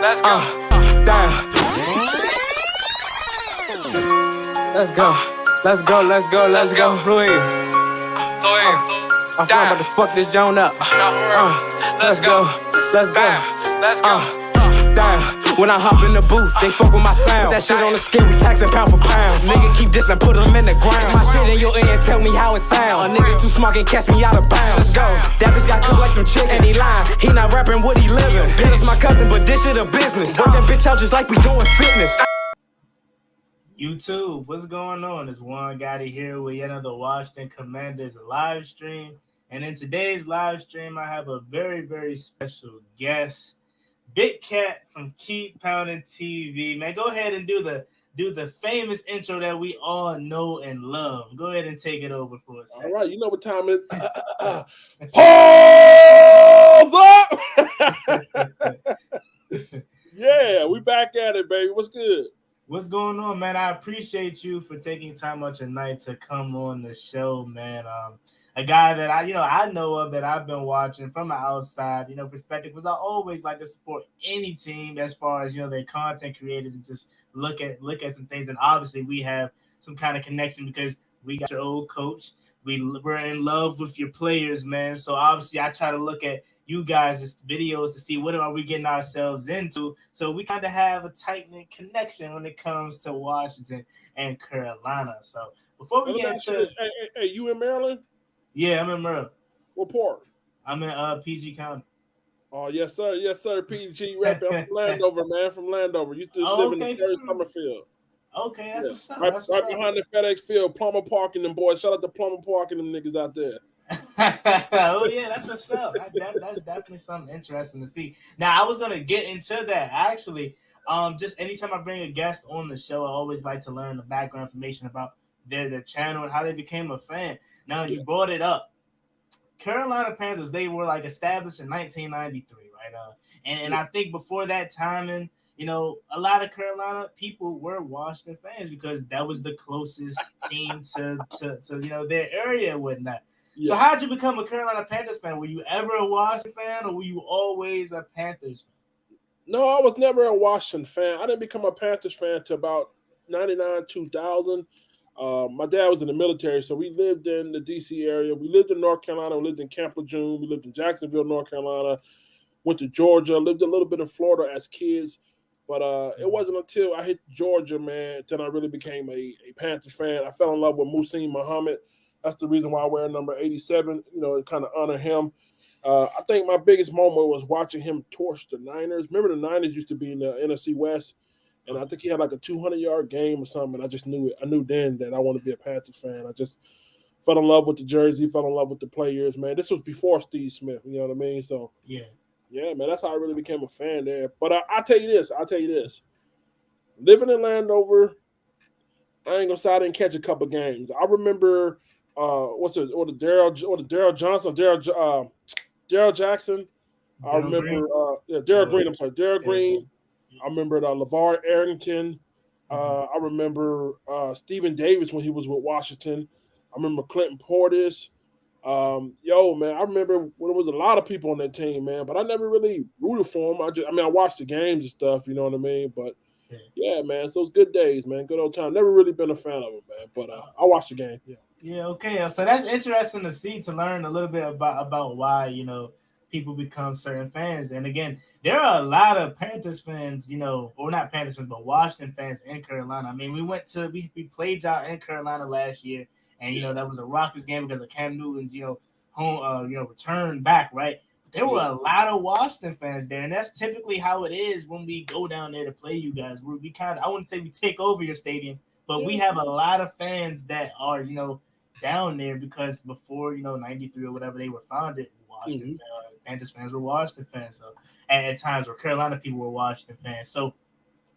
Let's go. Damn. Let's go. Let's go. Let's go. Let's go. Rhule. I'm about to fuck this joint up. Let's go. Let's go. Let's go. Damn. When I hop in the booth, they fuck with my sound. Put that shit on the scale, we taxing pound for pound. Nigga keep dissing, put them in the ground. My shit in your ear and tell me how it sound. A nigga too smart can catch me out of bounds. Let's go. That bitch got cooked like some chicken. And he lying, he not rapping what he living. That is my cousin, but this shit a business. Work that bitch out just like we doing fitness. YouTube, what's going on? It's Juan Gotti here with yet another Washington Commanders live stream. And in today's live stream, I have a very, very special guest. Big Cat from Keep Pounding TV. Man, go ahead and do the famous intro that we all know and love. Go ahead and take it over for us. All right, you know what time it is. Hold up! Yeah, we back at it, baby. What's good? What's going on, man? I appreciate you for taking time out your night to come on the show, man. A guy that I know of, that I've been watching from the outside, perspective, because I always like to support any team as far as, their content creators and just look at some things. And obviously we have some kind of connection because we got your old coach. We're in love with your players, man. So obviously I try to look at you guys' videos to see what are we getting ourselves into. So we kind of have a tight-knit connection when it comes to Washington and Carolina. So before we get into... Hey, you in Maryland? Yeah, I'm in Maryland. What part? I'm in PG County. Oh, yes, sir. PG rep. I'm from Landover, man. From Landover. Used to live in the third Summerfield. Okay, that's what's up. Right behind the FedEx Field, Plumber Park and them boys. Shout out to Plumber Park and them niggas out there. Oh, yeah, that's what's up. That's definitely something interesting to see. Now, I was going to get into that, actually. Just anytime I bring a guest on the show, I always like to learn the background information about their channel and how they became a fan. Now, you brought it up. Carolina Panthers, they were established in 1993, right? And I think before that timing, a lot of Carolina people were Washington fans because that was the closest team to their area and whatnot. Yeah. So how'd you become a Carolina Panthers fan? Were you ever a Washington fan, or were you always a Panthers fan? No, I was never a Washington fan. I didn't become a Panthers fan until about 99, 2000. My dad was in the military, so we lived in the D.C. area. We lived in North Carolina. We lived in Camp Lejeune. We lived in Jacksonville, North Carolina. Went to Georgia. Lived a little bit in Florida as kids. But it wasn't until I hit Georgia, man, that I really became a Panthers fan. I fell in love with Muhsin Muhammad. That's the reason why I wear number 87, to kind of honor him. I think my biggest moment was watching him torch the Niners. Remember the Niners used to be in the NFC West? And I think he had a 200-yard game or something. And I just knew it. I knew then that I wanted to be a Panthers fan. I just fell in love with the jersey, fell in love with the players, man. This was before Steve Smith, you know what I mean? So, yeah, man, that's how I really became a fan there. But I'll tell you this. Living in Landover, I ain't gonna say I didn't catch a couple games. I remember Daryl Jackson. I remember Daryl Green. I'm sorry, Daryl Green. I remember LeVar Arrington. I remember Stephen Davis when he was with Washington. I remember Clinton Portis. Man, I remember when there was a lot of people on that team, man, but I never really rooted for them. I watched the games and stuff, you know what I mean? But yeah, man, so it's good days, man. Good old time. Never really been a fan of them, man, but I watched the game. Yeah, okay. So that's interesting to see, to learn a little bit about why, people become certain fans. And again, there are a lot of Panthers fans, or not Panthers fans, but Washington fans in Carolina. I mean, we played y'all in Carolina last year, and that was a Rockets game because of Cam Newton's, home, return back, right? But there were a lot of Washington fans there, and that's typically how it is when we go down there to play you guys. We I wouldn't say we take over your stadium, but we have a lot of fans that are, down there because before, 93 or whatever they were founded, Washington Panthers fans were Washington fans. So at times where Carolina people were Washington fans. So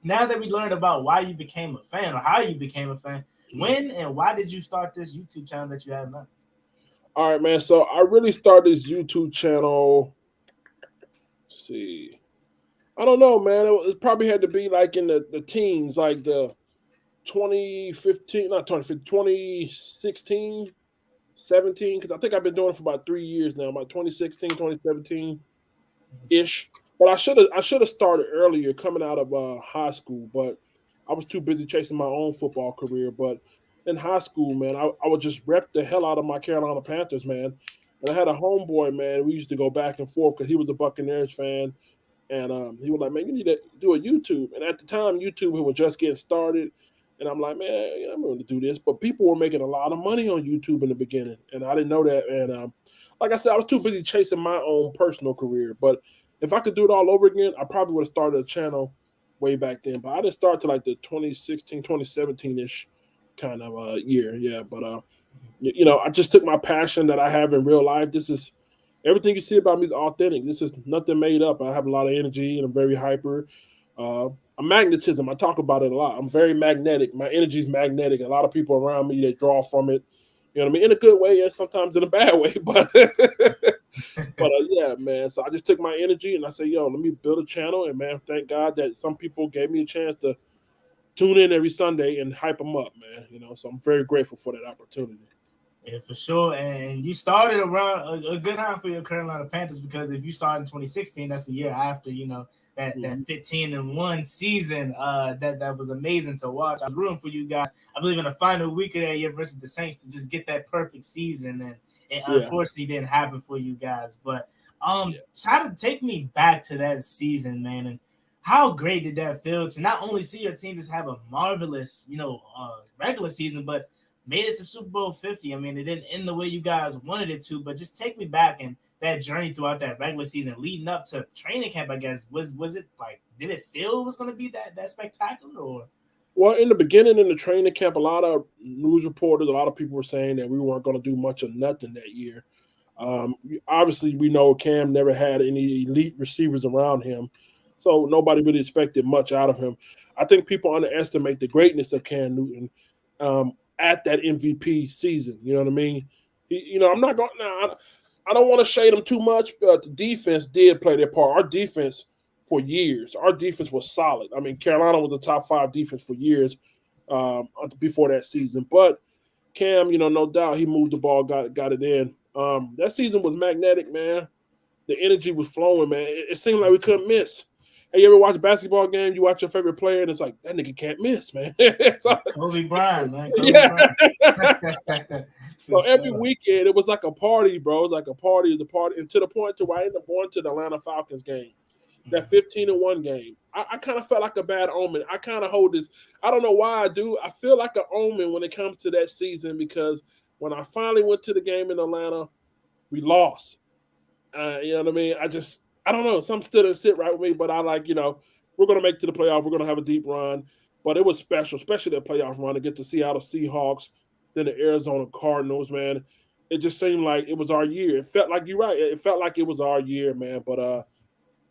now that we learned about why you became a fan or how you became a fan, when and why did you start this YouTube channel that you have now? All right, man. So I really started this YouTube channel. Let's see. I don't know, man. It probably had to be in the teens, like the 2016, 17, because I think I've been doing it for about 3 years now, about 2016, 2017. ish. But I should have started earlier coming out of high school, but I was too busy chasing my own football career. But in high school, man, I would just rep the hell out of my Carolina Panthers, man. And I had a homeboy, man. We used to go back and forth because he was a Buccaneers fan, and he was like, "Man, you need to do a YouTube." And at the time, YouTube was just getting started, and I'm like, "Man, yeah, I'm going to do this." But people were making a lot of money on YouTube in the beginning, and I didn't know that. And like I said, I was too busy chasing my own personal career. But if I could do it all over again, I probably would have started a channel way back then. But I didn't start to like the 2016, 2017-ish kind of year. Yeah, but I just took my passion that I have in real life. This is everything you see about me is authentic. This is nothing made up. I have a lot of energy and I'm very hyper. I'm magnetism. I talk about it a lot. I'm very magnetic. My energy is magnetic. A lot of people around me, they draw from it. You know what I mean? In a good way and sometimes in a bad way. But yeah, man. So I just took my energy and I said, let me build a channel. And man, thank God that some people gave me a chance to tune in every Sunday and hype them up, man. So I'm very grateful for that opportunity. Yeah, for sure. And you started around a good time for your Carolina Panthers, because if you started in 2016, that's a year after, that 15-1 season. That was amazing to watch. I was rooting for you guys. I believe in the final week of that year versus the Saints to just get that perfect season. And it unfortunately didn't happen for you guys. But try to take me back to that season, man. And how great did that feel to not only see your team just have a marvelous, regular season, but made it to Super Bowl 50. I mean, it didn't end the way you guys wanted it to, but just take me back and that journey throughout that regular season leading up to training camp, I guess. Was it like, did it feel it was going to be that spectacular? Or? Well, in the beginning, in the training camp, a lot of news reporters, a lot of people were saying that we weren't going to do much of nothing that year. Obviously, we know Cam never had any elite receivers around him, so nobody really expected much out of him. I think people underestimate the greatness of Cam Newton at that MVP season. You know what I mean? I'm not going now. I don't want to shade him too much, but the defense did play their part. Our defense for years, our defense was solid. I mean, Carolina was a top 5 defense for years before that season. But Cam, no doubt he moved the ball, got it in. That season was magnetic, man. The energy was flowing, man. It seemed like we couldn't miss. Hey, you ever watch a basketball game? You watch your favorite player, and it's like, that nigga can't miss, man. Kobe Bryant, man. Bryant. So every weekend, it was like a party, bro. It was like a party. It was a party. And to the point to where I ended up going to the Atlanta Falcons game, that 15-1 game. I kind of felt like a bad omen. I kind of hold this. I don't know why I do. I feel like an omen when it comes to that season, because when I finally went to the game in Atlanta, we lost. You know what I mean? I don't know. Something still didn't sit right with me, but I we're going to make it to the playoff. We're going to have a deep run. But it was special, especially that playoff run to get the Seattle Seahawks, then the Arizona Cardinals, man. It just seemed like it was our year. It felt like, you're right. It felt like it was our year, man. But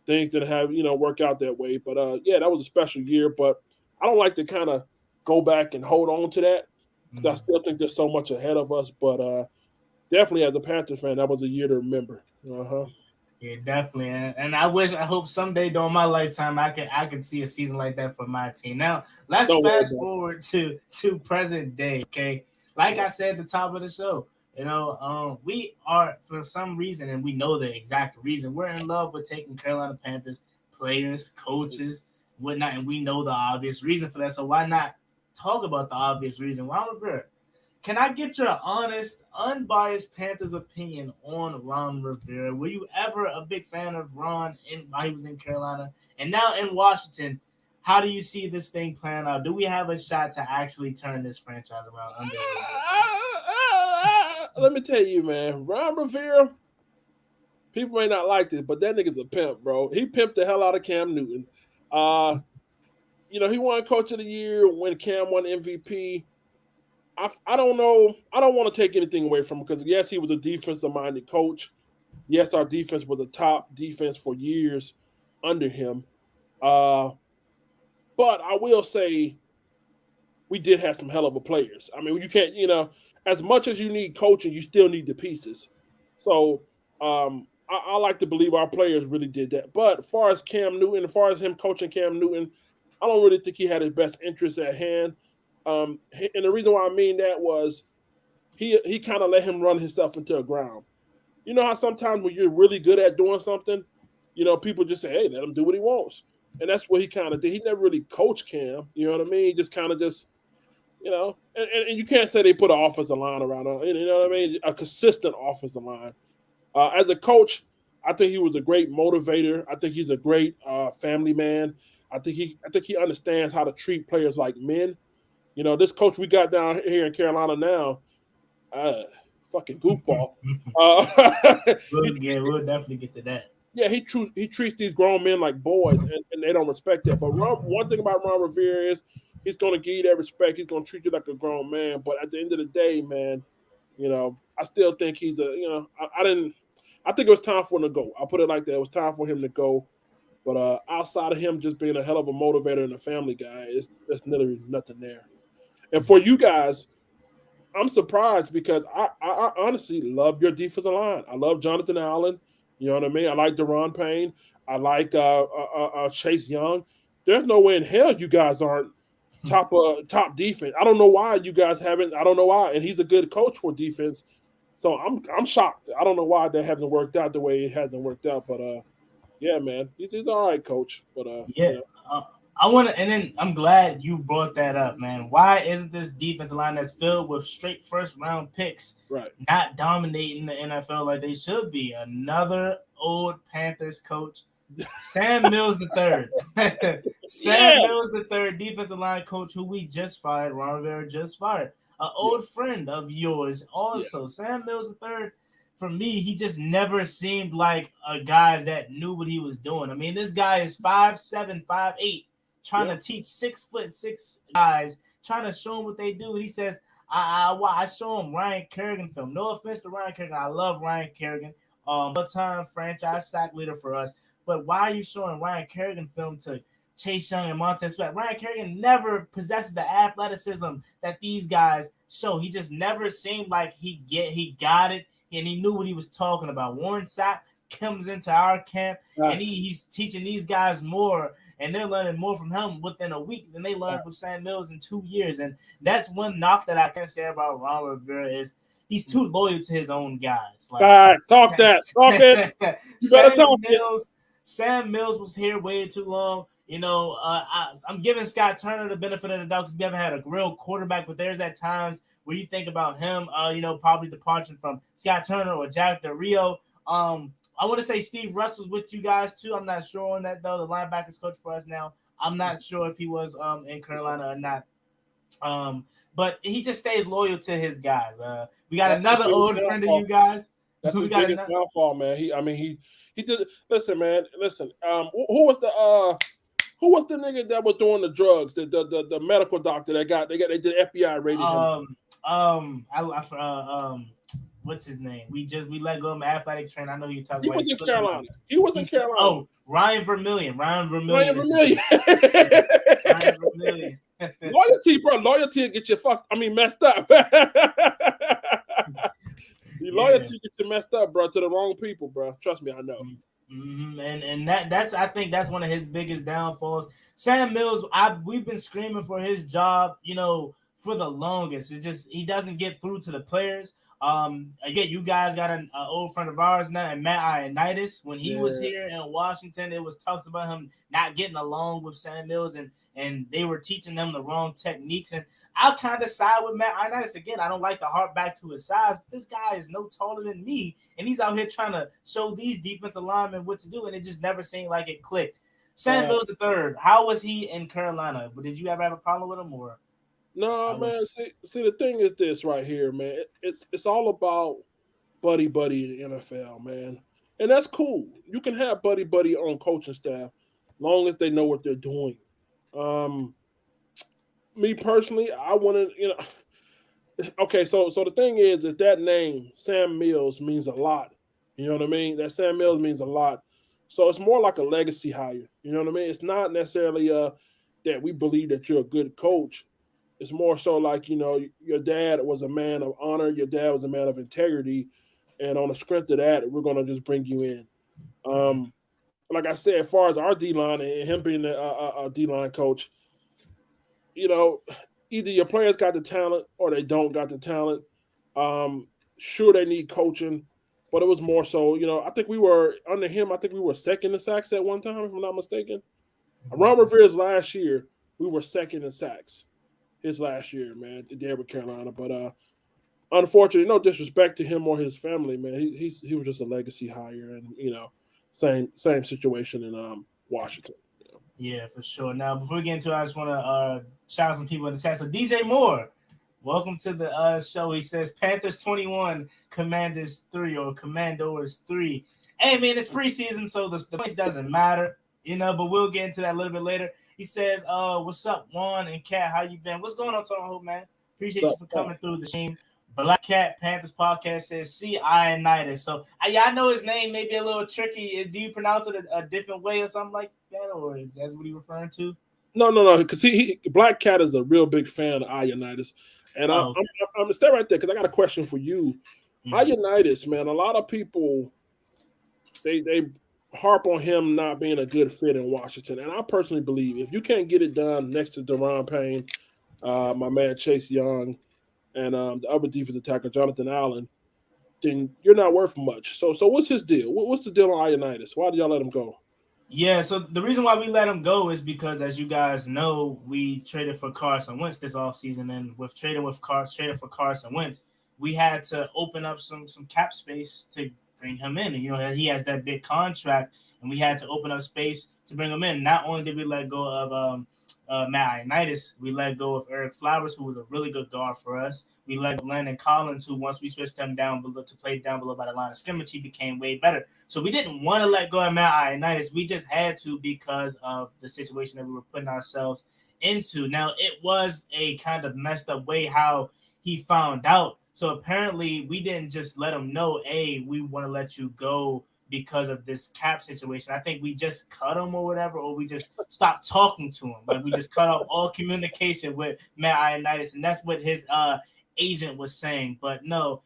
things didn't have, work out that way. But, yeah, that was a special year. But I don't like to kind of go back and hold on to that, because I still think there's so much ahead of us. But definitely as a Panthers fan, that was a year to remember. Yeah, definitely, and I hope someday during my lifetime I could see a season like that for my team. Now let's fast forward to present day. Okay, like I said at the top of the show, we are, for some reason, and we know the exact reason, we're in love with taking Carolina Panthers players, coaches, whatnot, and we know the obvious reason for that. So why not talk about the obvious reason? Ron Rivera. Can I get your honest, unbiased Panthers opinion on Ron Rivera? Were you ever a big fan of Ron while he was in Carolina? And now in Washington, how do you see this thing playing out? Do we have a shot to actually turn this franchise around? Let me tell you, man, Ron Rivera, people may not like this, but that nigga's a pimp, bro. He pimped the hell out of Cam Newton. He won Coach of the Year when Cam won MVP. I don't know. I don't want to take anything away from him, because, yes, he was a defensive-minded coach. Yes, our defense was a top defense for years under him. But I will say we did have some hell of a players. I mean, you can't, as much as you need coaching, you still need the pieces. So I like to believe our players really did that. But as far as Cam Newton, as far as him coaching Cam Newton, I don't really think he had his best interests at hand. And the reason why I mean that was he kind of let him run himself into the ground. You know how sometimes when you're really good at doing something, people just say, hey, let him do what he wants. And that's what he kind of did. He never really coached Cam. You know what I mean? He just kind of and you can't say they put an offensive line around him. You know what I mean? A consistent offensive line. As a coach, I think he was a great motivator. I think he's a great family man. I think he understands how to treat players like men. This coach we got down here in Carolina now, fucking goofball. We'll definitely get to that. Yeah, he treats these grown men like boys, and they don't respect that. But one thing about Ron Rivera is he's going to give you that respect. He's going to treat you like a grown man. But at the end of the day, man, I still think he's I think it was time for him to go. I'll put it like that. It was time for him to go. But outside of him just being a hell of a motivator and a family guy, there's literally nothing there. And for you guys, I'm surprised because I honestly love your defensive line. I love Jonathan Allen. You know what I mean? I like Deron Payne. I like Chase Young. There's no way in hell you guys aren't top defense. I don't know why you guys haven't. I don't know why. And he's a good coach for defense. So I'm shocked. I don't know why that hasn't worked out the way it hasn't worked out. But yeah, man, he's all right, coach. But yeah. I want to, and then I'm glad you brought that up, man. Why isn't this defensive line that's filled with straight first-round picks not dominating the NFL like they should be? Another old Panthers coach, Sam Mills III. Mills III, defensive line coach who we just fired, Ron Rivera just fired. An old friend of yours also. Yeah. Sam Mills III, for me, he just never seemed like a guy that knew what he was doing. I mean, this guy is 5'7", 5'8", trying to teach 6'6" guys, trying to show them what they do. He says, I show him Ryan Kerrigan film. No offense to Ryan Kerrigan. I love Ryan Kerrigan. All-time franchise sack leader for us. But why are you showing Ryan Kerrigan film to Chase Young and Montez Sweat? Ryan Kerrigan never possesses the athleticism that these guys show. He just never seemed like he got it, and he knew what he was talking about. Warren Sapp comes into our camp, and he's teaching these guys more, and they're learning more from him within a week than they learned from Sam Mills in 2 years. And that's one knock that I can say about Ron Rivera is he's too loyal to his own guys. Like, talk that. You better talk it. Sam Mills was here way too long. I'm giving Scott Turner the benefit of the doubt because we haven't had a real quarterback, but there's at times where you think about him, probably departing from Scott Turner or Jack Del Rio. I want to say Steve Russell's with you guys too. I'm not sure on that though. The linebackers coach for us now. I'm not sure if he was in Carolina or not. But he just stays loyal to his guys. We got another old friend of you guys. That's his biggest downfall, man. He did. Listen, man. Listen. Who was the nigga that was doing the drugs? The medical doctor they did FBI rating him. What's his name? We let go of him athletic trainer. I know you're talking about. He was in Carolina. Oh, Ryan Vermillion. Loyalty, bro. Loyalty will get you messed up. Loyalty gets you messed up, bro, to the wrong people, bro. Trust me, I know. Mm-hmm. And I think that's one of his biggest downfalls. Sam Mills, we've been screaming for his job, for the longest. It's just he doesn't get through to the players. Again, you guys got an old friend of ours now, and Matt Ioannidis. When he was here in Washington, it was talks about him not getting along with Sam Mills, and they were teaching them the wrong techniques. And I'll kind of side with Matt Ioannidis. Again, I don't like to harp back to his size, but this guy is no taller than me, and he's out here trying to show these defensive linemen what to do, and it just never seemed like it clicked. Sam Mills III, how was he in Carolina? But did you ever have a problem with him, or? No, man. See, the thing is this right here, man. It's all about buddy in the NFL, man, and that's cool. You can have buddy on coaching staff, long as they know what they're doing. Me personally, I want to, Okay, so the thing is that name Sam Mills means a lot. You know what I mean? That Sam Mills means a lot. So it's more like a legacy hire. You know what I mean? It's not necessarily that we believe that you're a good coach. It's more so like, your dad was a man of honor. Your dad was a man of integrity. And on the strength of that, we're going to just bring you in. Like I said, as far as our D-line and him being a D-line coach, either your players got the talent or they don't got the talent. Sure, they need coaching. but it was more so, I think we were under him. I think we were second in sacks at one time, if I'm not mistaken. Ron Rivera's last year, we were second in sacks. His last year, man, there with Carolina. But unfortunately, no disrespect to him or his family, man. He was just a legacy hire, and same situation in Washington. Yeah, for sure. Now, before we get into it, I just want to shout out some people in the chat. So, DJ Moore, welcome to the show. He says Panthers 21, Commanders 3, or Commandors 3. Hey, man, it's preseason, so the points doesn't matter, but we'll get into that a little bit later. He says, what's up, Juan and Kat? How you been? What's going on, Toronto, man? Appreciate you for coming through the stream. Black Cat Panthers podcast says C. Ioannidis. So I know his name may be a little tricky. Do you pronounce it a different way or something like that, or is that what he's referring to? No, because he Black Cat is a real big fan of Ioannidis, and I'm gonna stay right there because I got a question for you. Ioannidis, man, a lot of people they harp on him not being a good fit in Washington, and I personally believe if you can't get it done next to Daron Payne, my man Chase Young, and the other defensive tackle, Jonathan Allen, then you're not worth much. So what's his deal? What's the deal on Ioannidis? Why did y'all let him go? Yeah, so the reason why we let him go is because, as you guys know, we traded for Carson Wentz this offseason, and with traded for Carson Wentz, we had to open up some cap space to bring him in. And, he has that big contract, and we had to open up space to bring him in. Not only did we let go of Matt Ioannidis, we let go of Eric Flowers, who was a really good guard for us. We let go of Landon Collins, who once we switched him down below to play down below by the line of scrimmage, he became way better. So we didn't want to let go of Matt Ioannidis. We just had to because of the situation that we were putting ourselves into. Now, it was a kind of messed up way how he found out. So apparently we didn't just let him know, hey, we want to let you go because of this cap situation. I think we just cut him or whatever, or we just stopped talking to him. Like we just cut off all communication with Matt Ioannidis, and that's what his agent was saying. But no,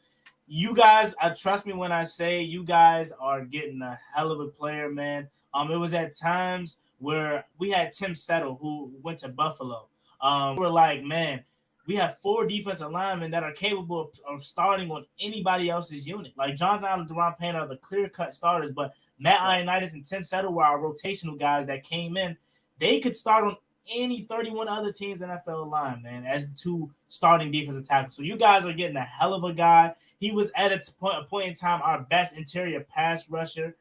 you guys, trust me when I say you guys are getting a hell of a player, man. It was at times where we had Tim Settle, who went to Buffalo. We were like, man, we have 4 defensive linemen that are capable of starting on anybody else's unit. Like Jonathan Allen and Daron Payne are the clear-cut starters, but Matt Ioannidis and Tim Settle were our rotational guys that came in. They could start on any 31 other teams' NFL line, man, as the 2 starting defensive tackles. So you guys are getting a hell of a guy. He was at a point in time our best interior pass rusher.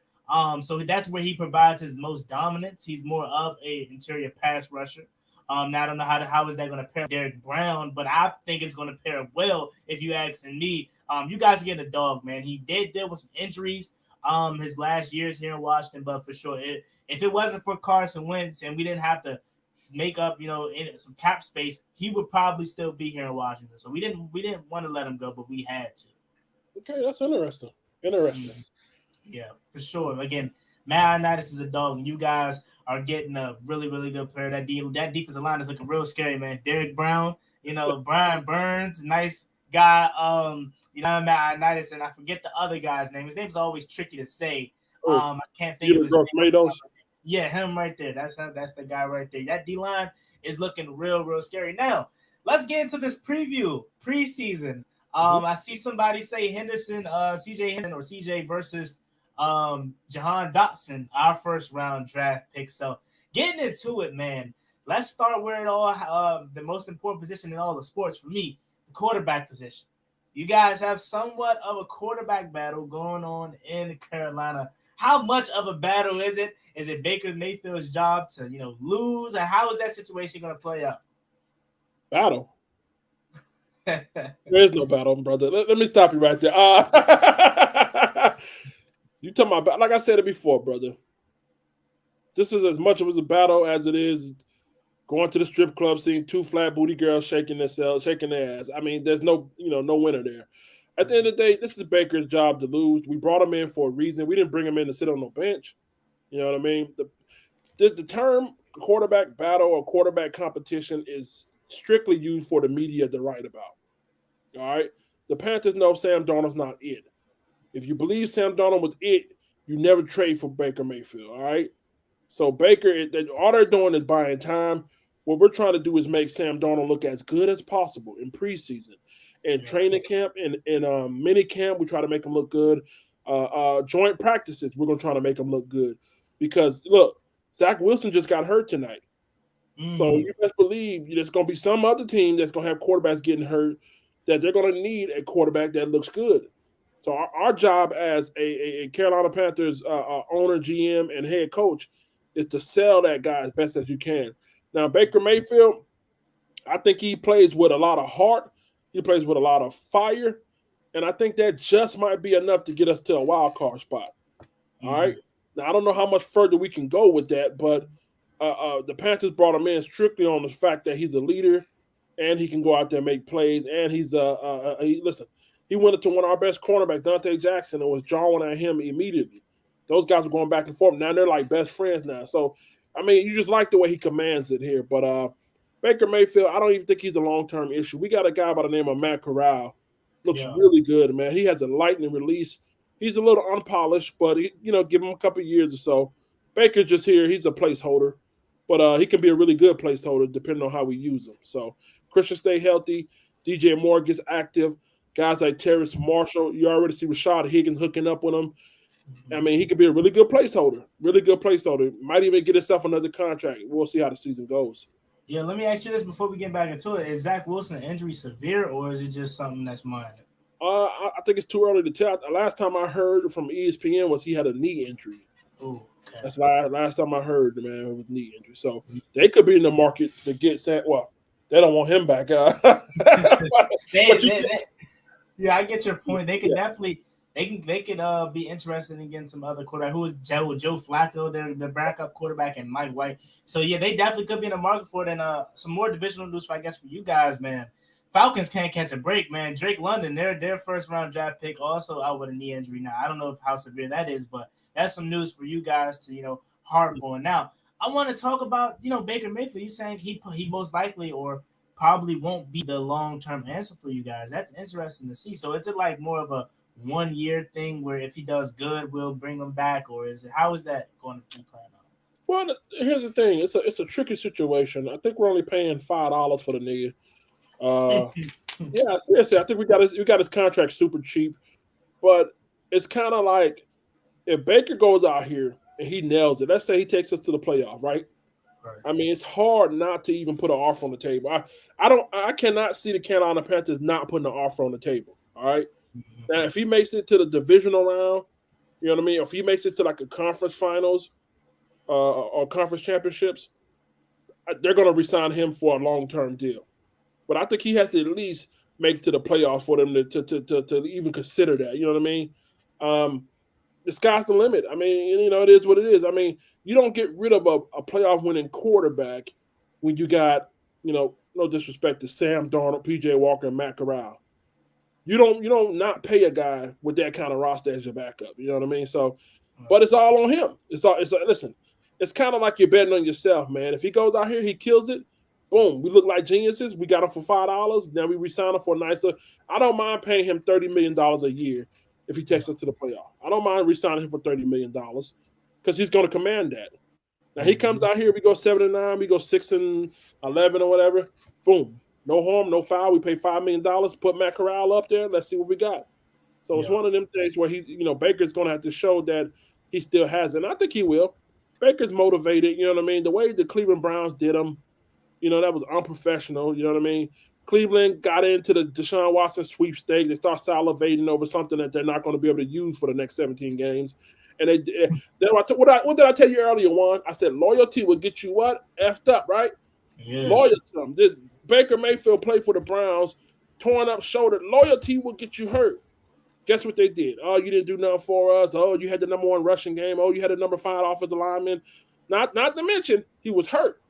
So that's where he provides his most dominance. He's more of an interior pass rusher. Now I don't know how is that going to pair with Derek Brown, but I think it's going to pair well if you asking me. You guys are getting a dog, man. He did deal with some injuries his last years here in Washington, but for sure, if it wasn't for Carson Wentz and we didn't have to make up, in some cap space, he would probably still be here in Washington. So we didn't want to let him go, but we had to. Okay, that's interesting. Yeah, for sure. Again, Matt Ioannidis is a dog, and you guys are getting a really, really good player. That defensive line is looking real scary, man. Derek Brown, Brian Burns, nice guy. Matt Ioannidis, and I forget the other guy's name. His name's always tricky to say. I can't think of his name. Yeah, him right there. That's the guy right there. That D-line is looking real, real scary. Now, let's get into this preseason. I see somebody say CJ Henderson or CJ versus Jahan Dotson, our first round draft pick. So getting into it, man, let's start where it all the most important position in all the sports for me, the quarterback position. You guys have somewhat of a quarterback battle going on in Carolina. How much of a battle is it? Is it Baker Mayfield's job to lose, and how is that situation going to play out? Battle. There is no battle, brother. Let me stop you right there. You talking about, like I said it before, brother. This is as much of a battle as it is going to the strip club, seeing 2 flat booty girls shaking their ass. I mean, there's no winner there. At the end of the day, this is Baker's job to lose. We brought him in for a reason. We didn't bring him in to sit on no bench. You know what I mean? The term quarterback battle or quarterback competition is strictly used for the media to write about. All right? The Panthers know Sam Darnold's not it. If you believe Sam Darnold was it, you never trade for Baker Mayfield, all right? So Baker, all they're doing is buying time. What we're trying to do is make Sam Darnold look as good as possible in preseason. In training camp, in mini camp, we try to make him look good. joint practices, we're going to try to make them look good. Because, look, Zach Wilson just got hurt tonight. So you best believe there's going to be some other team that's going to have quarterbacks getting hurt that they're going to need a quarterback that looks good. So our job as a Carolina Panthers owner, GM, and head coach is to sell that guy as best as you can. Now, Baker Mayfield, I think he plays with a lot of heart. He plays with a lot of fire. And I think that just might be enough to get us to a wild card spot. All right? Now, I don't know how much further we can go with that, but the Panthers brought him in strictly on the fact that he's a leader and he can go out there and make plays. And he's listen, he went into one of our best cornerbacks, Dante Jackson, and was jawing at him immediately. Those guys are going back and forth. Now they're like best friends now. So, I mean, you just like the way he commands it here. But Baker Mayfield, I don't even think he's a long-term issue. We got a guy by the name of Matt Corral. Looks really good, man. He has a lightning release. He's a little unpolished, but, give him a couple of years or so. Baker's just here. He's a placeholder. But he can be a really good placeholder depending on how we use him. So Christian stay healthy. DJ Moore gets active. Guys like Terrace Marshall. You already see Rashad Higgins hooking up with him. I mean, he could be a really good placeholder. Really good placeholder. Might even get himself another contract. We'll see how the season goes. Yeah, let me ask you this before we get back into it. Is Zach Wilson injury severe, or is it just something that's minor? I think it's too early to tell. The last time I heard from ESPN was he had a knee injury. Oh, okay. That's last time I heard, man, it was knee injury. So they could be in the market to get Zach. Well, they don't want him back. Yeah, I get your point. They could definitely they could be interested in getting some other quarterback. Who is Joe Flacco, their backup quarterback, and Mike White. So yeah, they definitely could be in the market for it. And some more divisional news, I guess, for you guys, man. Falcons can't catch a break, man. Drake London, their first round draft pick, also out with a knee injury. Now I don't know how severe that is, but that's some news for you guys to harp on. Now I want to talk about Baker Mayfield. You saying he most likely or probably won't be the long-term answer for you guys. That's interesting to see. So is it like more of a 1-year thing where if he does good, we'll bring him back, or how is that going to be playing out? Well, here's the thing. It's a tricky situation. I think we're only paying $5 for the nigga. Yeah, seriously, I think we got his contract super cheap. But it's kind of like if Baker goes out here and he nails it, let's say he takes us to the playoff, right? I mean, it's hard not to even put an offer on the table. I cannot see the Carolina Panthers not putting an offer on the table. All right. Now, if he makes it to the divisional round, you know what I mean? If he makes it to like a conference finals or conference championships, they're going to re-sign him for a long-term deal. But I think he has to at least make to the playoffs for them to even consider that. You know what I mean? The sky's the limit. I mean, it is what it is. I mean, you don't get rid of a playoff winning quarterback when you got, no disrespect to Sam Darnold, PJ Walker, and Matt Corral. You don't not pay a guy with that kind of roster as your backup. You know what I mean? So, but it's all on him. Listen, it's kind of like you're betting on yourself, man. If he goes out here, he kills it. Boom, we look like geniuses. We got him for $5. Now we re-sign him for a nicer. I don't mind paying him $30 million a year if he takes us to the playoff. I don't mind re-signing him for $30 million because he's going to command that. Now he comes out here, we go 7-9, we go 6-11 or whatever. Boom, no harm, no foul. We pay $5 million, put Matt Corral up there. Let's see what we got. So it's one of them things where Baker's going to have to show that he still has it. And I think he will. Baker's motivated. You know what I mean? The way the Cleveland Browns did him, that was unprofessional. You know what I mean? Cleveland got into the Deshaun Watson sweepstakes. They start salivating over something that they're not going to be able to use for the next 17 games. And what did I tell you earlier, Juan? I said loyalty will get you what? Effed up, right? Yeah. Loyalty. This Baker Mayfield played for the Browns, torn up shoulder. Loyalty will get you hurt. Guess what they did? Oh, you didn't do nothing for us. Oh, you had the number 1 rushing game. Oh, you had the number 5 offensive lineman. Not to mention he was hurt.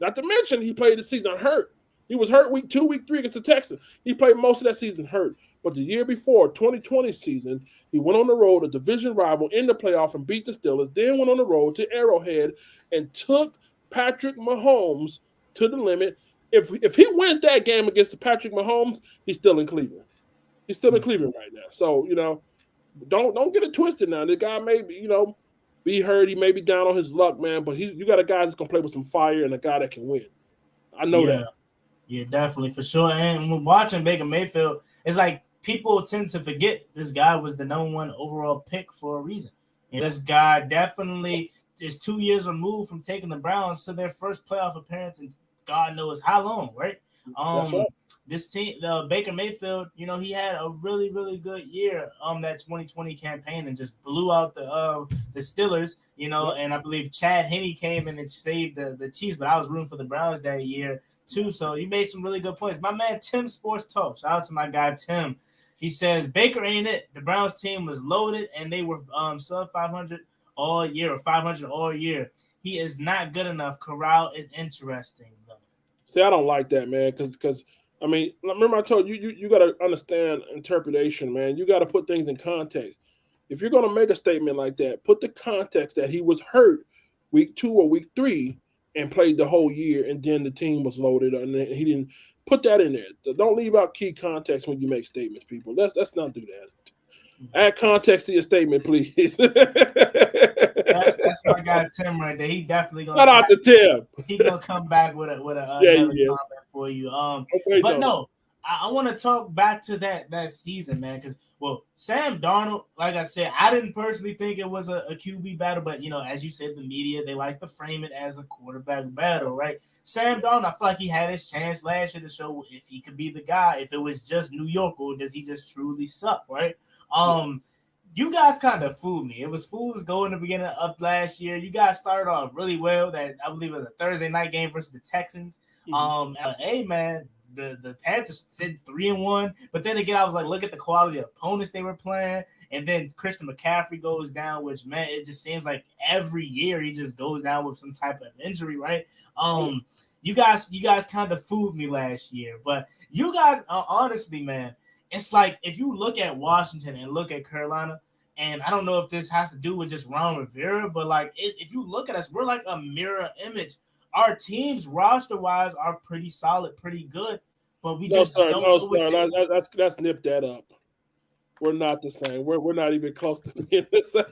Not to mention he played the season hurt. He was hurt week 2, week 3 against the Texans. He played most of that season hurt. But the year before, 2020 season, he went on the road, a division rival, in the playoff and beat the Steelers, then went on the road to Arrowhead and took Patrick Mahomes to the limit. If he wins that game against Patrick Mahomes, he's still in Cleveland. He's still in Cleveland right now. So, don't get it twisted now. The guy may be hurt. He may be down on his luck, man. But you got a guy that's going to play with some fire and a guy that can win. I know that. Yeah, definitely, for sure. And when watching Baker Mayfield, it's like people tend to forget this guy was the number 1 overall pick for a reason. And this guy definitely is 2 years removed from taking the Browns to their first playoff appearance in God knows how long, right? That's right. This team, the Baker Mayfield, he had a really, really good year that 2020 campaign and just blew out the Steelers, and I believe Chad Henne came in and saved the Chiefs, but I was rooting for the Browns that year too. So you made some really good points. My man Tim Sports Talk, shout out to my guy Tim. He says Baker ain't it. The Browns team was loaded and they were sub 500 all year or 500 all year. He is not good enough. Corral is interesting though. See, I don't like that, man, because I mean, remember I told you, you got to understand interpretation, man. You got to put things in context. If you're going to make a statement like that, put the context that he was hurt week 2 or week 3 and played the whole year, and then the team was loaded, and he didn't put that in there. Don't leave out key context when you make statements, people. Let's not do that. Add context to your statement, please. That's my guy Tim right there. He definitely gonna shout out to Tim. He gonna come back with another comment for you. But no, I want to talk back to that season, man, because Sam Darnold, like I said, I didn't personally think it was a QB battle, but as you said, the media, they like to frame it as a quarterback battle, right? Sam Darnold, I feel like he had his chance last year to show if he could be the guy, if it was just New York, or does he just truly suck, right? You guys kind of fooled me. It was fools go in the beginning of last year. You guys started off really well. That I believe it was a Thursday night game versus the Texans. Hey man, the Panthers said 3-1, but then again, I was like, look at the quality of opponents they were playing, and then Christian McCaffrey goes down, which man, it just seems like every year he just goes down with some type of injury, right? You guys kind of fooled me last year, but you guys, honestly, man. It's like if you look at Washington and look at Carolina, and I don't know if this has to do with just Ron Rivera, but like if you look at us, we're like a mirror image. Our teams roster-wise are pretty solid, pretty good, but we just don't know. Let's nip that up. We're not the same. We're not even close to being the same.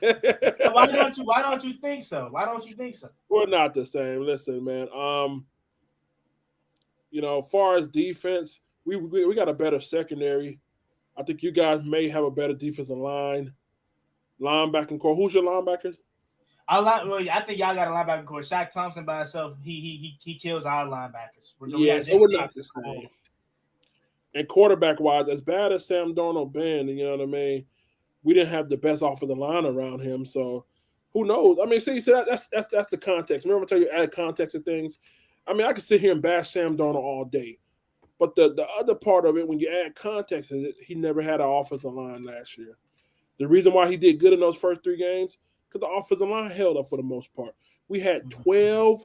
Why don't you think so? Why don't you think so? We're not the same. Listen, man. As far as defense, we got a better secondary. I think you guys may have a better defensive line, linebacking core. Who's your linebackers? I think y'all got a linebacker core. Shaq Thompson by himself, he kills our linebackers. So we're not the same. And quarterback-wise, as bad as Sam Darnold been, you know what I mean, we didn't have the best offensive line around him. So who knows? I mean, see, that's the context. Remember I tell you add context to things? I mean, I could sit here and bash Sam Darnold all day. But the other part of it, when you add context, is he never had an offensive line last year. The reason why he did good in those first 3 games, because the offensive line held up for the most part. We had 12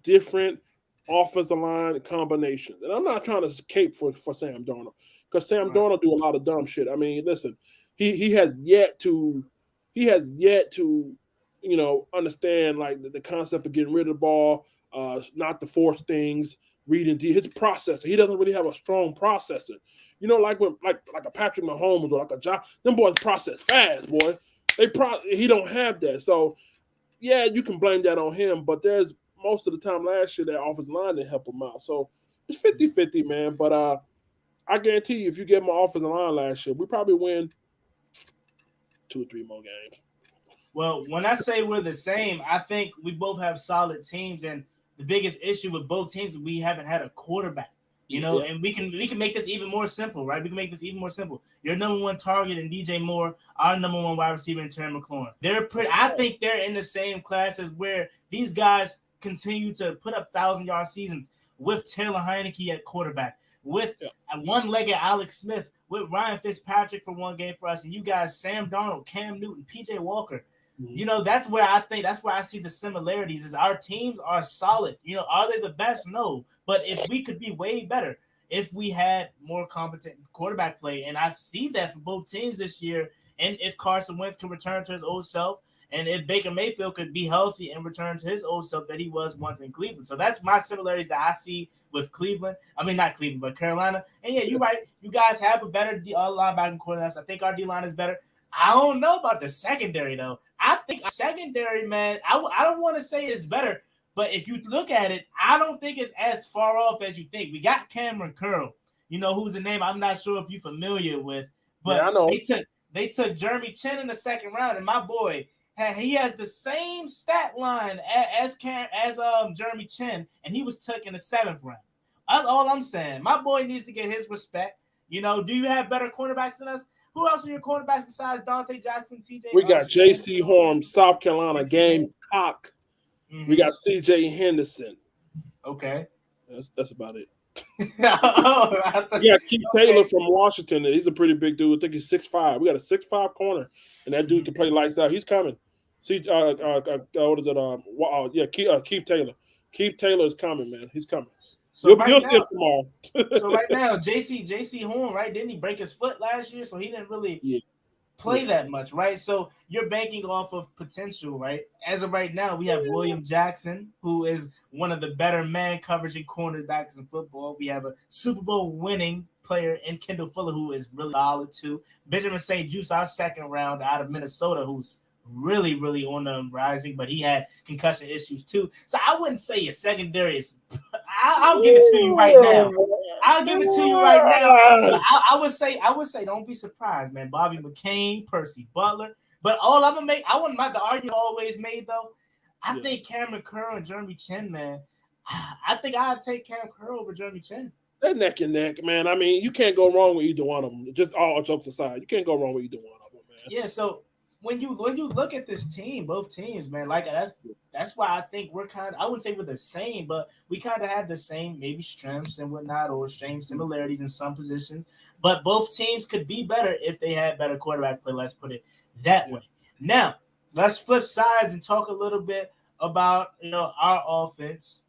different offensive line combinations. And I'm not trying to cape for Sam Darnold, because Sam Darnold do a lot of dumb shit. I mean, listen, he has yet to understand like the concept of getting rid of the ball, not to force things. Reading his processor, he doesn't really have a strong processor. Like when like a Patrick Mahomes or like a Josh, them boys process fast, boy. He don't have that. So yeah, you can blame that on him, but there's most of the time last year that offensive line didn't help him out. So it's 50-50, man. But I guarantee you, if you get my offensive line last year, we probably win 2 or 3 more games. Well, when I say we're the same, I think we both have solid teams, and the biggest issue with both teams is we haven't had a quarterback, and we can make this even more simple, right? We can make this even more simple. Your number 1 target in DJ Moore, our number 1 wide receiver in Terry McLaurin. I think they're in the same class as where these guys continue to put up 1,000-yard seasons with Taylor Heineke at quarterback, with a one-legged Alex Smith, with Ryan Fitzpatrick for 1 game for us, and you guys, Sam Darnold, Cam Newton, PJ Walker. That's where I see the similarities is our teams are solid. Are they the best? No. But if we could be way better, if we had more competent quarterback play, and I see that for both teams this year, and if Carson Wentz can return to his old self, and if Baker Mayfield could be healthy and return to his old self that he was once in Cleveland. So that's my similarities that I see with Cleveland. I mean, not Cleveland, but Carolina. And yeah, you're right. You guys have a better linebacker core than us. I think our D-line is better. I don't know about the secondary, though. I think secondary, man, I don't want to say it's better, but if you look at it, I don't think it's as far off as you think. We got Cameron Curl, who's a name I'm not sure if you're familiar with, But yeah, I know. they took Jeremy Chin in the second round, and my boy he has the same stat line as Jeremy Chin, and he was took in the 7th round. That's all I'm saying. My boy needs to get his respect. You know, do you have better cornerbacks than us? Who else are your cornerbacks besides Dante Jackson, TJ? We got J.C. Horn, South Carolina, Gamecock. Mm-hmm. We got C.J. Henderson. Okay. That's about it. Oh, yeah, Keith Taylor from Washington. He's a pretty big dude. I think he's 6'5". We got a 6'5" corner, and that dude can play lights out. He's coming. See, what is it? Keith Taylor. Keith Taylor is coming, man. He's coming. So you'll see him tomorrow. So right now, J.C. Horn, right? Didn't he break his foot last year? So he didn't really play that much, right? So you're banking off of potential, right? As of right now, we have William Jackson, who is one of the better man coverage cornerbacks in football. We have a Super Bowl winning player in Kendall Fuller, who is really solid too. Benjamin St. Juste, our 2nd round out of Minnesota, who's really, really on the rising, but he had concussion issues too. So I wouldn't say your secondary is. I'll give it to you right now. I'll give it to you right now. I would say, don't be surprised, man. Bobby McCain, Percy Butler. But all I'm gonna make, I wouldn't mind the argument always made though. I think Cameron Curl and Jeremy Chin, man. I think I'd take Cam Curl over Jeremy Chin. They're neck and neck, man. I mean, you can't go wrong with either one of them. Just all jokes aside, you can't go wrong with either one of them, man. Yeah, so when you look at this team, both teams, man, like that's why I think we're I wouldn't say we're the same, but we kind of have the same maybe strengths and whatnot, or same similarities in some positions. But both teams could be better if they had better quarterback play. Let's put it that way. Now, let's flip sides and talk a little bit about our offense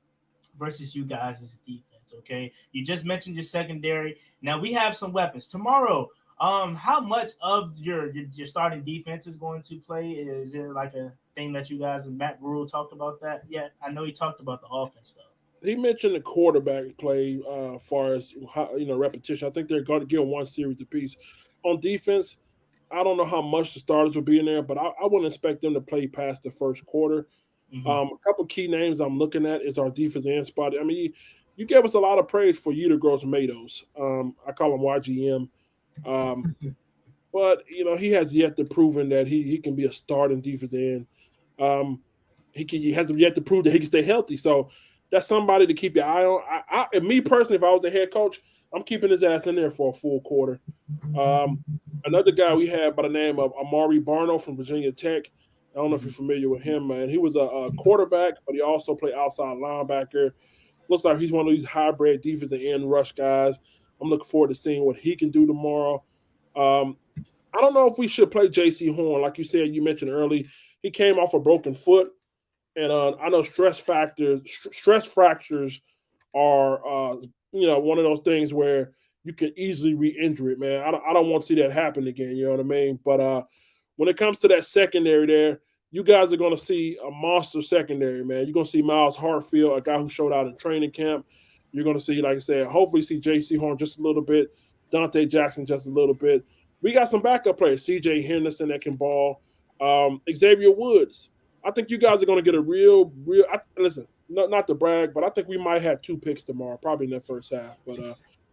versus you guys' defense. Okay, you just mentioned your secondary. Now we have some weapons tomorrow. How much of your starting defense is going to play? Is it like a thing that you guys and Matt Rhule talked about that? Yeah, I know he talked about the offense though. He mentioned the quarterback play as far as repetition. I think they're going to give 1 series apiece. On defense, I don't know how much the starters will be in there, but I wouldn't expect them to play past the first quarter. Mm-hmm. A couple key names I'm looking at is our defense end spot. I mean, you gave us a lot of praise for you to grow tomatoes. I call him YGM. But he has yet to proven that he can be a starting defense end. He hasn't yet to prove that he can stay healthy. So that's somebody to keep your eye on. And me personally, if I was the head coach, I'm keeping his ass in there for a full quarter. Another guy we had by the name of Amari Barno from Virginia Tech. I don't know if you're familiar with him, man. He was a quarterback, but he also played outside linebacker. Looks like he's one of these hybrid defensive end rush guys. I'm looking forward to seeing what he can do tomorrow. I don't know if we should play J.C. Horn. Like you said, you mentioned early, he came off a broken foot. And I know stress fractures are, one of those things where you can easily re-injure it, man. I don't want to see that happen again, you know what I mean? But when it comes to that secondary there, you guys are going to see a monster secondary, man. You're going to see Miles Hartfield, a guy who showed out in training camp. You're going to see, like I said, hopefully see J.C. Horn just a little bit, Dante Jackson just a little bit. We got some backup players, C.J. Henderson that can ball, Xavier Woods. I think you guys are going to get a real listen, not to brag, but I think we might have 2 picks tomorrow, probably in that first half. But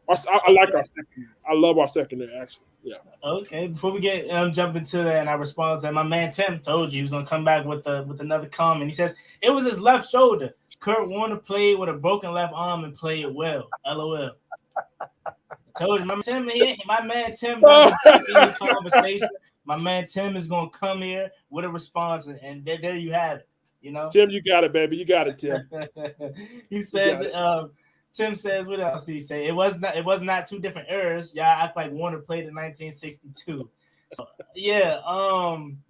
I like our secondary. I love our secondary, actually. Yeah. Okay. Before we get jump into that and I respond to that, my man Tim told you he was going to come back with another comment. He says, it was his left shoulder. Kurt Warner played with a broken left arm and played well. LOL. I told you, my man Tim doesn't the conversation. My man Tim is going to come here with a response, and there you have it. Tim, you got it, baby. You got it, Tim. He says, Tim says, what else did he say? It was not 2 different eras. Y'all act like Warner played in 1962. So, yeah,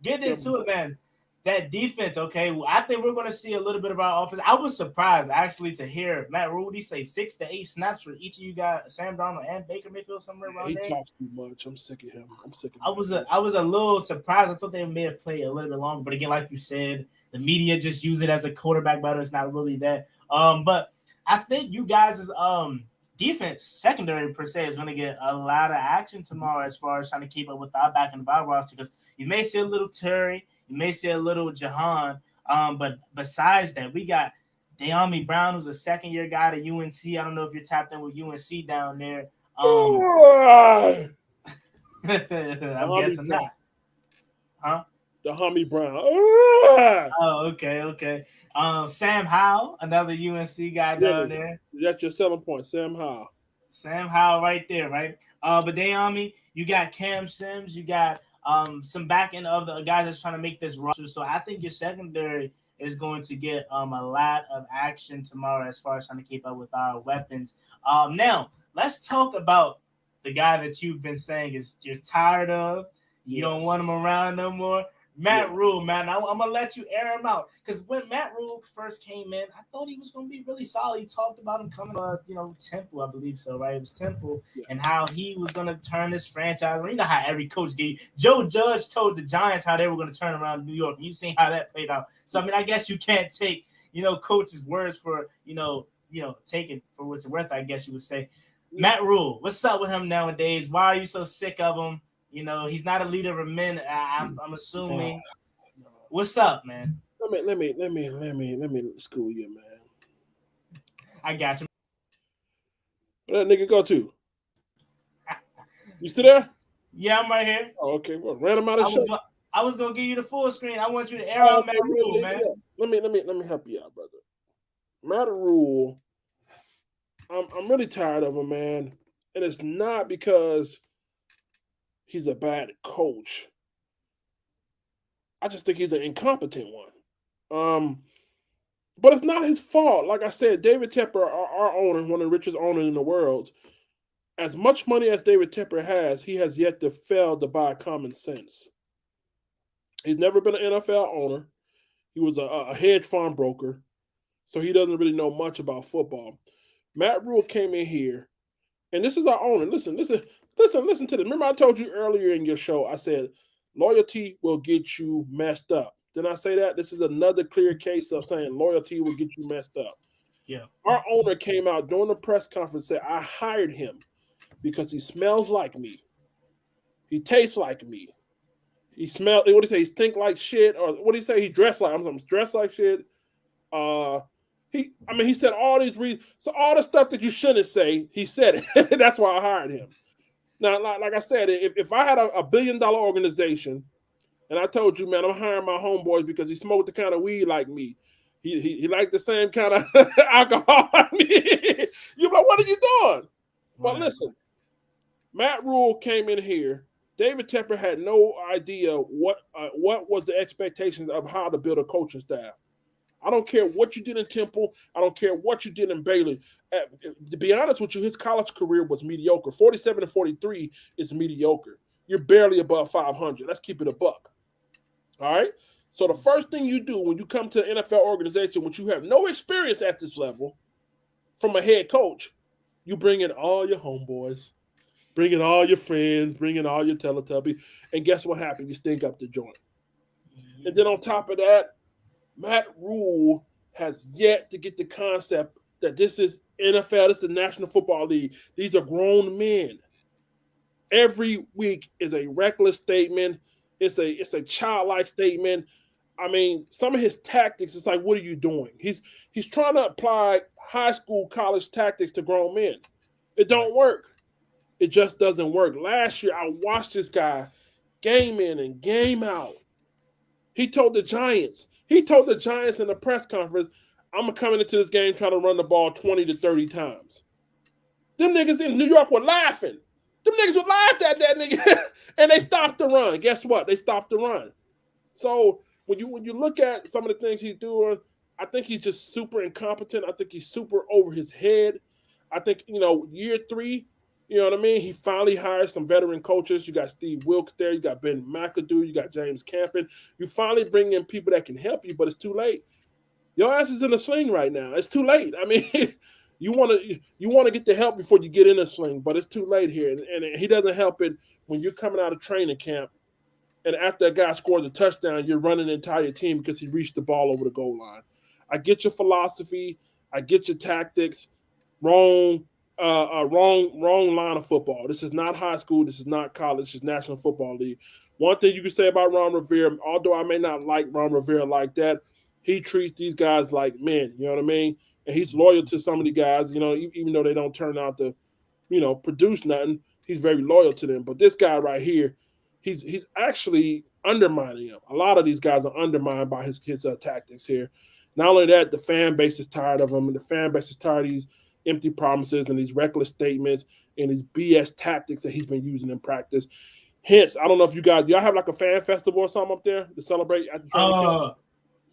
getting into it, man. That defense, okay. Well, I think we're going to see a little bit of our offense. I was surprised, actually, to hear Matt Rhule say 6 to 8 snaps for each of you guys, Sam Darnold and Baker Mayfield, somewhere around there. He talks too much. I'm sick of him. I was a little surprised. I thought they may have played a little bit longer. But again, like you said, the media just use it as a quarterback battle. It's not really that. But I think you guys' defense, secondary per se, is going to get a lot of action tomorrow as far as trying to keep up with our back and our roster, because you may see a little Terry, you may see a little Jahan, but besides that, we got De'Ami Brown, who's a second-year guy at UNC. I don't know if you're tapped in with UNC down there. I'm guessing not. Huh? The Hummy Brown. Oh, okay. Sam Howell, another UNC guy down there. That's your 7 point, Sam Howell. Sam Howell right there, right? But they on me. You got Cam Sims. You got some back end of the guys that's trying to make this roster. So I think your secondary is going to get a lot of action tomorrow as far as trying to keep up with our weapons. Now let's talk about the guy that you've been saying is you're tired of. You don't want him around no more. Matt Rhule, man, I'm going to let you air him out. Because when Matt Rhule first came in, I thought he was going to be really solid. He talked about him coming to, Temple, I believe so, right? It was Temple, and how he was going to turn this franchise. You know how every coach did. Joe Judge told the Giants how they were going to turn around New York, and you've seen how that played out. So, I mean, I guess you can't take, coach's words for, take it for what's worth, I guess you would say. Matt Rhule, what's up with him nowadays? Why are you so sick of him? He's not a leader of men. I'm assuming. What's up, man? Let me school you, man. I got you. Where that nigga go to? You still there? Yeah, I'm right here. Oh, okay. Well, ran him out of show. I was gonna give you the full screen. I want you to air out Matt Rhule, man. Let me help you out, brother. Matt Rhule. I'm really tired of him, man, and it's not because he's a bad coach. I just think he's an incompetent one. But it's not his fault. Like I said, David Tepper, our owner, one of the richest owners in the world, as much money as David Tepper has, he has yet to fail to buy common sense. He's never been an NFL owner. He was a hedge fund broker, so he doesn't really know much about football. Matt Rhule came in here, and this is our owner. Listen to this. Remember I told you earlier in your show, I said, loyalty will get you messed up. Didn't I say that? This is another clear case of saying loyalty will get you messed up. Yeah. Our owner came out during the press conference and said, I hired him because he smells like me. He tastes like me. He smells, what do you say? He stink like shit. Or what do you say? He dressed like, I'm dressed like shit. He said all these reasons. So all the stuff that you shouldn't say, he said it. That's why I hired him. Now, like I said, if I had a $1 billion organization, and I told you, man, I'm hiring my homeboys because he smoked the kind of weed like me. He liked the same kind of alcohol like me. You're like, what are you doing? But listen, Matt Rhule came in here. David Tepper had no idea what was the expectations of how to build a coaching staff. I don't care what you did in Temple. I don't care what you did in Baylor. To be honest with you, his college career was mediocre. 47 and 43 is mediocre. You're barely above 500. Let's keep it a buck. All right? So the first thing you do when you come to an NFL organization, which you have no experience at this level from a head coach, you bring in all your homeboys, bring in all your friends, bring in all your Teletubbies, and guess what happened? You stink up the joint. And then on top of that, Matt Rhule has yet to get the concept that this is NFL, this is the National Football League. These are grown men. Every week is a reckless statement. It's a childlike statement. I mean, some of his tactics, it's like, what are you doing? He's trying to apply high school, college tactics to grown men. It don't work. It just doesn't work. Last year, I watched this guy game in and game out. He told the Giants in the press conference, I'm coming into this game trying to run the ball 20 to 30 times. Them niggas in New York were laughing. Them niggas would laugh at that nigga, and they stopped the run. Guess what? They stopped the run. So when you look at some of the things he's doing, I think he's just super incompetent. I think he's super over his head. I think, year 3, you know what I mean? He finally hired some veteran coaches. You got Steve Wilkes there. You got Ben McAdoo. You got James Campen. You finally bring in people that can help you, but it's too late. Your ass is in a sling right now. It's too late. I mean, you want to get the help before you get in a sling, but it's too late here. And he doesn't help it when you're coming out of training camp, and after a guy scores a touchdown, you're running the entire team because he reached the ball over the goal line. I get your philosophy. I get your tactics. Wrong line of football. This is not high school. This is not college. This is National Football League. One thing you can say about Ron Rivera, although I may not like Ron Rivera like that, he treats these guys like men. You know what I mean? And he's loyal to some of the guys, even though they don't turn out to, produce nothing. he's very loyal to them. But this guy right here, he's actually undermining him. A lot of these guys are undermined by his tactics here. Not only that, the fan base is tired of him, and the fan base is tired of these empty promises and these reckless statements and these BS tactics that he's been using in practice. Hence, I don't know if y'all have like a fan festival or something up there to celebrate.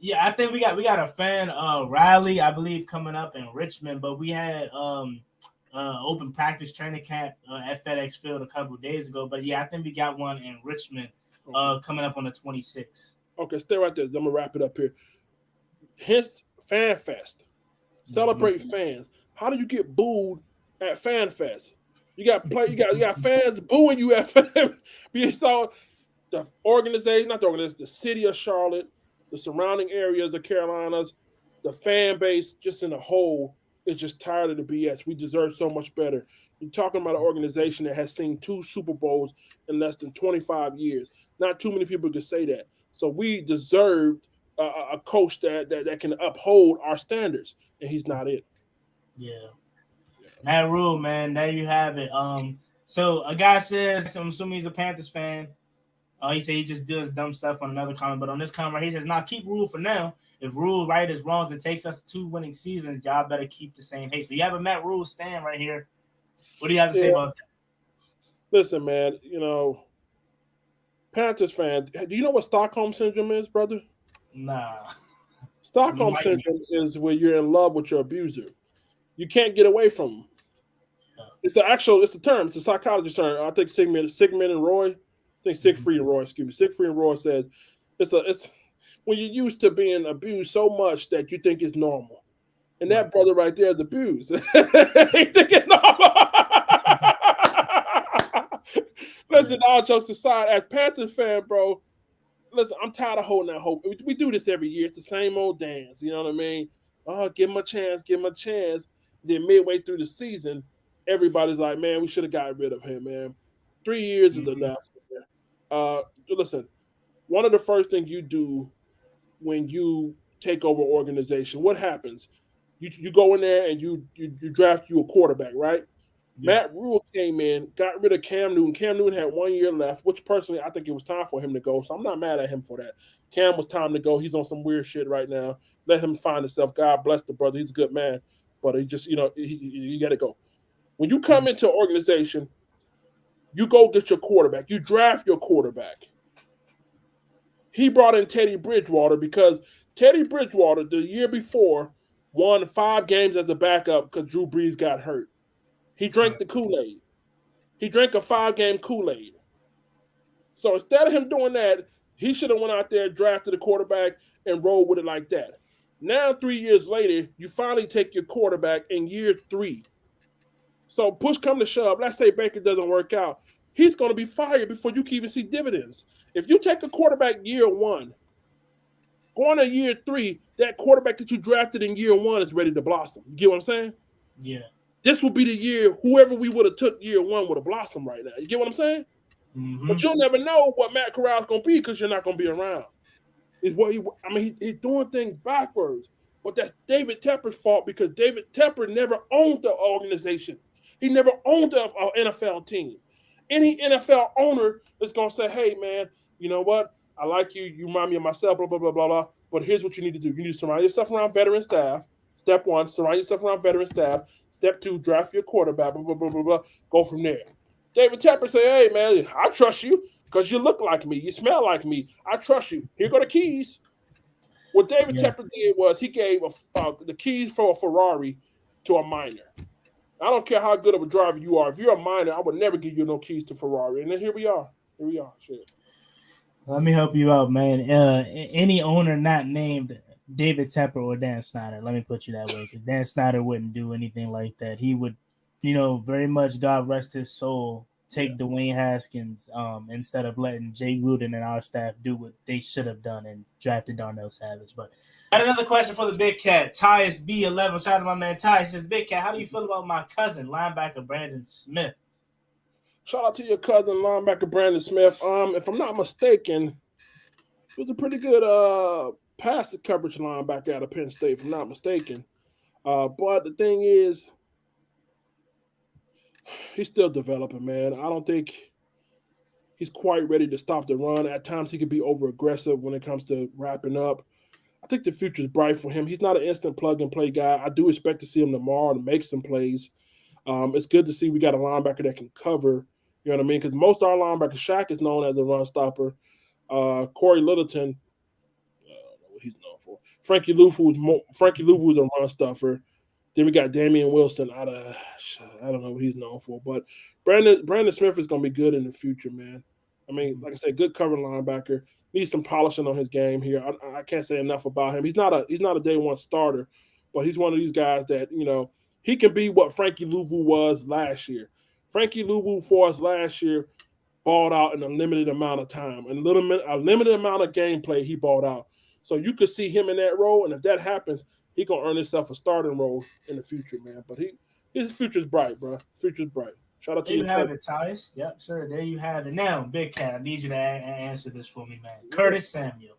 Yeah, I think we got a fan rally, I believe, coming up in Richmond. But we had open practice training camp at FedEx Field a couple of days ago. But yeah, I think we got one in Richmond coming up on the 26th. Okay, stay right there. I'm gonna wrap it up here. Hence, Fan Fest. Celebrate fans. How do you get booed at Fan Fest? You got fans booing you at Fan. So the organization, not the organization, the city of Charlotte, the surrounding areas of Carolinas, the fan base, just in a whole, is just tired of the BS. We deserve so much better. You're talking about an organization that has seen 2 Super Bowls in less than 25 years. Not too many people can say that. So we deserved a coach that can uphold our standards, and he's not it. Yeah. Matt Rhule, man, there you have it. So a guy says, I'm assuming he's a Panthers fan. He said he just does dumb stuff on another comment, but on this comment right here, he says, "Now keep Rhule for now. If Rhule right is wrongs and takes us to 2 winning seasons, y'all better keep the same pace." So you have a Matt Rhule stand right here. What do you have to say about that? Listen, man, Panthers fans, do you know what Stockholm Syndrome is, brother? Nah. Stockholm Syndrome is where you're in love with your abuser. You can't get away from him. Yeah. It's a term. It's a psychologist term. I think Sigmund and Roy. Siegfried and Roy, Siegfried and Roy says it's when you're used to being abused so much that you think it's normal. And that brother right there is abused. He think it's normal. Listen, all jokes aside, as Panthers fan, bro, listen, I'm tired of holding that hope. We do this every year. It's the same old dance. You know what I mean? Oh, give him a chance. Then midway through the season, everybody's like, man, we should have gotten rid of him, man. 3 years is enough. Listen, one of the first things you do when you take over an organization, what happens? You go in there and you draft you a quarterback, right? Yeah. Matt Rhule came in, got rid of Cam Newton. Cam Newton had 1 year left, which personally I think it was time for him to go. So I'm not mad at him for that. Cam was time to go. He's on some weird shit right now. Let him find himself. God bless the brother. He's a good man. But he just, you got to go. When you come into an organization, you go get your quarterback. You draft your quarterback. He brought in Teddy Bridgewater because Teddy Bridgewater, the year before, won 5 games as a backup because Drew Brees got hurt. He drank the Kool-Aid. He drank a 5-game Kool-Aid. So instead of him doing that, he should have went out there, drafted a quarterback, and rolled with it like that. Now, 3 years later, you finally take your quarterback in year 3. So push come to shove, let's say Baker doesn't work out. He's going to be fired before you can even see dividends. If you take a quarterback year 1, going to year 3, that quarterback that you drafted in year 1 is ready to blossom. You get what I'm saying? Yeah. This would be the year whoever we would have took year 1 would have blossomed right now. You get what I'm saying? Mm-hmm. But you'll never know what Matt Corral's going to be because you're not going to be around. He's doing things backwards. But that's David Tepper's fault because David Tepper never owned the organization. He never owned an NFL team. Any NFL owner is going to say, hey, man, you know what? I like you. You remind me of myself, blah, blah, blah, blah, blah. But here's what you need to do. You need to surround yourself around veteran staff. Step 1, surround yourself around veteran staff. Step 2, draft your quarterback, blah, blah, blah, blah, blah. Go from there. David Tepper say, hey, man, I trust you because you look like me. You smell like me. I trust you. Here go the keys. What David Tepper did was he gave the keys for a Ferrari to a minor. I don't care how good of a driver you are. If you're a minor, I would never give you no keys to Ferrari. And then here we are. Shit. Let me help you out, man. Any owner not named David Tepper or Dan Snyder, let me put you that way, because Dan Snyder wouldn't do anything like that. He would, very much, God rest his soul, take Dwayne Haskins instead of letting Jay Gruden and our staff do what they should have done and drafted Darnell Savage. But I had another question for the Big Cat. Tyus B11, shout out to my man Ty. He says, Big Cat, how do you feel about my cousin, linebacker Brandon Smith? Shout out to your cousin, linebacker Brandon Smith. If I'm not mistaken, he was a pretty good pass coverage linebacker out of Penn State, if I'm not mistaken. But the thing is, He's still developing, man. I don't think he's quite ready to stop the run. At times, he could be over aggressive when it comes to wrapping up. I think the future is bright for him. He's not an instant plug and play guy. I do expect to see him tomorrow to make some plays. It's good to see we got a linebacker that can cover. You know what I mean? Because most of our linebackers, Shaq is known as a run stopper. Corey Littleton, I don't know what he's known for. Frankie Louvu's a run stuffer. Then we got Damian Wilson I don't know what he's known for. But Brandon Smith is going to be good in the future, man. I mean, like I said, good cover linebacker. Needs some polishing on his game here. I can't say enough about him. He's not a day one starter, but he's one of these guys that, you know, he can be what Frankie Louvu was last year. Frankie Louvu for us last year balled out in a limited amount of time. And a limited amount of gameplay he balled out. So you could see him in that role, and if that happens, he going to earn himself a starting role in the future, man. But his future's bright, bro. Future's bright. Shout out to you. There you have it, Tyus. Yep, sir. There you have it. Now, Big Cat, I need you to answer this for me, man. Curtis Samuel.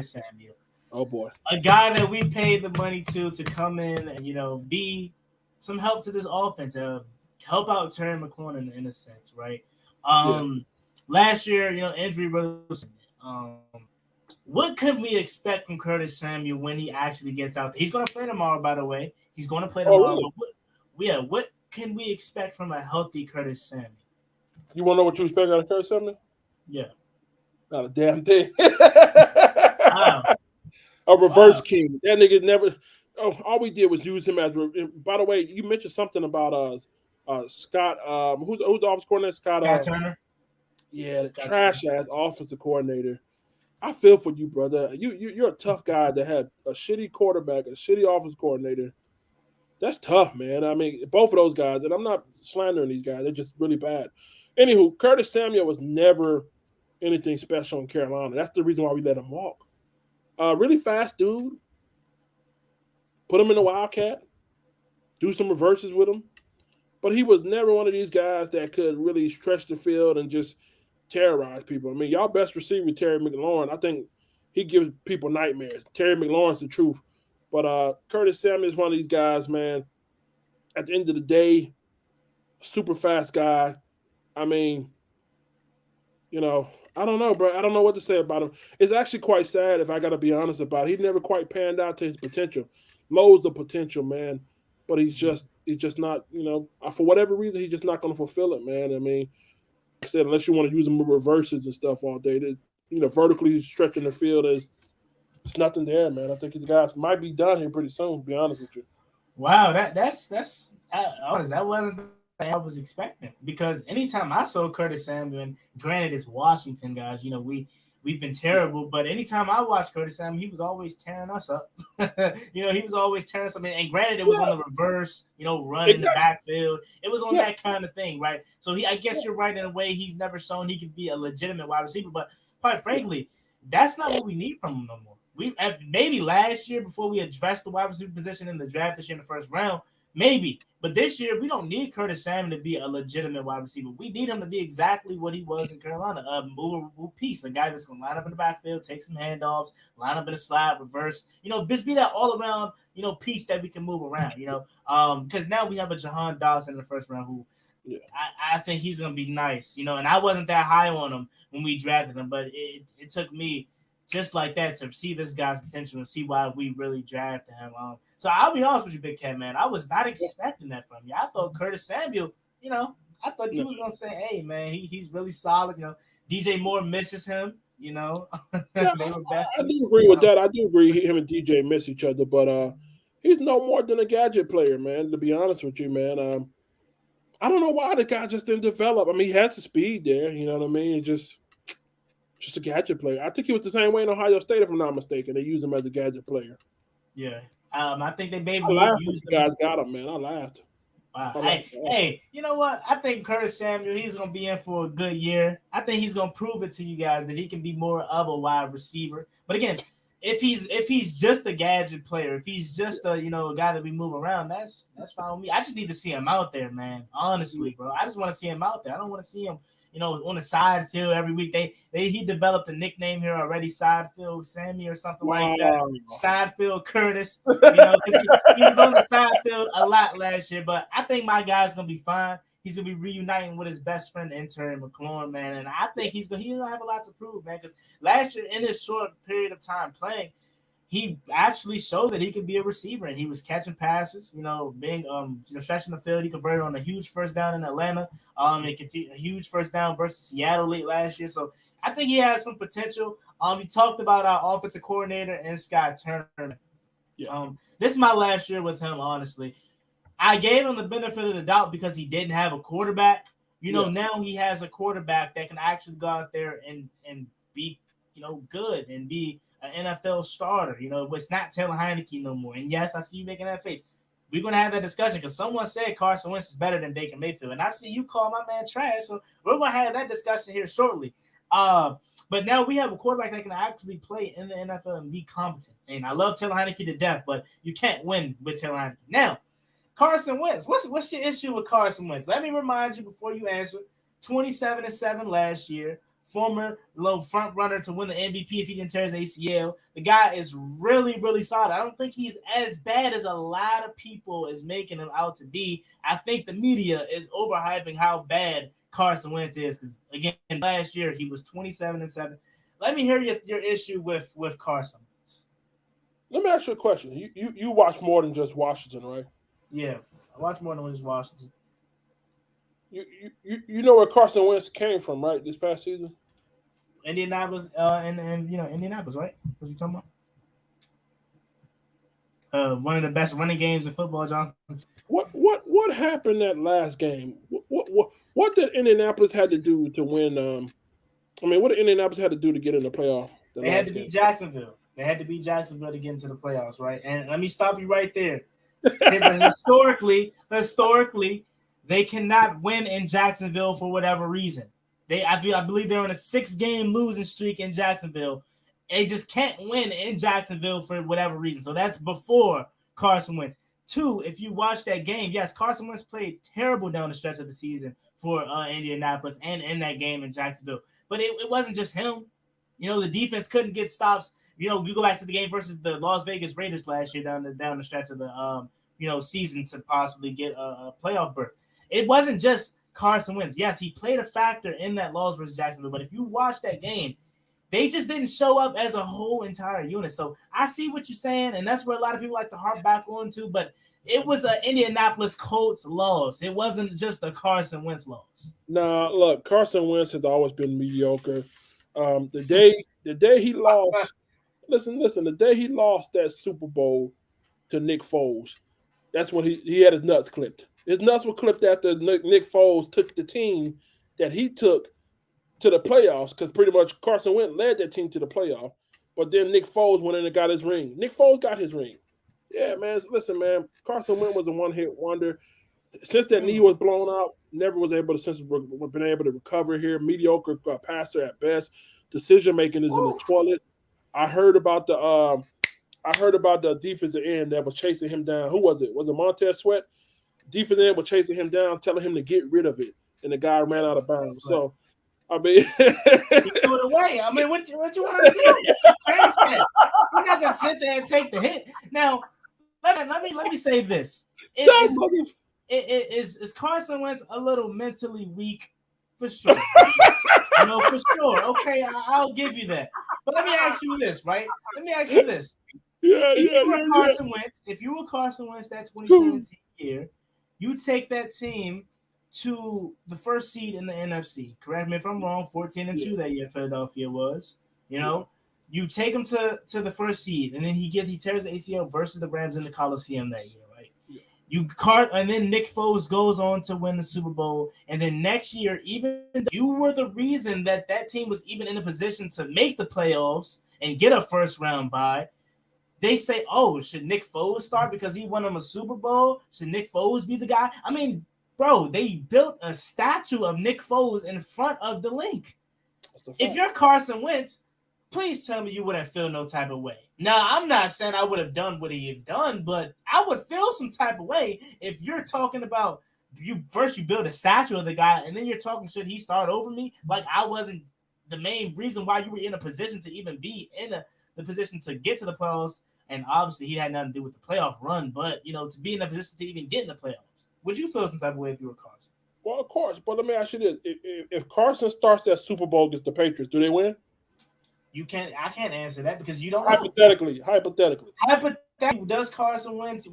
Samuel. Oh, boy. A guy that we paid the money to come in and, you know, be some help to this offense, help out Terry McLaurin in a sense, right? Last year, you know, injury was what could we expect from Curtis Samuel when he actually gets out there? He's going to play tomorrow, by the way. He's going to play tomorrow. Oh, really? But what can we expect from a healthy Curtis Samuel? You want to know what you expect out of Curtis Samuel? Yeah. Not a damn thing. Wow. A reverse king. That nigga never. Oh, all we did was use him as. By the way, you mentioned something about Scott. Who's the offensive coordinator? Scott Turner. Yeah, the trash ass offensive coordinator. I feel for you, brother. You're a tough guy that had a shitty quarterback, a shitty offensive coordinator. That's tough, man. I mean, both of those guys, and I'm not slandering these guys. They're just really bad. Anywho, Curtis Samuel was never anything special in Carolina. That's the reason why we let him walk. Really fast dude. Put him in the Wildcat. Do some reverses with him. But he was never one of these guys that could really stretch the field and just terrorize people. I mean, y'all best receiver, Terry McLaurin, I think he gives people nightmares. Terry McLaurin's the truth. But Curtis Samuel is one of these guys, man. At the end of the day, super fast guy. I mean, you know, I don't know, bro. I don't know what to say about him. It's actually quite sad if I got to be honest about it. He never quite panned out to his potential. Loads of potential, man. But he's just not, you know, for whatever reason, he's just not going to fulfill it, man. I mean, like I said, unless you want to use him with reverses and stuff all day, you know, vertically stretching the field is nothing there, man. I think his guys might be done here pretty soon, to be honest with you. Wow, that wasn't what I was expecting, because anytime I saw Curtis Samuel, and granted it's Washington, guys, you know, we've been terrible, but anytime I watched Curtis Samuel, he was always tearing us up. You know, he was always tearing us up. And granted, it was on the reverse, you know, run in the backfield. It was on that kind of thing, right? So I guess you're right in a way. He's never shown he could be a legitimate wide receiver, but quite frankly, that's not what we need from him no more. Maybe last year before we addressed the wide receiver position in the draft this year in the first round, maybe. But this year, we don't need Curtis Samuel to be a legitimate wide receiver. We need him to be exactly what he was in Carolina, a movable piece, a guy that's going to line up in the backfield, take some handoffs, line up in a slide, reverse. You know, just be that all-around, you know, piece that we can move around, you know. Because now we have a Jahan Dawson in the first round who I think he's going to be nice, you know. And I wasn't that high on him when we drafted him, but it took me just like that to see this guy's potential and see why we really drafted him. So I'll be honest with you, Big Cat, man. I was not expecting that from you. I thought Curtis Samuel, you know, I thought you was going to say, hey, man, he's really solid. You know, DJ Moore misses him, you know. They were best. I do agree with that. I do agree him and DJ miss each other, but he's no more than a gadget player, man, to be honest with you, man. I don't know why the guy just didn't develop. I mean, he has the speed there, you know what I mean? Just a gadget player. I think he was the same way in Ohio State, if I'm not mistaken. They use him as a gadget player. Yeah. I think they maybe used him. Guys got him, man. I laughed. Wow. Hey, you know what? I think Curtis Samuel, he's going to be in for a good year. I think he's going to prove it to you guys that he can be more of a wide receiver. But again, if he's just a gadget player, if he's just a guy that we move around, that's fine with me. I just need to see him out there, man. Honestly, bro. I just want to see him out there. I don't want to see him, you know, on the side field every week. He developed a nickname here already, side field Sammy or something like that. Side field Curtis. You know, he was on the side field a lot last year, but I think my guy's gonna be fine. He's gonna be reuniting with his best friend intern McLaurin, man, and I think he's gonna have a lot to prove, man. Because last year, in his short period of time playing, he actually showed that he could be a receiver, and he was catching passes, being stretching the field. He converted on a huge first down in Atlanta, and a huge first down versus Seattle late last year. So I think he has some potential. We talked about our offensive coordinator and Scott Turner. Yeah. This is my last year with him, honestly. I gave him the benefit of the doubt because he didn't have a quarterback. Now he has a quarterback that can actually go out there and be, good and be an NFL starter. It's not Taylor Heineke no more. And yes, I see you making that face. We're going to have that discussion because someone said Carson Wentz is better than Baker Mayfield. And I see you call my man trash. So we're going to have that discussion here shortly. But now we have a quarterback that can actually play in the NFL and be competent. And I love Taylor Heineke to death, but you can't win with Taylor Heineke. Now, Carson Wentz. What's your issue with Carson Wentz? Let me remind you before you answer. 27-7 last year. Former front runner to win the MVP if he didn't tear his ACL. The guy is really, really solid. I don't think he's as bad as a lot of people is making him out to be. I think the media is overhyping how bad Carson Wentz is because, again, last year he was 27-7. Let me hear your issue with Carson Wentz. Let me ask you a question. You watch more than just Washington, right? Yeah, I watch more than just Washington. You know where Carson Wentz came from, right? This past season, Indianapolis, Indianapolis, right? What you talking about? One of the best running games in football, John. What happened that last game? What did Indianapolis had to do to win? What did Indianapolis had to do to get in the playoff? They had to beat Jacksonville. They had to beat Jacksonville to get into the playoffs, right? And let me stop you right there. historically, they cannot win in Jacksonville for whatever reason. I believe they're on a 6-game losing streak in Jacksonville. They just can't win in Jacksonville for whatever reason. So that's before Carson Wentz. 2, if you watch that game, yes, Carson Wentz played terrible down the stretch of the season for Indianapolis and in that game in Jacksonville. But it wasn't just him. The defense couldn't get stops. You go back to the game versus the Las Vegas Raiders last year down the stretch of the season to possibly get a playoff berth. It wasn't just Carson Wentz. Yes, he played a factor in that loss versus Jacksonville, but if you watch that game, they just didn't show up as a whole entire unit. So I see what you're saying, and that's where a lot of people like to harp back on to, but it was an Indianapolis Colts loss. It wasn't just a Carson Wentz loss. No, look, Carson Wentz has always been mediocre. The day he lost, listen, the day he lost that Super Bowl to Nick Foles, that's when he had his nuts clipped. His nuts were clipped after Nick Foles took the team that he took to the playoffs because pretty much Carson Wentz led that team to the playoff. But then Nick Foles went in and got his ring. Nick Foles got his ring. Yeah, man. Listen, man. Carson Wentz was a one-hit wonder. Since that knee was blown out, never was able to been able to recover here. Mediocre passer at best. Decision making is in the toilet. I heard about the defensive end that was chasing him down. Who was it? Was it Montez Sweat? Defensive end was chasing him down, telling him to get rid of it, and the guy ran out of bounds. So, he threw it away. What you want to do? You're not gonna sit there and take the hit. Now, let me say this: is Carson Wentz a little mentally weak? For sure. For sure. Okay, I'll give you that. But let me ask you this, right? If you were Carson Wentz that 2017 year, you take that team to the first seed in the NFC. Correct me if I'm wrong. 14-2 that year Philadelphia was. You take him to the first seed, and then he tears the ACL versus the Rams in the Coliseum that year, right? Yeah. And then Nick Foles goes on to win the Super Bowl, and then next year, even you were the reason that team was even in a position to make the playoffs and get a first round bye. They say, oh, should Nick Foles start because he won him a Super Bowl? Should Nick Foles be the guy? Bro, they built a statue of Nick Foles in front of the link. If you're Carson Wentz, please tell me you wouldn't feel no type of way. Now, I'm not saying I would have done what he had done, but I would feel some type of way if you're talking about you build a statue of the guy, and then you're talking, should he start over me? Like I wasn't the main reason why you were in a position to even be in the position to get to the playoffs. And obviously he had nothing to do with the playoff run, but to be in a position to even get in the playoffs. Would you feel some type of way if you were Carson? Well, of course. But let me ask you this: if Carson starts that Super Bowl against the Patriots, do they win? I can't answer that because you don't know. Hypothetically. Does Carson Wentz?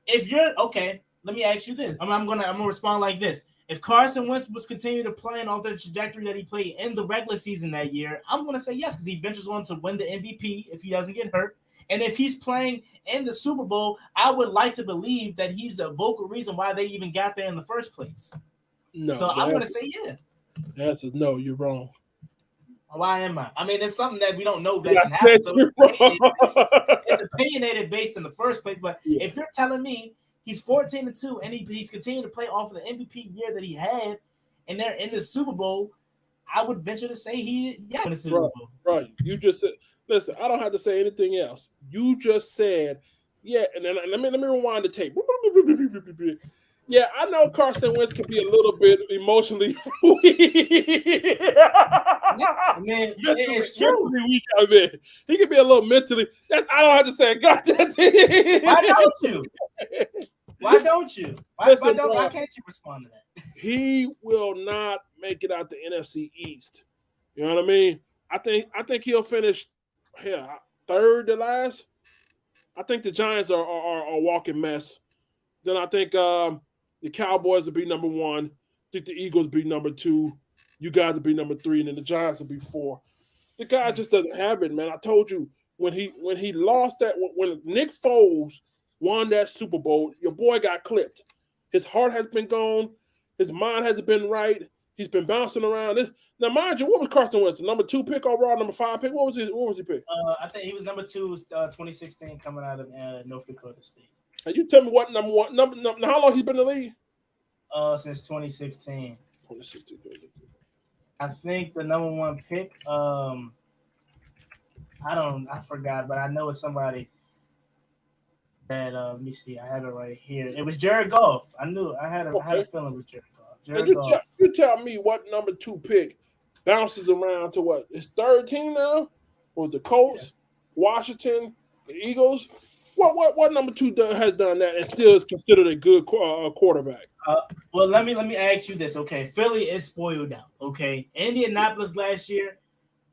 If you're okay, let me ask you this. I'm gonna respond like this. If Carson Wentz was continuing to play and on the trajectory that he played in the regular season that year, I'm gonna say yes because he ventures on to win the MVP if he doesn't get hurt. And if he's playing in the Super Bowl, I would like to believe that he's a vocal reason why they even got there in the first place. No, so I'm gonna say yeah. The answer is no. You're wrong. Why am I? I mean, it's something that we don't know that Yes, can happen. So it's opinionated based in the first place. But if you're telling me he's 14-2 and he's continuing to play off of the MVP year that he had, and they're in the Super Bowl, I would venture to say in the Super Bowl. Right. You just said, listen, I don't have to say anything else. You just said, yeah, and then let me rewind the tape. Yeah, I know Carson Wentz can be a little bit emotionally weak. Man, it's true. Weak, I mean. He can be a little mentally. I don't have to say goddamn thing. Why don't you? Why don't you? Why can't you respond to that? He will not make it out the NFC East. You know what I mean? I think he'll finish third to last. I think the Giants are a walking mess. Then I think the Cowboys will be number 1. I think the Eagles will be number 2. You guys will be number 3, and then the Giants will be 4. The guy just doesn't have it, man. I told you when he lost that, when Nick Foles won that Super Bowl, your boy got clipped. His heart has been gone. His mind hasn't been right. He's been bouncing around. Now, mind you, what was Carson Wentz? Number 2 pick overall, number 5 pick? What was he pick? I think he was number 2, 2016, coming out of North Dakota State. And you tell me what number 1 number how long he's been in the league? Since 2016. 2016. I think the number 1 pick. I forgot, but I know it's somebody that. Let me see. I have it right here. It was Jared Goff. I had a feeling it was Jared Goff. You tell me what number 2 pick bounces around to what? His third team now? Was the Colts, Washington, the Eagles? What number 2 has done that and still is considered a good quarterback? Well, let me ask you this, okay? Philly is spoiled out, okay? Indianapolis last year,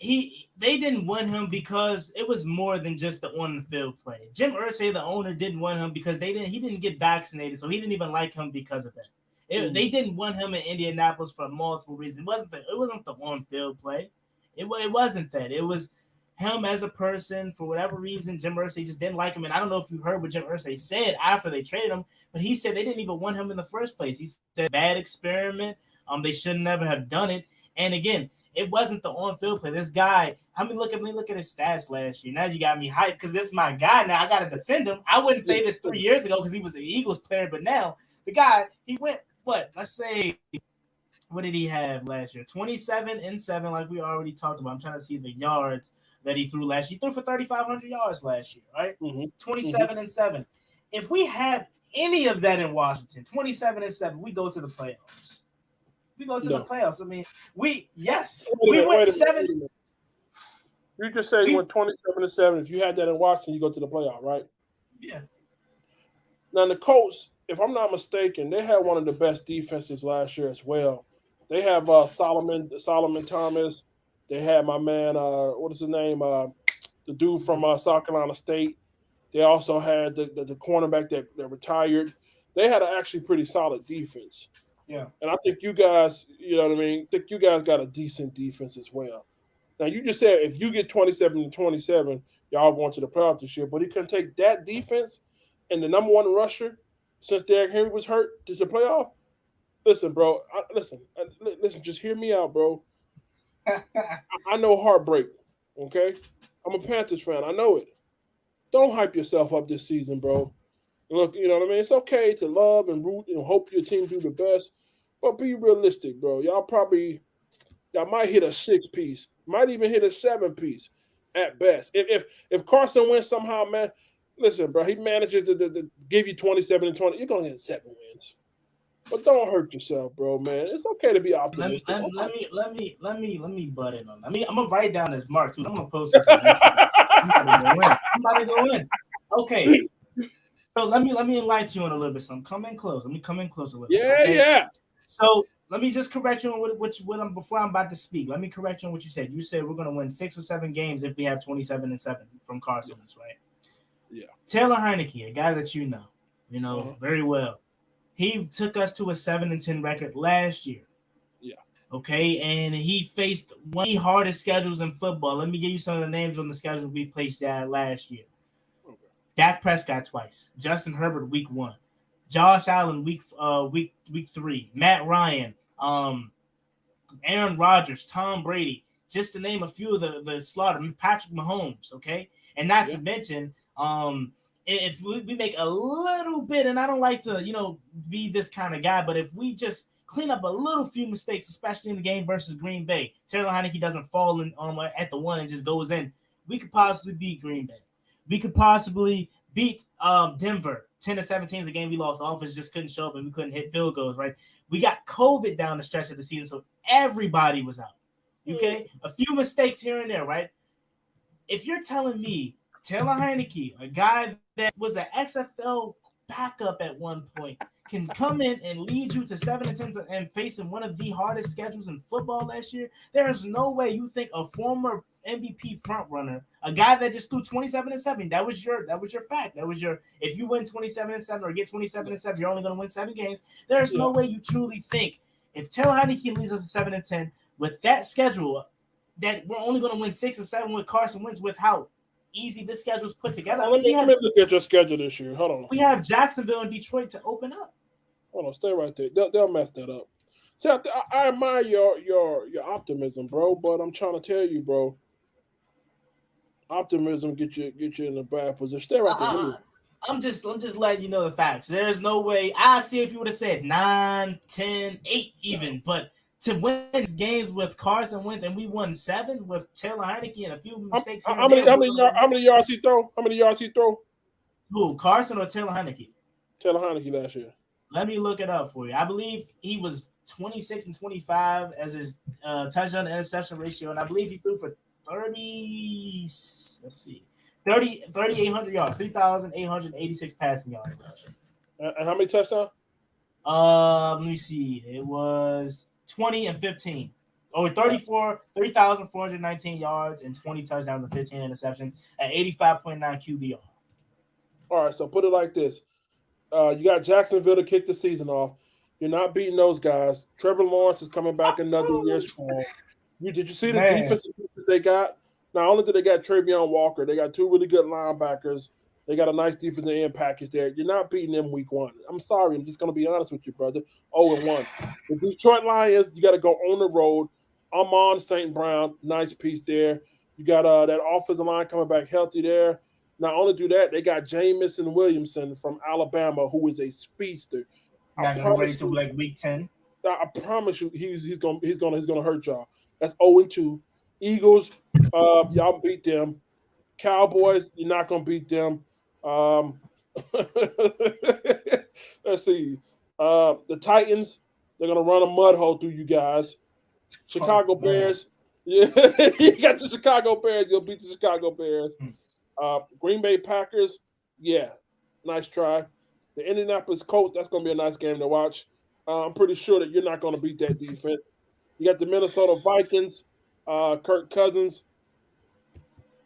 they didn't win him because it was more than just the on-the-field play. Jim Irsay, the owner, didn't win him because he didn't get vaccinated, so he didn't even like him because of that. They didn't win him in Indianapolis for multiple reasons. It wasn't the on-field play. It wasn't that. It was him as a person. For whatever reason, Jim Irsay just didn't like him. And I don't know if you heard what Jim Irsay said after they traded him, but he said they didn't even want him in the first place. He said bad experiment. They should never have done it. And again, it wasn't the on-field play. This guy, look at his stats last year. Now you got me hyped because this is my guy. Now I got to defend him. I wouldn't say this 3 years ago because he was an Eagles player, but now the guy, he went, let's say, what did he have last year? 27-7, like we already talked about. I'm trying to see the yards that he threw last year. He threw for 3,500 yards last year, right? 27-7. If we have any of that in Washington, 27-7, we go to the playoffs. The playoffs. I mean, we went 7. You just said you went 27-7. If you had that in Washington, you go to the playoff, right? Yeah. Now the Colts, if I'm not mistaken, they had one of the best defenses last year as well. They have Solomon Thomas. They had my man, what is his name? The dude from South Carolina State. They also had the cornerback that retired. They had an actually pretty solid defense. Yeah. And I think you guys, you know what I mean? I think you guys got a decent defense as well. Now, you just said if you get 27-27, y'all going to the playoffs this year, but he couldn't take that defense and the number 1 rusher since Derrick Henry was hurt to the playoff. Listen, bro. Listen, just hear me out, bro. I know heartbreak, okay? I'm a Panthers fan. I know it. Don't hype yourself up this season, bro. Look, you know what I mean? It's okay to love and root and hope your team do the best, but be realistic, bro. Y'all might hit a 6-piece, might even hit a 7-piece at best. If Carson Wentz somehow, man, listen, bro, he manages to give you 27-20, you're going to get 7 wins. But don't hurt yourself, bro, man. It's okay to be optimistic. Let me butt in on that. I'm gonna write down this mark too. I'm gonna post this on Instagram. I'm about to go in. Okay. So let me enlighten you on a little bit. Some come in close. Let me come in close a little bit. Okay? Yeah. So let me just correct you on before I'm about to speak. Let me correct you on what you said. You said we're going to win 6 or 7 games if we have 27-7 from Carson Wentz, right? Yeah. Taylor Heineke, a guy that you know very well. He took us to a 7-10 record last year. Yeah. Okay, and he faced one of the hardest schedules in football. Let me give you some of the names on the schedule we placed at last year. Okay. Dak Prescott twice, Justin Herbert week 1, Josh Allen week 3, Matt Ryan, Aaron Rodgers, Tom Brady, just to name a few of the slaughter, Patrick Mahomes, okay? And not to mention, if we make a little bit, and I don't like to, be this kind of guy, but if we just clean up a little few mistakes, especially in the game versus Green Bay, Taylor Heineke doesn't fall in at the 1 and just goes in, we could possibly beat Green Bay. We could possibly beat Denver. 10-17 is a game we lost. The offense just couldn't show up and we couldn't hit field goals, right? We got COVID down the stretch of the season, so everybody was out. Okay? A few mistakes here and there, right? If you're telling me Taylor Heineke, a guy that was an XFL backup at one point, can come in and lead you to 7-10 and facing one of the hardest schedules in football last year, there's no way you think a former MVP frontrunner, a guy that just threw 27-7, that was your fact. That was your, if you win 27-7 or get 27-7, you're only going to win 7 games. There's no way you truly think if Taylor Heineke leads us to 7-10 with that schedule, that we're only going to win 6 or 7 with Carson Wentz with how easy this schedule's put together. Let me look at your schedule this year. Hold on. We have Jacksonville and Detroit to open up. Hold on, stay right there. They'll mess that up. See, I admire your optimism, bro. But I'm trying to tell you, bro. Optimism get you in a bad position. Stay right there. I'm just letting you know the facts. There's no way. I see if you would have said 9, 10, 8 even, but to win games with Carson Wentz and we won 7 with Taylor Heineke and a few mistakes. How many yards he throw? How many yards he throw? Who, Carson or Taylor Heineke? Taylor Heineke last year. Let me look it up for you. I believe he was 26 and 25 as his touchdown to interception ratio, and I believe he threw for 3,800 yards, 3,886 passing yards last year. And how many touchdowns? Let me see. It was 20 and 15. 3,419 yards and 20 touchdowns and 15 interceptions at 85.9 QBR. All right, so put it like this. You got Jacksonville to kick the season off. You're not beating those guys. Trevor Lawrence is coming back another year strong. Did you see the defense they got? Not only did they got Travion Walker, they got 2 really good linebackers. They got a nice defensive end package there. You're not beating them week 1. I'm sorry. I'm just going to be honest with you, brother. 0-1. The Detroit Lions, you got to go on the road. Amon St. Brown, nice piece there. You got that offensive line coming back healthy there. Not only do that, they got Jamison Williamson from Alabama, who is a speedster. Ready to like week 10. I promise you, he's gonna hurt y'all. That's 0-2. Eagles, y'all beat them. Cowboys, you're not gonna beat them. Let's see. The Titans, they're gonna run a mud hole through you guys. Chicago Bears, yeah, you got the Chicago Bears. You'll beat the Chicago Bears. Green Bay Packers, yeah, nice try. The Indianapolis Colts, that's going to be a nice game to watch. I'm pretty sure that you're not going to beat that defense. You got the Minnesota Vikings, Kirk Cousins.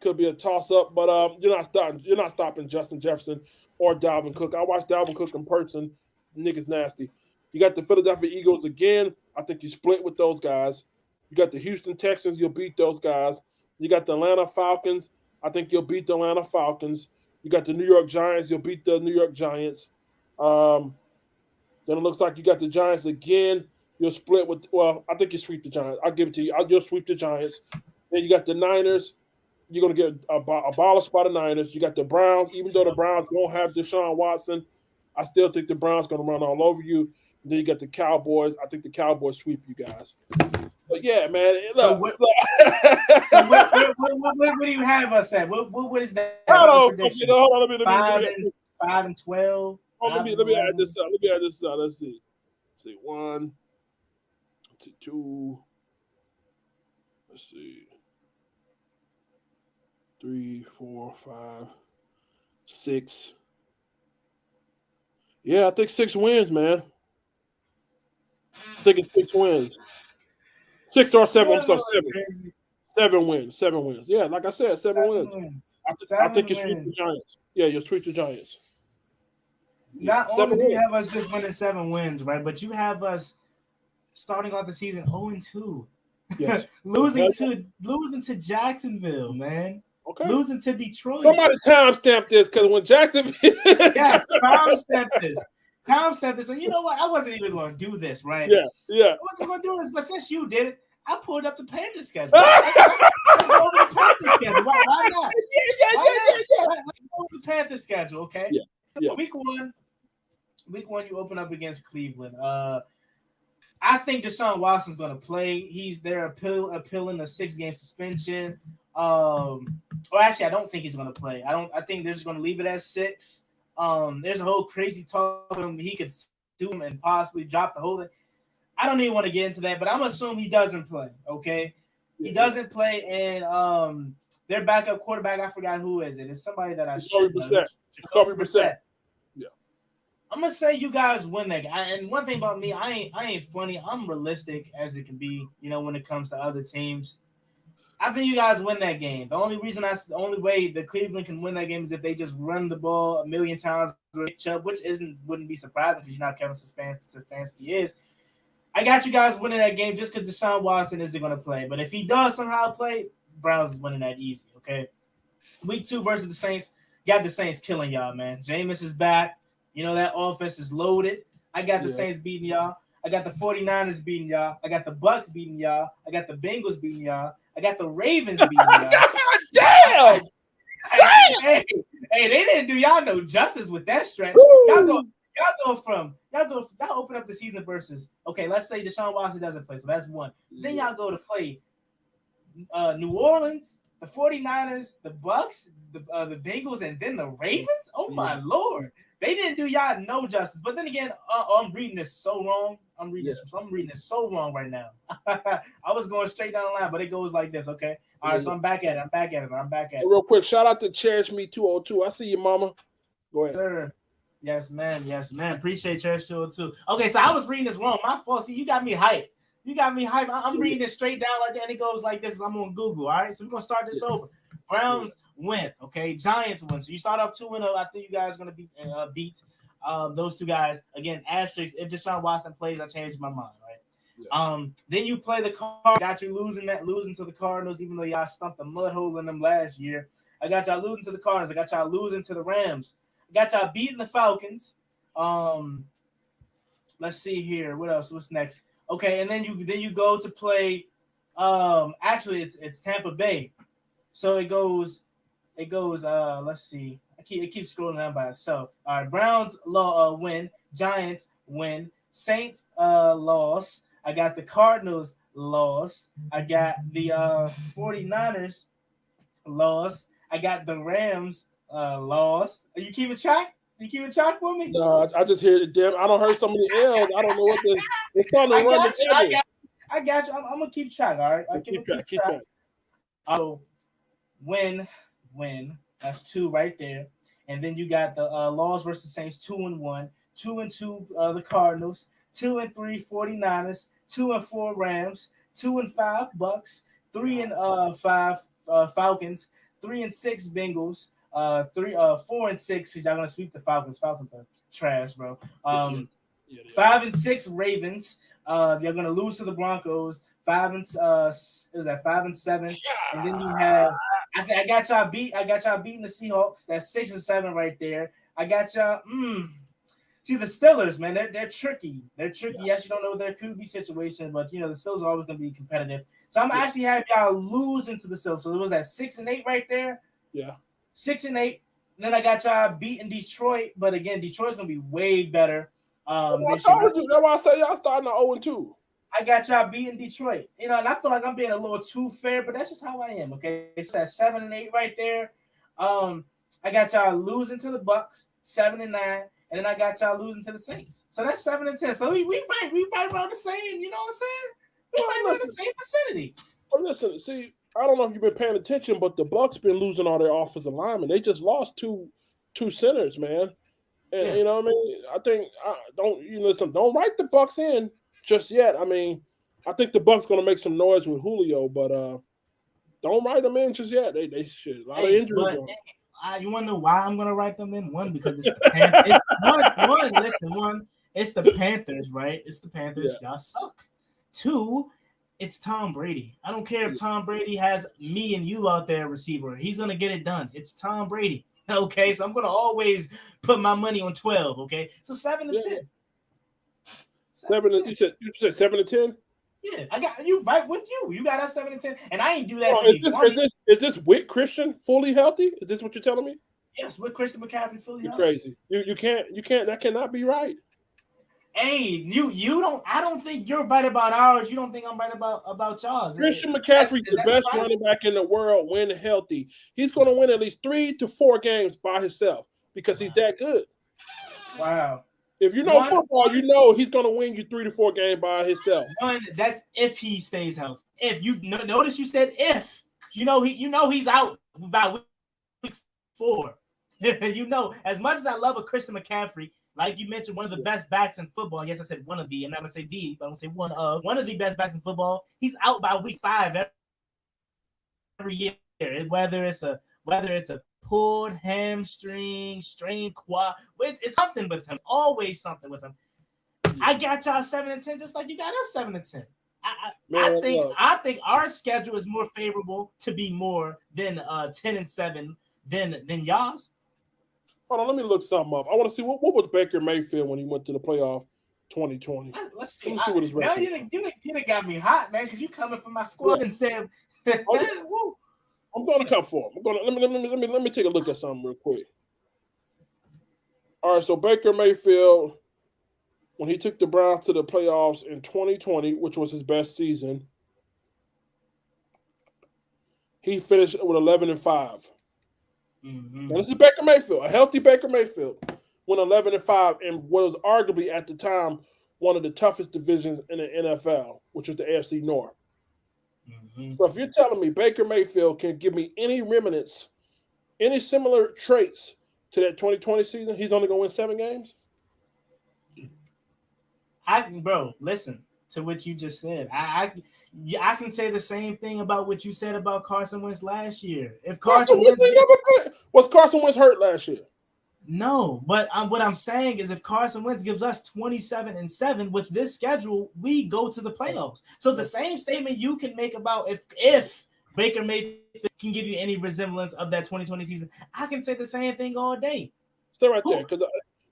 Could be a toss-up, but you're not stopping Justin Jefferson or Dalvin Cook. I watched Dalvin Cook in person. Niggas nasty. You got the Philadelphia Eagles again. I think you split with those guys. You got the Houston Texans. You'll beat those guys. You got the Atlanta Falcons. I think you'll beat the Atlanta Falcons. You got the New York Giants. You'll beat the New York Giants. Then it looks like you got the Giants again. You'll split with – well, I think you sweep the Giants. I'll give it to you. You'll sweep the Giants. Then you got the Niners. You're going to get abolished by the Niners. You got the Browns. Even though the Browns don't have Deshaun Watson, I still think the Browns going to run all over you. And then you got the Cowboys. I think the Cowboys sweep you guys. But yeah, man. What do you have us at? What is that? Hold on. 5 and 12. Let me add this up. Let's see. 1, 2. Let's see. 3, 4, 5, 6. Yeah, I think 6 wins, man. I think it's 6 wins. 6 or 7. I'm sorry, 7. Crazy. 7 wins. 7 wins. Yeah, like I said, 7 wins. I think you sweep the Giants. Yeah, you'll sweep the Giants. Not only do you have us just winning 7 wins, right? But you have us starting off the season 0-2. Yes. losing to Jacksonville, man. Okay. Losing to Detroit. Somebody timestamp this because when Jacksonville. Yes, timestamp this. And you know what? I wasn't even going to do this, right? Yeah. I wasn't going to do this, but since you did it, I pulled up the Panthers schedule. Let's go over the Panthers schedule. Why not? Yeah. Let's go over the Panthers schedule, okay? Yeah. Week one, you open up against Cleveland. I think Deshaun Watson's going to play. They're appealing a 6-game suspension. Or actually, I don't think he's going to play. I think they're just going to leave it at 6. There's a whole crazy talk of him. He could sue him and possibly drop the whole thing. I don't even want to get into that, but I'm assuming he doesn't play. Okay, he doesn't play, and their backup quarterback, I forgot who is it. It's somebody that I should know. Jacoby Brissett. Yeah, I'm gonna say you guys win that game. And one thing about me, I ain't funny. I'm realistic as it can be. You know, when it comes to other teams, I think you guys win that game. The only way the Cleveland can win that game is if they just run the ball a million times with Chubb, which wouldn't be surprising because you're not Kevin Stefanski is. I got you guys winning that game just because Deshaun Watson isn't going to play. But if he does somehow play, Browns is winning that easy, okay? Week 2 versus the Saints, got the Saints killing y'all, man. Jameis is back. You know, that offense is loaded. I got the Saints beating y'all. I got the 49ers beating y'all. I got the Bucks beating y'all. I got the Bengals beating y'all. I got the Ravens beating y'all. Damn! Hey, they didn't do y'all no justice with that stretch. Y'all open up the season versus, okay, let's say Deshaun Watson doesn't play, so that's 1. Then y'all go to play New Orleans, the 49ers, the Bucks, the Bengals, and then the Ravens? Oh, my Lord. They didn't do y'all no justice. But then again, I'm reading this so wrong. I'm reading this so wrong right now. I was going straight down the line, but it goes like this, okay? All right, so I'm back at it. Real quick, shout out to Cherish Me 202. I see you, mama. Go ahead. Sir. Yes, man. Appreciate Cherish 202. Okay, so I was reading this wrong. My fault. See, you got me hyped. I'm reading this straight down like that, and it goes like this. I'm on Google, all right? So we're going to start this over. Browns win, okay? Giants win. So you start off 2-0. I think you guys are going to beat those two guys. Again, asterisks. If Deshaun Watson plays, I changed my mind, right? Yeah. Then you play the Cardinals. Got you losing to the Cardinals, even though y'all stumped a mud hole in them last year. I got y'all losing to the Cardinals. I got y'all losing to the Rams. I got y'all beating the Falcons. Let's see here. What else? What's next? Okay, and then you go to play. Actually, it's Tampa Bay. So it goes. Let's see. It keeps scrolling down by itself. All right, Browns win. Giants win. Saints loss. I got the Cardinals loss. I got the 49ers loss. I got the Rams loss. Are you keeping track? For me? No, I just hear it. Damn, I don't heard so many L's. I don't know what it's trying to run the table. I got you. I'm gonna keep track. All right. Keep track. Oh, win. That's 2 right there. And then you got the Laws versus Saints 2-1, 2-2 the Cardinals, 2-3 49ers, 2-4 Rams, 2-5 Bucks, 3-5 Falcons, 3-6 Bengals, 4-6. Y'all gonna sweep the Falcons. Falcons are trash, bro. 5-6 Ravens. You're gonna lose to the Broncos. 5-7, and then you have. I got y'all beating the Seahawks. That's 6-7 right there. I got y'all. See the Steelers, man. They're tricky. Yeah. Yes, you don't know their QB situation, but you know the Steelers are always gonna be competitive. So I'm actually have y'all losing to the Steelers. So it was that 6-8 right there. Yeah. 6-8. And then I got y'all beating Detroit, but again, Detroit's gonna be way better. I told you. That's why I say y'all starting at 0-2. I got y'all beating Detroit. You know, and I feel like I'm being a little too fair, but that's just how I am, okay? It's that 7-8 right there. I got y'all losing to the Bucks, 7-9, and then I got y'all losing to the Saints. So that's 7-10. So we right around the same, you know what I'm saying? We right around the same vicinity. Well, listen, see, I don't know if you've been paying attention, but the Bucks been losing all their offensive linemen. They just lost two centers, man. And you know what I mean? I think don't write the Bucks in just yet. I mean, I think the Bucs going to make some noise with Julio, but don't write them in just yet. They should. A lot of injuries. You want to know why I'm going to write them in? One, because it's the Panthers. It's the Panthers, right? It's the Panthers. Yeah. Y'all suck. Two, it's Tom Brady. I don't care if Tom Brady has me and you out there receiver. He's going to get it done. It's Tom Brady. Okay, so I'm going to always put my money on 12, okay? So 7 to 10. 7 to 10. You said 7 to 10? Yeah, I got you right with you. You got us 7 to 10, and I ain't do that to be funny. Is this with Christian fully healthy? Is this what you're telling me? Yes, with Christian McCaffrey fully healthy. You're crazy. You can't. That cannot be right. Hey, you don't. I don't think you're right about ours. You don't think I'm right about y'all's. Christian McCaffrey is the best running back in the world when healthy. He's going to win at least 3 to 4 games by himself because he's that good. Wow. If you know football, you know he's going to win you 3 to 4 games by himself. That's if he stays healthy. If you notice, you said if. He's out by week 4. As much as I love a Christian McCaffrey, like you mentioned, one of the best backs in football. Yes, I said one of the. I'm not going to say the, but I'm going to say one of the best backs in football. He's out by week 5 every year. Whether it's a pulled hamstring, strained quad. It's something with him. Always something with him. I got y'all 7 and 10, just like you got us 7 and 10. I think our schedule is more favorable to be more than 10 and 7 than y'all's. Hold on, let me look something up. I want to see what was Baker Mayfield when he went to the playoff 2020. Let's see. What his record. Now you got me hot, man, because you coming from my squad and said. Woo. I'm going to come for him. Let me take a look at something real quick. All right, so Baker Mayfield, when he took the Browns to the playoffs in 2020, which was his best season, he finished with 11-5. Mm-hmm. Now this is Baker Mayfield, a healthy Baker Mayfield, went 11-5 and was arguably at the time one of the toughest divisions in the NFL, which was the AFC North. Mm-hmm. So if you're telling me Baker Mayfield can give me any remnants, any similar traits to that 2020 season, he's only going to win 7 games? Listen to what you just said. I can say the same thing about what you said about Carson Wentz last year. If Carson Wentz was Carson Wentz hurt last year? No, but what I'm saying is if Carson Wentz gives us 27-7 with this schedule, we go to the playoffs. So the same statement you can make about if Baker Mayfield can give you any resemblance of that 2020 season, I can say the same thing all day. Stay right there, because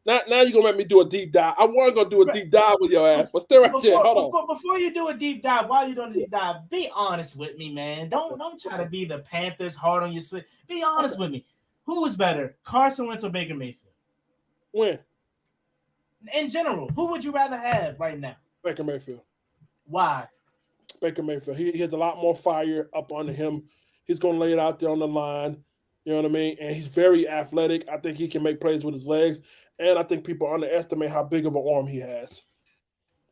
now you're going to make me do a deep dive. I wasn't going to do a deep dive with your ass, but stay right there. Hold on. Before you do a deep dive, while you're doing a deep dive, be honest with me, man. Don't try to be the Panthers hard on your sleeve. Be honest with me. Who is better, Carson Wentz or Baker Mayfield? When? In general, who would you rather have right now? Baker Mayfield. Why? Baker Mayfield. He has a lot more fire up under him. He's going to lay it out there on the line. You know what I mean? And he's very athletic. I think he can make plays with his legs. And I think people underestimate how big of an arm he has.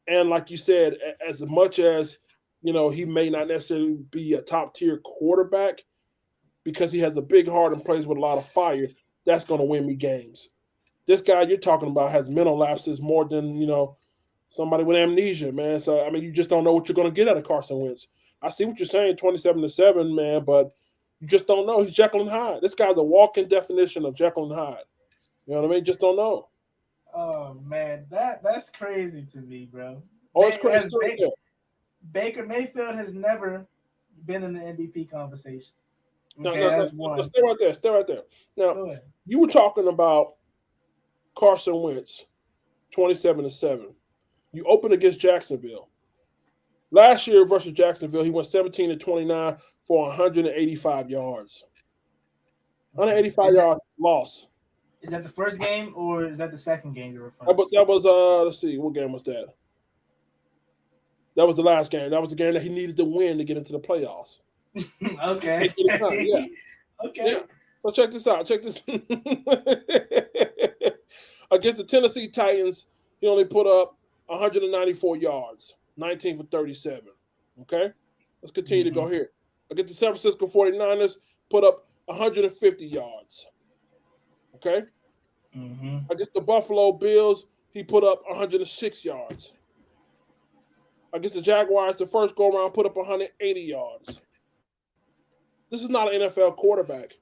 And like you said, as much as, he may not necessarily be a top-tier quarterback, because he has a big heart and plays with a lot of fire, that's going to win me games. This guy you're talking about has mental lapses more than, somebody with amnesia, man. So, you just don't know what you're going to get out of Carson Wentz. I see what you're saying, 27-7, man, but you just don't know. He's Jekyll and Hyde. This guy's a walking definition of Jekyll and Hyde. You know what I mean? Just don't know. Oh, man, that's crazy to me, bro. Oh, it's crazy. Baker Mayfield has never been in the MVP conversation. Okay, that's one. Stay right there. Now, you were talking about Carson Wentz, 27-7. You opened against Jacksonville. Last year versus Jacksonville, he went 17-29 for 185 yards. 185 yards loss. Is that the first game or is that the second game you're referring to? That was let's see, what game was that? That was the last game. That was the game that he needed to win to get into the playoffs. Okay. Yeah. Okay. Yeah. So check this out. Against the Tennessee Titans, he only put up 194 yards, 19 for 37. Okay? Let's continue to go here. Against the San Francisco 49ers, put up 150 yards. Okay? Against the Buffalo Bills, he put up 106 yards. against the Jaguars the first go-around, put up 180 yards. This is not an NFL quarterback.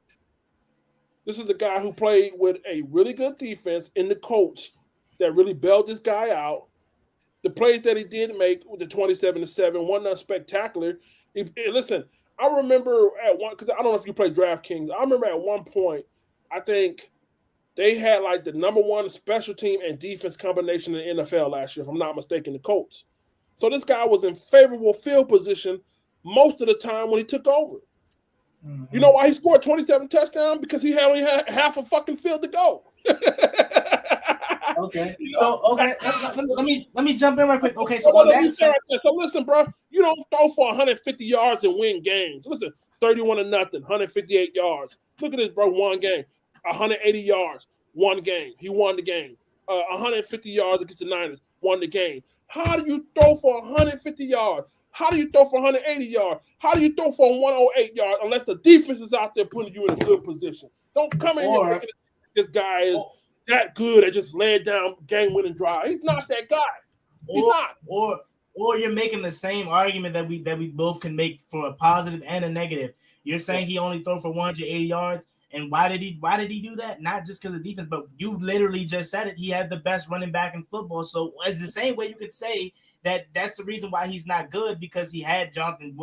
This is the guy who played with a really good defense in the coach that really bailed this guy out. The plays that he did make with the 27-7, one not spectacular. Listen, I remember at one, because I don't know if you play DraftKings. I remember at one point, I think they had like the number one special team and defense combination in the NFL last year, if I'm not mistaken, the Colts. So this guy was in favorable field position most of the time when he took over. Mm-hmm. You know why he scored 27 touchdowns? Because he only had half a fucking field to go. Okay. So let me jump in right quick. Okay, so listen, bro, you don't throw for 150 yards and win games. Listen, 31-0, 158 yards. Look at this, bro. One game, 180 yards, one game. He won the game. 150 yards against the Niners, won the game. How do you throw for 150 yards? How do you throw for 180 yards? How do you throw for 108 yards unless the defense is out there putting you in a good position? Don't come in here making this guy is that good at just laying down game-winning drive. He's not that guy. He's not. Or you're making the same argument that we both can make for a positive and a negative. You're saying he only threw for 180 yards. And why did he do that? Not just because of defense, but you literally just said it. He had the best running back in football. So it's the same way you could say that that's the reason why he's not good, because he had Jonathan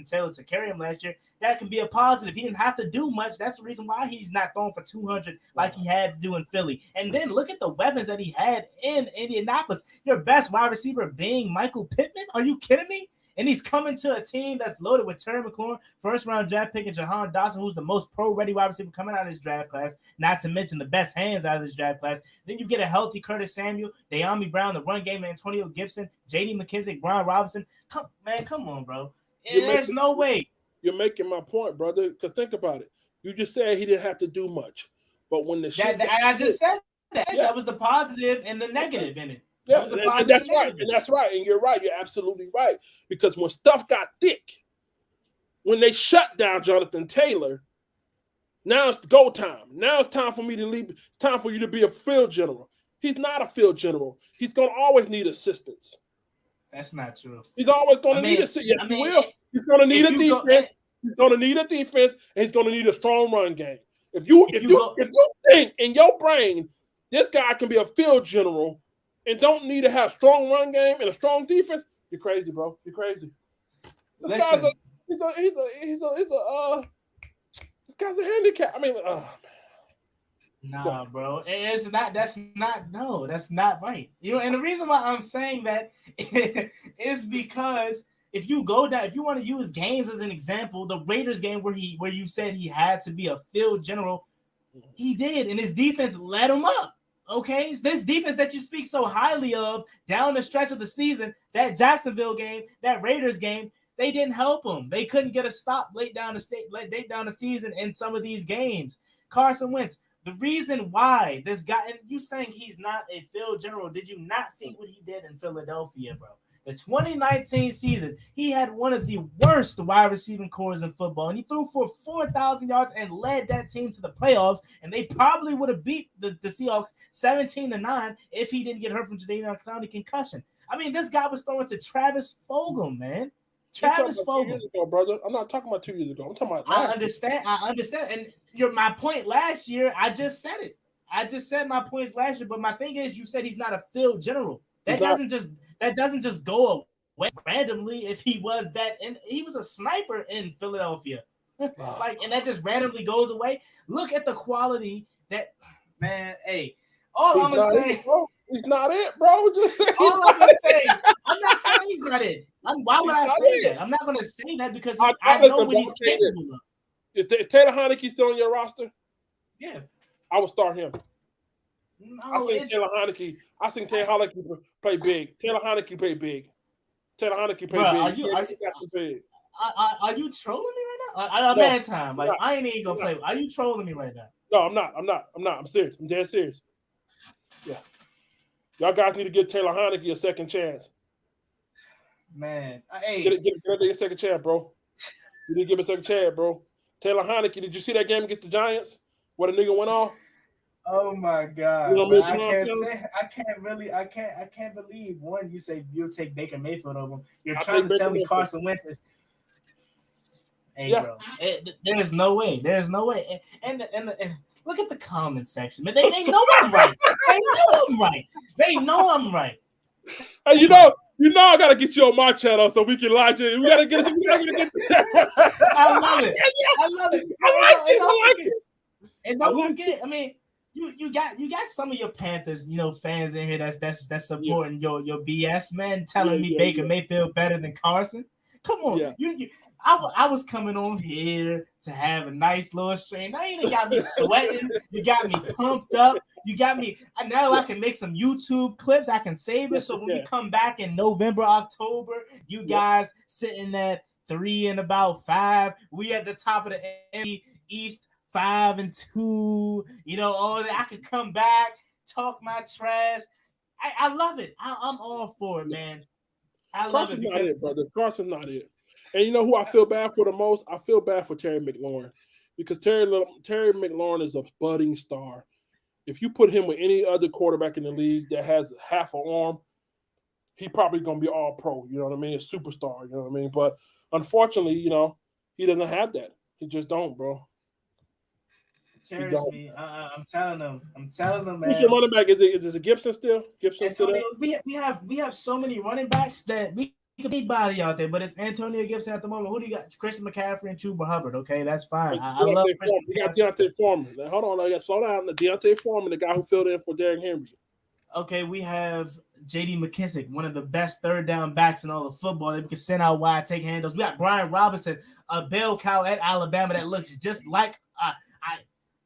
Taylor to carry him last year. That can be a positive. He didn't have to do much. That's the reason why he's not throwing for 200 like he had to do in Philly. And then look at the weapons that he had in Indianapolis. Your best wide receiver being Michael Pittman? Are you kidding me? And he's coming to a team that's loaded with Terry McLaurin, first-round draft pick, and Jahan Dotson, who's the most pro-ready wide receiver coming out of this draft class, not to mention the best hands out of this draft class. Then you get a healthy Curtis Samuel, De'Ami Brown, the run game, Antonio Gibson, J.D. McKissick, Brian Robinson. Come on, bro. There's no way. You're making my point, brother, because think about it. You just said he didn't have to do much. But when the shit... I just said that. Yeah. That was the positive and the negative in it. Yeah, and that's right. And that's right. And you're right. You're absolutely right. Because when stuff got thick, when they shut down Jonathan Taylor, now it's go time. Now it's time for me to leave. It's time for you to be a field general. He's not a field general. He's going to always need assistance. That's not true. He's always going to need assistance. Yes, he will. He's going to need a defense. He's going to need a defense, and he's going to need a strong run game. If you think in your brain this guy can be a field general and don't need to have strong run game and a strong defense, you're crazy, bro. You're crazy. This guy's a handicap. I mean, nah, bro. That's not right. You know, and the reason why I'm saying that is because if you want to use games as an example, the Raiders game where you said he had to be a field general, he did, and his defense let him up. Okay, this defense that you speak so highly of down the stretch of the season, that Jacksonville game, that Raiders game, they didn't help him. They couldn't get a stop late down the season in some of these games. Carson Wentz, the reason why this guy, and you saying he's not a field general, did you not see what he did in Philadelphia, bro? The 2019 season, he had one of the worst wide receiving cores in football, and he threw for 4,000 yards and led that team to the playoffs, and they probably would have beat the Seahawks 17-9 if he didn't get hurt from Jadeveon Clowney concussion. I mean, this guy was throwing to Travis Fulgham, man. Travis Fulgham. 2 years ago, brother. I'm not talking about 2 years ago. I'm talking about I understand. And my point last year, I just said it. I just said my points last year, but my thing is, you said he's not a field general. That doesn't just go away randomly if he was that, and he was a sniper in Philadelphia. And that just randomly goes away. Look at the quality that, man, hey, all I'm gonna say, he's not it, bro. All I'm gonna say, I'm not saying he's not it. Why would I say that? I'm not gonna say that because I know what he's capable of. Is Taylor Heineke still on your roster? Yeah, I would start him. No, I think Taylor Heineke play big. Taylor Heineke play big. Big. Are you trolling me right now? Bad time. Like, I ain't even gonna play. Are you trolling me right now? No, I'm not. I'm serious. I'm dead serious. Yeah. Y'all guys need to give Taylor Heineke a second chance. Man, hey. Get a second chance, bro. You need to give him a second chance, bro. Taylor Heineke, did you see that game against the Giants where the nigga went off? Oh my God! You know what I I'm can't saying? say. I can't believe one. You say you'll take Baker Mayfield over him. You're I trying take to tell Baker me Mayfield. Carson Wentz is. Hey, Yeah. bro, there's no way. There's no way. And look at the comment section, man. They know I'm right. They know I'm right. They know I'm right. Hey, you know, I gotta get you on my channel so we can watch it. We gotta get it. I love it. I love it. I like it. And don't forget, I mean, you got some of your Panthers, fans in here that's supporting your BS, man, telling me Baker Mayfield better than Carson. Come on, I was coming on here to have a nice little stream. Now you got me sweating. You got me pumped up. You got me. Now I can make some YouTube clips. I can save it. So when we come back in November, October, you guys sitting at 3 and about 5. We at the top of the NFC East, 5-2. All that. I could come back, talk my trash. I love it. I'm all for it, man. I love it. Carson's not it, brother. Carson's not it. And you know who I feel bad for the most? I feel bad for Terry McLaurin because Terry McLaurin is a budding star. If you put him with any other quarterback in the league that has half an arm, he probably going to be all pro. You know what I mean? A superstar. You know what I mean? But unfortunately, he doesn't have that. He just don't, bro. Cherish me. I'm telling them, man. Who's your running back? Is it Gibson still? Antonio, we have so many running backs that we could be body out there, but it's Antonio Gibson at the moment. Who do you got? Christian McCaffrey and Chuba Hubbard. Okay, that's fine. I love Christian. We got Deontay Foreman. Now, hold on, I got to slow down. Deontay Foreman, the guy who filled in for Derrick Henry. Okay, we have J.D. McKissick, one of the best third down backs in all of football. They can send out wide, take handles. We got Brian Robinson, a bell cow at Alabama that looks just like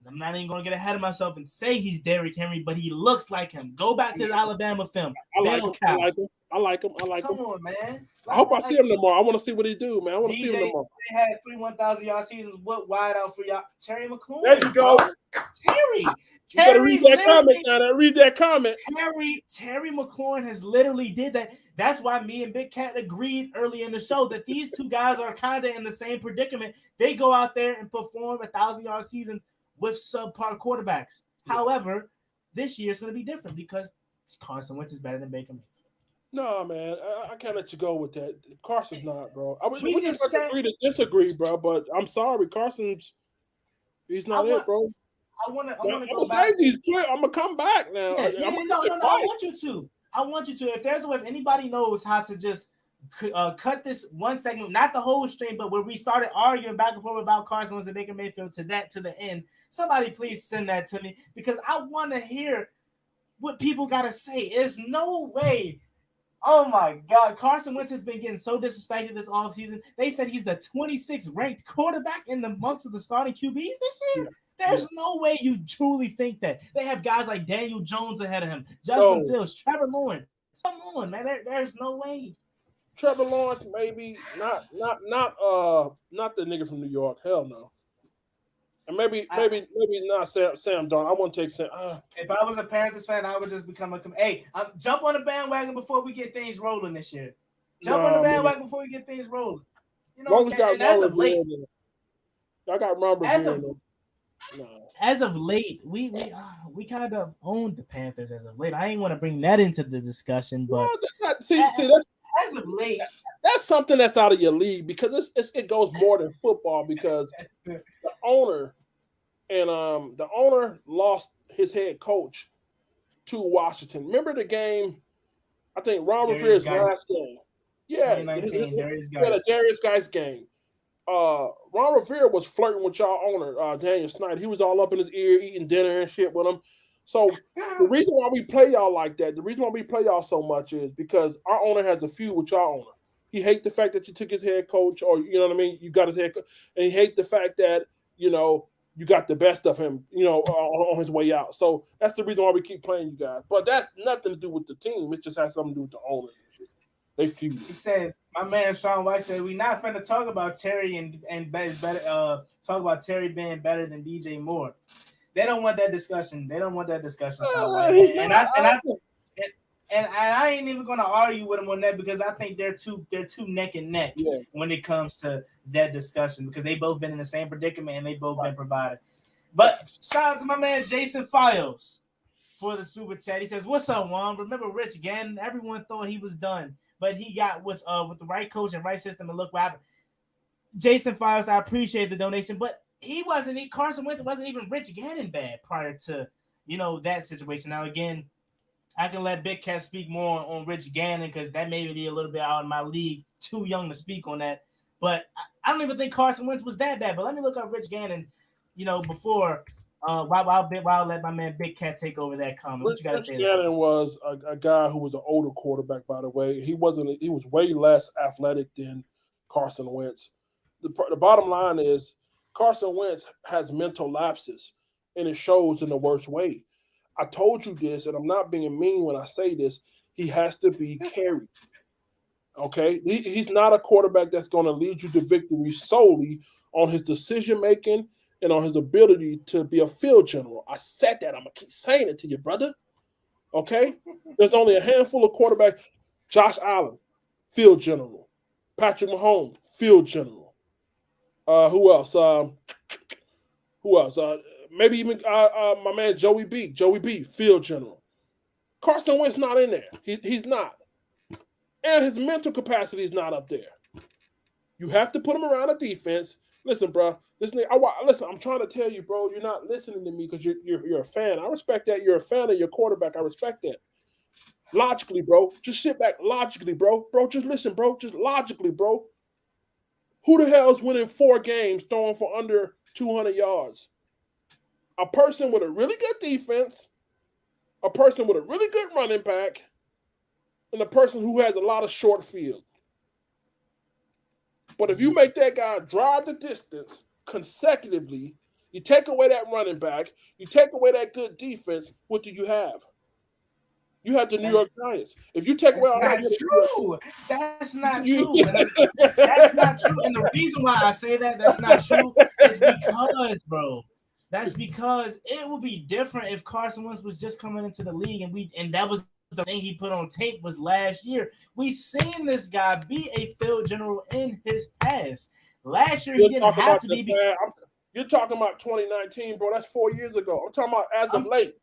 I'm not even going to get ahead of myself and say he's Derrick Henry, but he looks like him. Go back to the Alabama film. I like him. Come on, man. I hope I see him tomorrow. I want to see what he do, man. I want to see him tomorrow. They had 3 1,000-yard seasons. What wide out for y'all? Terry McLaurin. There you go. Terry. You better read that comment now. Read that comment. Terry McLaurin has literally did that. That's why me and Big Cat agreed early in the show that these two guys are kind of in the same predicament. They go out there and perform 1,000-yard seasons with subpar quarterbacks. Yeah. However, this year it's going to be different because Carson Wentz is better than Baker Mayfield. No, man, I can't let you go with that. Carson's not, bro. We just agree to disagree, bro. But I'm sorry, he's not it, bro. I want to go back. Save these clips. I'm gonna come back now. No. I want you to. If there's a way, if anybody knows how to just cut this one segment, not the whole stream, but where we started arguing back and forth about Carson Wentz and Baker Mayfield to the end. Somebody please send that to me because I want to hear what people got to say. There's no way. Oh my God, Carson Wentz has been getting so disrespected this offseason. They said he's the 26th ranked quarterback in the amongst of the starting QBs this year. There's no way you truly think that. They have guys like Daniel Jones ahead of him, Justin Fields, Trevor Lawrence. Come on, man. There's no way. Trevor Lawrence, maybe not the nigga from New York. Hell no. And maybe not Sam Darnold. I want to take Sam. If I was a Panthers fan, I would just become jump on the bandwagon before we get things rolling this year. Jump on the bandwagon before we get things rolling. You know what I'm saying? As of late, I got Ron Rivera. As of late, we kind of owned the Panthers as of late. I ain't want to bring that into the discussion, but as of late, that's something that's out of your league because it goes more than football because the owner lost his head coach to Washington. Remember the game? I think Ron Rivera's last game. Yeah, the Darius Geis game. Ron Rivera was flirting with y'all owner, Daniel Snyder. He was all up in his ear, eating dinner and shit with him. So the reason why we play y'all like that, the reason why we play y'all so much is because our owner has a feud with y'all owner. He hates the fact that you took his head coach, or you know what I mean, you got his head coach, and he hates the fact that you got the best of him, on his way out. So that's the reason why we keep playing you guys. But that's nothing to do with the team. It just has something to do with the owner. They feud. He says, my man Sean White said, we're not finna talk about Terry and better. Talk about Terry being better than DJ Moore. They don't want that discussion. Sean White. And I ain't even gonna argue with him on that because I think they're two neck and neck when it comes to that discussion because they both been in the same predicament and they both been provided. But shout out to my man Jason Files for the super chat. He says, "What's up, Juan? Remember Rich Gannon? Everyone thought he was done, but he got with the right coach and right system, and look what happened." Jason Files, I appreciate the donation, but Carson Wentz wasn't even Rich Gannon bad prior to that situation. Now again, I can let Big Cat speak more on Rich Gannon because that may be a little bit out of my league. Too young to speak on that, but I don't even think Carson Wentz was that bad. But let me look up Rich Gannon, before. While I let my man Big Cat take over that comment. What you got to say? Rich Gannon was a guy who was an older quarterback, by the way. He was way less athletic than Carson Wentz. The bottom line is Carson Wentz has mental lapses, and it shows in the worst way. I told you this, and I'm not being mean when I say this. He has to be carried. Okay? He's not a quarterback that's going to lead you to victory solely on his decision-making and on his ability to be a field general. I said that. I'm going to keep saying it to you, brother. Okay? There's only a handful of quarterbacks. Josh Allen, field general. Patrick Mahomes, field general. Who else? Maybe even my man Joey B, field general. Carson Wentz not in there. He's not. And his mental capacity is not up there. You have to put him around a defense. Listen, bro. Listen, I'm trying to tell you, bro. You're not listening to me because you're a fan. I respect that. You're a fan of your quarterback. I respect that. Logically, bro. Just sit back. Logically, bro. Bro, just listen, bro. Just logically, bro. Who the hell is winning 4 games throwing for under 200 yards? A person with a really good defense, a person with a really good running back, and a person who has a lot of short field. But if you make that guy drive the distance consecutively, you take away that running back, you take away that good defense, what do you have? You have the New York Giants. If you take away all that, that's not true. That's not true. And the reason why I say that's not true is because, bro, that's because it would be different if Carson Wentz was just coming into the league and that was the thing he put on tape was last year. We seen this guy be a field general in his past. Last year he didn't have to be. You're talking about 2019, bro. That's 4 years ago. I'm talking about as of late.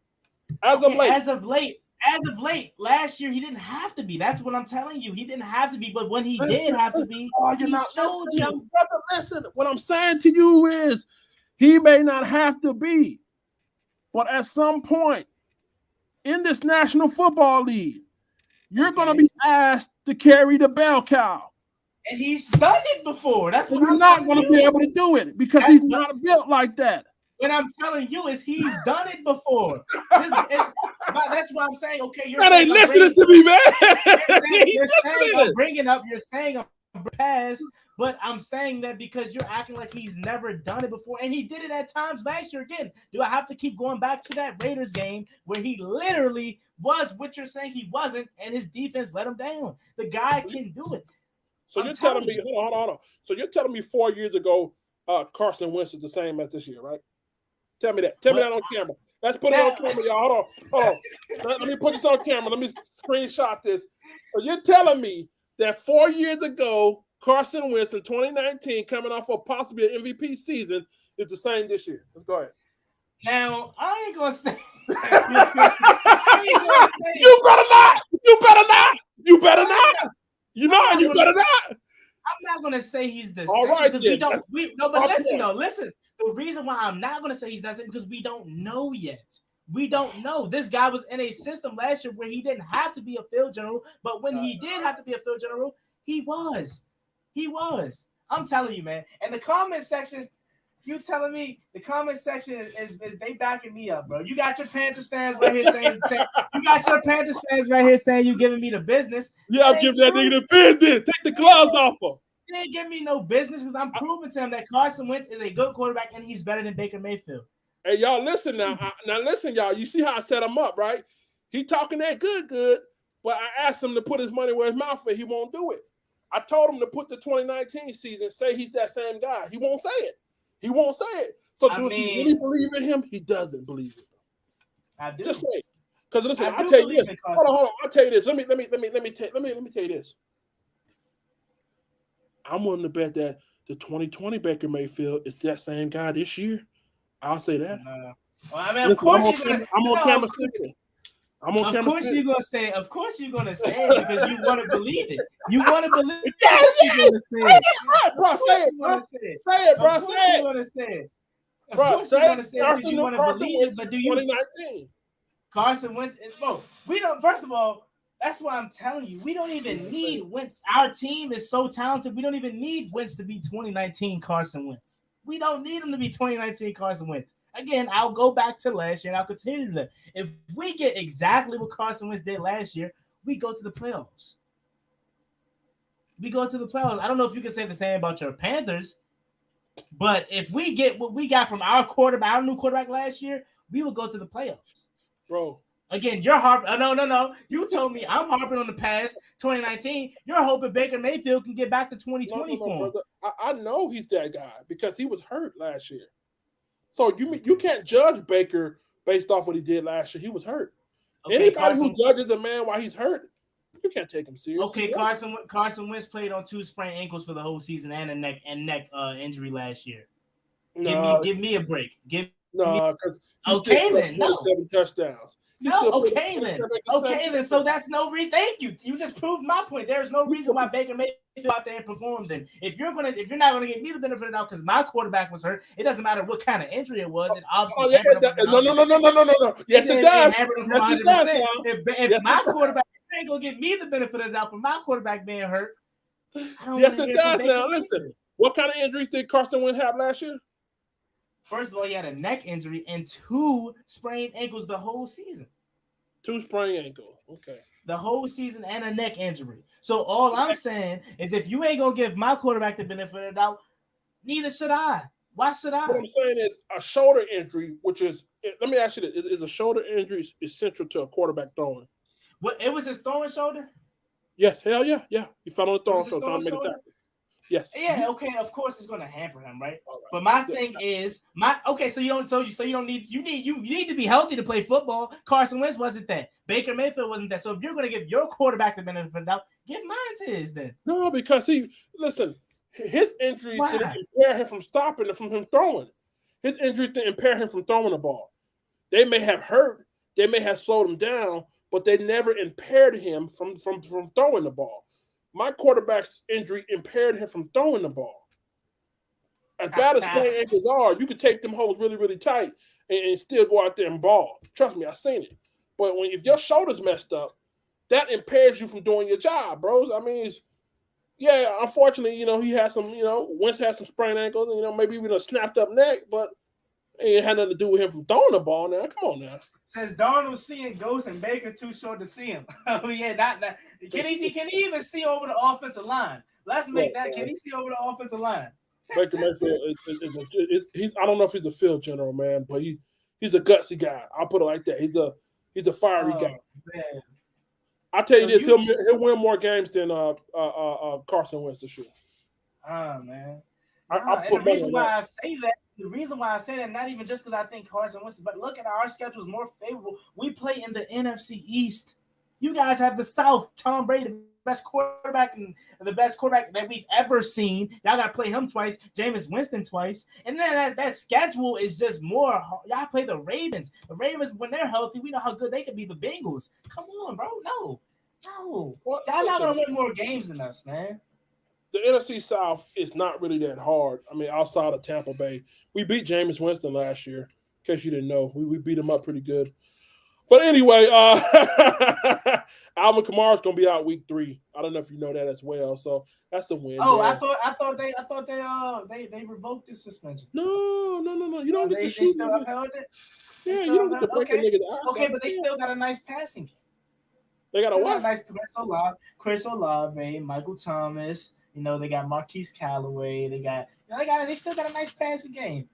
As of late, last year he didn't have to be. That's what I'm telling you. He didn't have to be, but when he did have to be, he showed you. Listen, what I'm saying to you is he may not have to be, but at some point in this National Football League, you're going to be asked to carry the bell cow. And he's done it before. That's what you're not going to be able to do it because he's not built like that. What I'm telling you is he's done it before. That's why I'm saying, okay, you're that ain't listening to me, man. You're saying a pass, but I'm saying that because you're acting like he's never done it before, and he did it at times last year. Again, do I have to keep going back to that Raiders game where he literally was what you're saying he wasn't, and his defense let him down? The guy can do it. So you're telling me, hold on. So you're telling me 4 years ago, Carson Wentz is the same as this year, right? Tell me that. Tell me that on camera. Let's put it on camera, y'all. Hold on. Let me put this on camera. Let me screenshot this. So you're telling me that 4 years ago, Carson Wentz in 2019, coming off of possibly an MVP season, is the same this year. Let's go ahead. Now, I ain't going to say. You better not. You better not. You better not. You better not. I'm not going to say he's the all same right, because we don't. Listen. The reason why I'm not going to say he's not the same because we don't know yet. We don't know. This guy was in a system last year where he didn't have to be a field general, but when he did have to be a field general, he was. I'm telling you, man. And the comment section, you telling me the comment section is they backing me up, bro. You got your Panthers fans right here saying you giving me the business. Yeah, I'm giving that nigga the business. Take the gloves off him. He didn't give me no business because I'm proving to him that Carson Wentz is a good quarterback and he's better than Baker Mayfield. Hey, y'all, listen now. Listen, y'all. You see how I set him up, right? He talking that good, but I asked him to put his money where his mouth is. He won't do it. I told him to put the 2019 season, say he's that same guy. He won't say it. So does he really believe in him? He doesn't believe it. I do. Just say it. Because listen, I'll tell you this. Hold on. I'll tell you this. Let me tell you this. I'm willing to bet that the 2020 Baker Mayfield is that same guy this year. I'll say that. Well, I mean, Listen, of course you're gonna. I'm on camera saying it. Of course you're gonna say it. Of course you're gonna say it because you want to believe it. You want to believe it. Yes, You're gonna say it. Right, bro. Say it, bro. Say it, bro. Of course Say you're it. gonna say it. Of Bro, course you're gonna say it because you want to Carson believe it. But do you? 2019. Carson Wentz, bro. We don't. First of all, that's why I'm telling you, we don't even need Wentz. Our team is so talented. We don't even need Wentz to be 2019 Carson Wentz. We don't need him to be 2019 Carson Wentz. Again, I'll go back to last year and I'll continue to that. If we get exactly what Carson Wentz did last year, we go to the playoffs. We go to the playoffs. I don't know if you can say the same about your Panthers, but if we get what we got from our quarterback, our new quarterback last year, we will go to the playoffs. Bro. Again, you're harping. No. You told me I'm harping on the past 2019. You're hoping Baker Mayfield can get back to 2020 for him. I know he's that guy because he was hurt last year. So you can't judge Baker based off what he did last year. He was hurt. Okay, anybody who judges a man while he's hurt, you can't take him seriously. Okay, Carson Wentz played on 2 sprained ankles for the whole season and a neck injury last year. Give me a break. Because okay then. No. 7 touchdowns. Okay then. So that's no reason. Thank you. You just proved my point. There's no reason why Baker Mayfield out there and performs. Then if you're not gonna get me the benefit of the doubt because my quarterback was hurt, it doesn't matter what kind of injury it was. It obviously no. Yes, it does. If my quarterback ain't gonna give me the benefit of the doubt for my quarterback being hurt. Yes, it does. Now listen, what kind of injuries did Carson Wentz have last year? First of all, he had a neck injury and 2 sprained ankles the whole season. 2 sprained ankles. Okay. The whole season and a neck injury. So all I'm saying is if you ain't going to give my quarterback the benefit of the doubt, neither should I. Why should I? What I'm saying is a shoulder injury, which is, let me ask you this, is a shoulder injury essential to a quarterback throwing? What, it was his throwing shoulder? Yes, hell yeah. He fell on the throwing shoulder trying to make a tackle. Yes. Yeah. Okay. Of course, it's going to hamper him, right? But my thing is, So you don't need. You need to be healthy to play football. Carson Wentz wasn't that. Baker Mayfield wasn't that. So if you're going to give your quarterback the benefit of the doubt, give mine to his then. No, because his injuries didn't impair him from him throwing. His injuries didn't impair him from throwing the ball. They may have hurt. They may have slowed him down, but they never impaired him from throwing the ball. My quarterback's injury impaired him from throwing the ball. As bad as sprained ankles are, you can take them holes really, really tight and still go out there and ball. Trust me, I've seen it. But if your shoulder's messed up, that impairs you from doing your job, bros. I mean, unfortunately, he had some, Wentz had some sprained ankles and, maybe even a snapped up neck, but it had nothing to do with him from throwing the ball now. Come on now. Says Darnold's seeing ghosts and Baker's too short to see him. Oh, yeah, not that. Can he even see over the offensive line? Let's make that. Can he see over the offensive line? Baker Mayfield I don't know if he's a field general, man, but he's a gutsy guy. I'll put it like that. He's a fiery guy. Man. I'll tell you this, he'll win more games than Carson Wentz this year. Man. The reason why I say that, not even just because I think Carson Wentz, but look at our schedule is more favorable. We play in the NFC East. You guys have the South. Tom Brady, the best quarterback that we've ever seen. Y'all got to play him twice. Jameis Winston twice. And then that schedule is just more. Y'all play the Ravens. The Ravens, when they're healthy, we know how good they can be. The Bengals. Come on, bro. No. Y'all not going to win more games than us, man. The NFC South is not really that hard. I mean, outside of Tampa Bay. We beat Jameis Winston last year, in case you didn't know. We beat him up pretty good. But anyway, Alvin Kamara's going to be out week 3. I don't know if you know that as well. So that's a win. Oh, man. I thought they revoked the suspension. No. You don't get to shoot. They still upheld it? Yeah, you don't get to break the nigga's eyes. Okay, but they still got a nice passing game. They got a what? Nice Chris Olave, Michael Thomas. They got Marquise Callaway. They still got a nice passing game.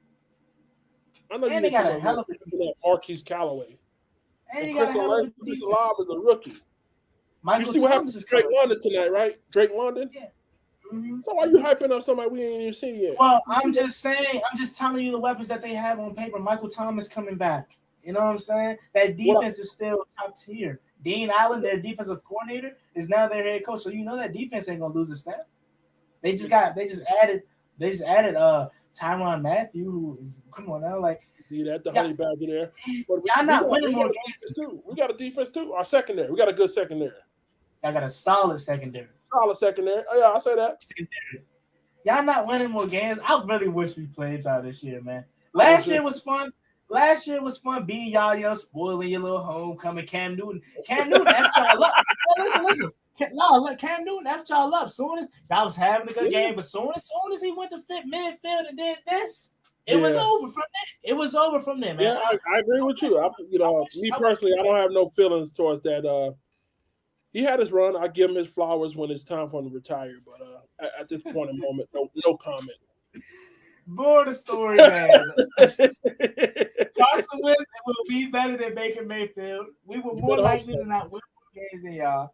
I know they got a hell of a defense. Marquise Callaway. And Chris Olave is a rookie. Michael you see what happened to Drake London tonight, right? Drake London? Yeah. Mm-hmm. So why are you hyping up somebody we ain't even seen yet? Well, I'm just telling you the weapons that they have on paper. Michael Thomas coming back. You know what I'm saying? That defense is still top tier. Dean Allen, their defensive coordinator, is now their head coach. So that defense ain't gonna lose a step. They just added Tyrann Mathieu, who is, come on now, like See that the honey badger there. But y'all not winning more games too. We got a defense too. Our secondary. We got a good secondary. I got a solid secondary. Solid secondary. Oh yeah, I say that. Secondary. Y'all not winning more games. I really wish we played y'all this year, man. Last year was fun. Last year was fun being y'all, spoiling your little homecoming. Cam Newton effed y'all up. Listen. No, Cam Newton effed y'all up. Soon as y'all was having a good game, but soon as he went to fit midfield and did this, it was over from there. It was over from there, man. Yeah, I agree with you. Me personally, I don't have no feelings towards that. He had his run. I give him his flowers when it's time for him to retire. But at this point in the moment, no comment. More the story, man. Carson Wentz will be better than Baker Mayfield. We were more likely to not win more games than y'all.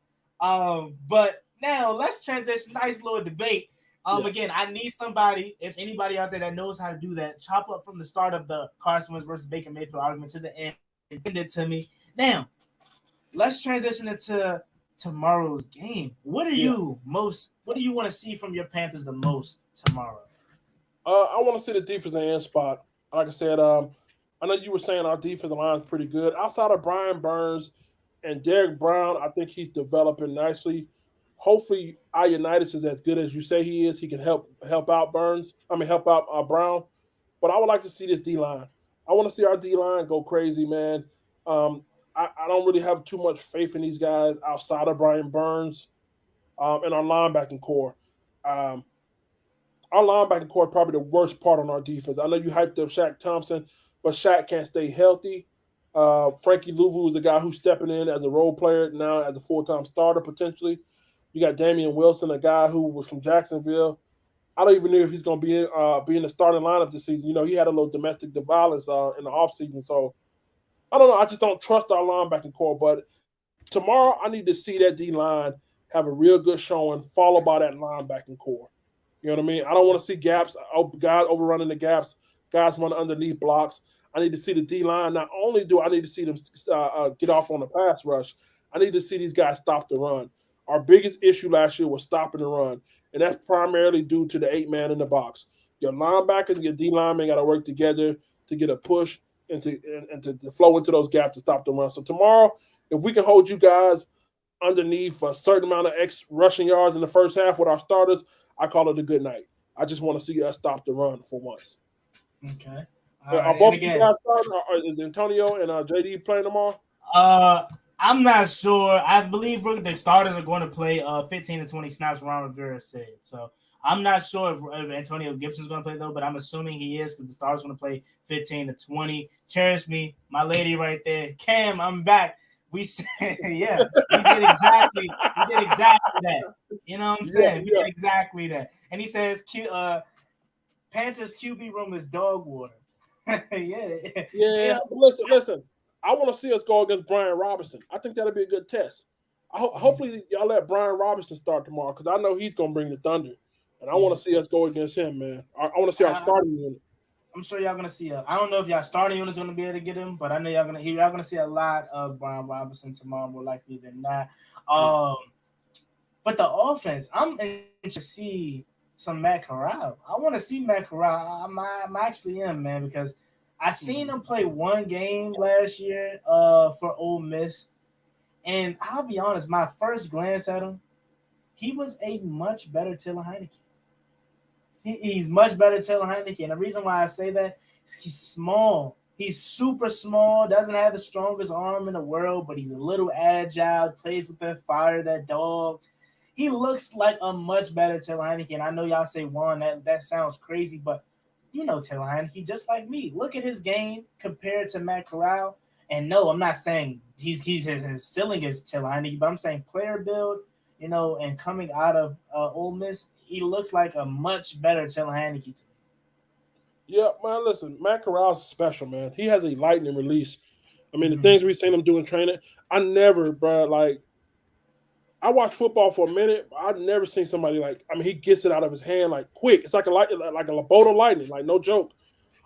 But now let's transition. Nice little debate. Again, I need somebody, if anybody out there that knows how to do that, chop up from the start of the Carson Wentz versus Baker Mayfield argument to the end and send it to me. Now, let's transition into tomorrow's game. What do you want to see from your Panthers the most tomorrow? I want to see the defensive end spot. Like I said, I know you were saying our defensive line is pretty good. Outside of Brian Burns and Derek Brown, I think he's developing nicely. Hopefully, Ioannidis is as good as you say he is. He can help out Brown. But I would like to see this D-line. I want to see our D-line go crazy, man. I don't really have too much faith in these guys outside of Brian Burns and our linebacking core. Our linebacking core is probably the worst part on our defense. I know you hyped up Shaq Thompson, but Shaq can't stay healthy. Frankie Louvu is the guy who's stepping in as a role player now as a full-time starter potentially. You got Damian Wilson, a guy who was from Jacksonville. I don't even know if he's going to be in the starting lineup this season. He had a little domestic violence in the offseason. So, I don't know. I just don't trust our linebacking core. But tomorrow, I need to see that D-line have a real good showing, followed by that linebacking core. You know what I mean? I don't want to see gaps, guys overrunning the gaps, guys running underneath blocks. I need to see the D-line. Not only do I need to see them get off on the pass rush, I need to see these guys stop the run. Our biggest issue last year was stopping the run, and that's primarily due to the 8-man in the box. Your linebackers and your D-linemen got to work together to get a push and to flow into those gaps to stop the run. So tomorrow, if we can hold you guys underneath a certain amount of rushing yards in the first half with our starters, I call it a good night. I just want to see us stop the run for once. Okay. Are both of you guys starting? Is Antonio and JD playing tomorrow? I'm not sure. I believe the starters are going to play 15 to 20 snaps, Ron Rivera said. So I'm not sure if Antonio Gibson's going to play, though, but I'm assuming he is because the starters are going to play 15 to 20. Cherish me, my lady right there. Cam, I'm back. We said, yeah, we did exactly that. You know what I'm saying? We did exactly that. And he says, Panthers QB room is dog water. Yeah. Listen. I want to see us go against Brian Robinson. I think that'll be a good test. Hopefully, y'all let Brian Robinson start tomorrow because I know he's going to bring the thunder. And I want to see us go against him, man. I want to see our starting unit. I'm sure y'all going to see I don't know if y'all starting unit's going to be able to get him, but I know y'all going to see a lot of Brian Robinson tomorrow, more likely than not. But the offense, I'm interested to see some Matt Corral. I want to see Matt Corral. I'm actually am, man, because I seen him play one game last year for Ole Miss, and I'll be honest, my first glance at him, he was a much better Taylor Heineke. He's much better Taylor Heineke, and the reason why I say that is he's small. He's super small, doesn't have the strongest arm in the world, but he's a little agile, plays with that fire, that dog. He looks like a much better Taylor Heineke, and I know y'all say, Juan, that sounds crazy, but you know Taylor Heineke, just like me. Look at his game compared to Matt Corral. And no, I'm not saying his ceiling is Taylor Heineke, but I'm saying player build, and coming out of Ole Miss, he looks like a much better Taylor Heineke to me. Yeah, man, listen, Matt Corral's special, man. He has a lightning release. I mean, the things we've seen him do in training, I watched football for a minute. I've never seen somebody he gets it out of his hand quick. It's like a bolt of lightning, no joke.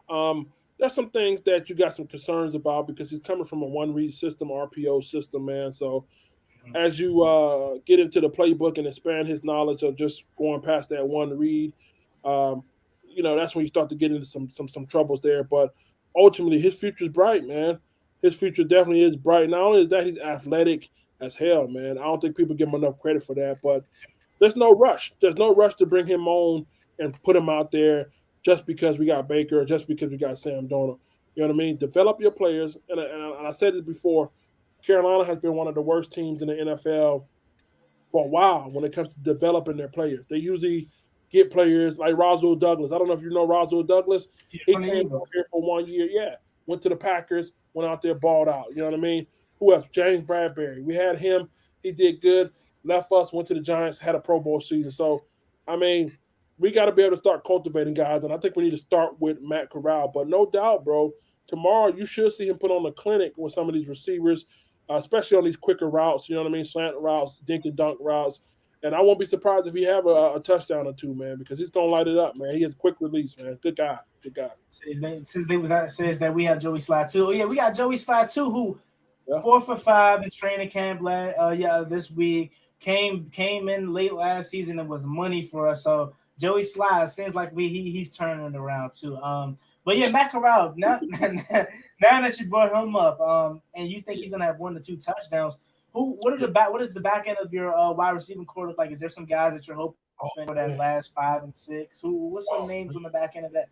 There's some things that you got some concerns about because he's coming from a one-read system, RPO system, man. So as you get into the playbook and expand his knowledge of just going past that one read, that's when you start to get into some troubles there. But ultimately his future is bright, man. His future definitely is bright. Not only is that, he's athletic as hell, man. I don't think people give him enough credit for that, but there's no rush. There's no rush to bring him on and put him out there just because we got Baker or just because we got Sam Darnold. You know what I mean? Develop your players. And I said it before, Carolina has been one of the worst teams in the NFL for a while when it comes to developing their players. They usually get players like Rhule Douglas. I don't know if you know Rhule Douglas. He came out here for 1 year. Yeah. Went to the Packers, went out there, balled out. You know what I mean? Who else? James Bradbury. We had him. He did good. Left us, went to the Giants, had a Pro Bowl season. So, I mean, we got to be able to start cultivating guys, and I think we need to start with Matt Corral. But no doubt, bro, tomorrow you should see him put on a clinic with some of these receivers, especially on these quicker routes, you know what I mean, slant routes, dink and dunk routes. And I won't be surprised if he have a touchdown or two, man, because he's going to light it up, man. He has quick release, man. Good guy. Good guy. Says that we have Joey Slye, too. Oh, yeah, we got Joey Slye, too, who 4 for 5 in training camp this week. Came in late last season and was money for us. So Joey Slye seems like he's turning it around too. But yeah, Matt Corral, now that you brought him up, and you think he's gonna have 1 to 2 touchdowns, what is the back end of your wide receiving core look like? Is there some guys that you're hoping for that last 5 and 6? What's some names on the back end of that?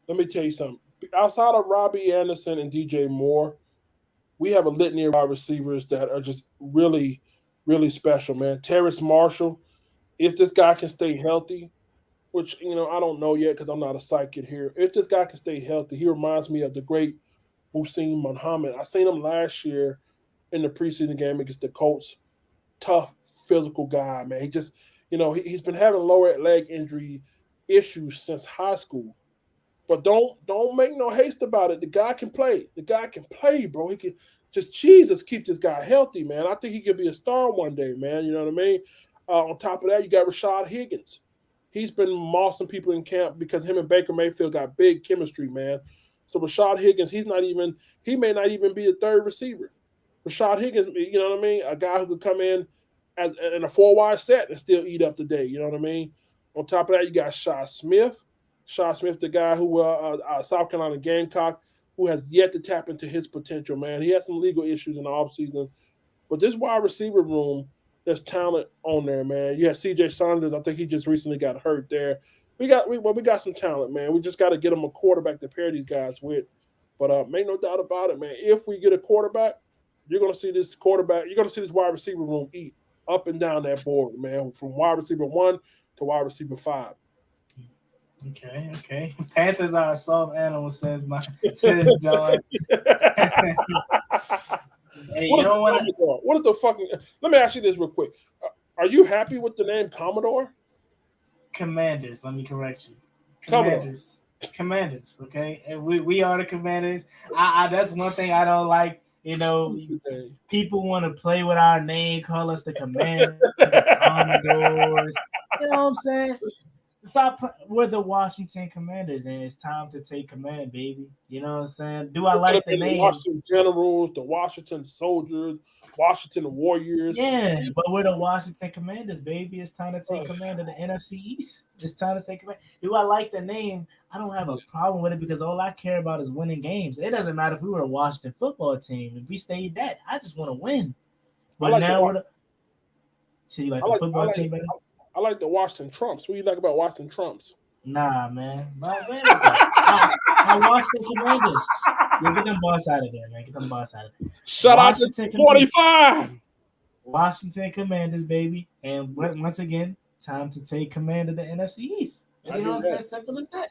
Let me tell you something. Outside of Robbie Anderson and DJ Moore, we have a litany of wide receivers that are just really, really special, man. Terrace Marshall, if this guy can stay healthy, which, I don't know yet because I'm not a psychic here. If this guy can stay healthy, he reminds me of the great Muhsin Muhammad. I seen him last year in the preseason game against the Colts. Tough, physical guy, man. He just, he's been having lower leg injury issues since high school. But don't make no haste about it. The guy can play. The guy can play, bro. He can just, Jesus, keep this guy healthy, man. I think he could be a star one day, man. You know what I mean? On top of that, you got Rashad Higgins. He's been mossing people in camp because him and Baker Mayfield got big chemistry, man. So Rashad Higgins, he may not even be a third receiver. Rashad Higgins, you know what I mean? A guy who could come in in a 4-wide set and still eat up the day, you know what I mean? On top of that, you got Shaw Smith. Shaw Smith, the guy who South Carolina Gamecock, who has yet to tap into his potential, man. He had some legal issues in the offseason. But this wide receiver room, there's talent on there, man. You have C.J. Saunders. I think he just recently got hurt there. We got some talent, man. We just got to get them a quarterback to pair these guys with. But make no doubt about it, man. If we get a quarterback, you're going to see this wide receiver room eat up and down that board, man, from wide receiver 1 to wide receiver 5. Okay. Panthers are a soft animal, says John. Hey, what is the fucking? Let me ask you this real quick. Are you happy with the name Commodore? Commanders. Let me correct you. Commanders. Okay, and we are the Commanders. I that's one thing I don't like. People want to play with our name, call us the Commanders, the Commodores. You know what I'm saying? We're the Washington Commanders, and it's time to take command, baby. You know what I'm saying? Do I like the name? The Washington Generals, the Washington Soldiers, Washington Warriors. Yeah, but we're the Washington Commanders, baby. It's time to take command of the NFC East. It's time to take command. Do I like the name? I don't have a problem with it because all I care about is winning games. It doesn't matter if we were a Washington football team. If we stayed that, I just want to win. But now we're so you like the football team better? I like the Washington Trumps. What do you like about Washington Trumps? Nah, man. I Washington Commanders. Get them boss out of there, man. Get them boss out of there. Shut out to 45. Washington Commanders, baby. And once again, time to take command of the NFC East. You know what I'm saying? Simple as that.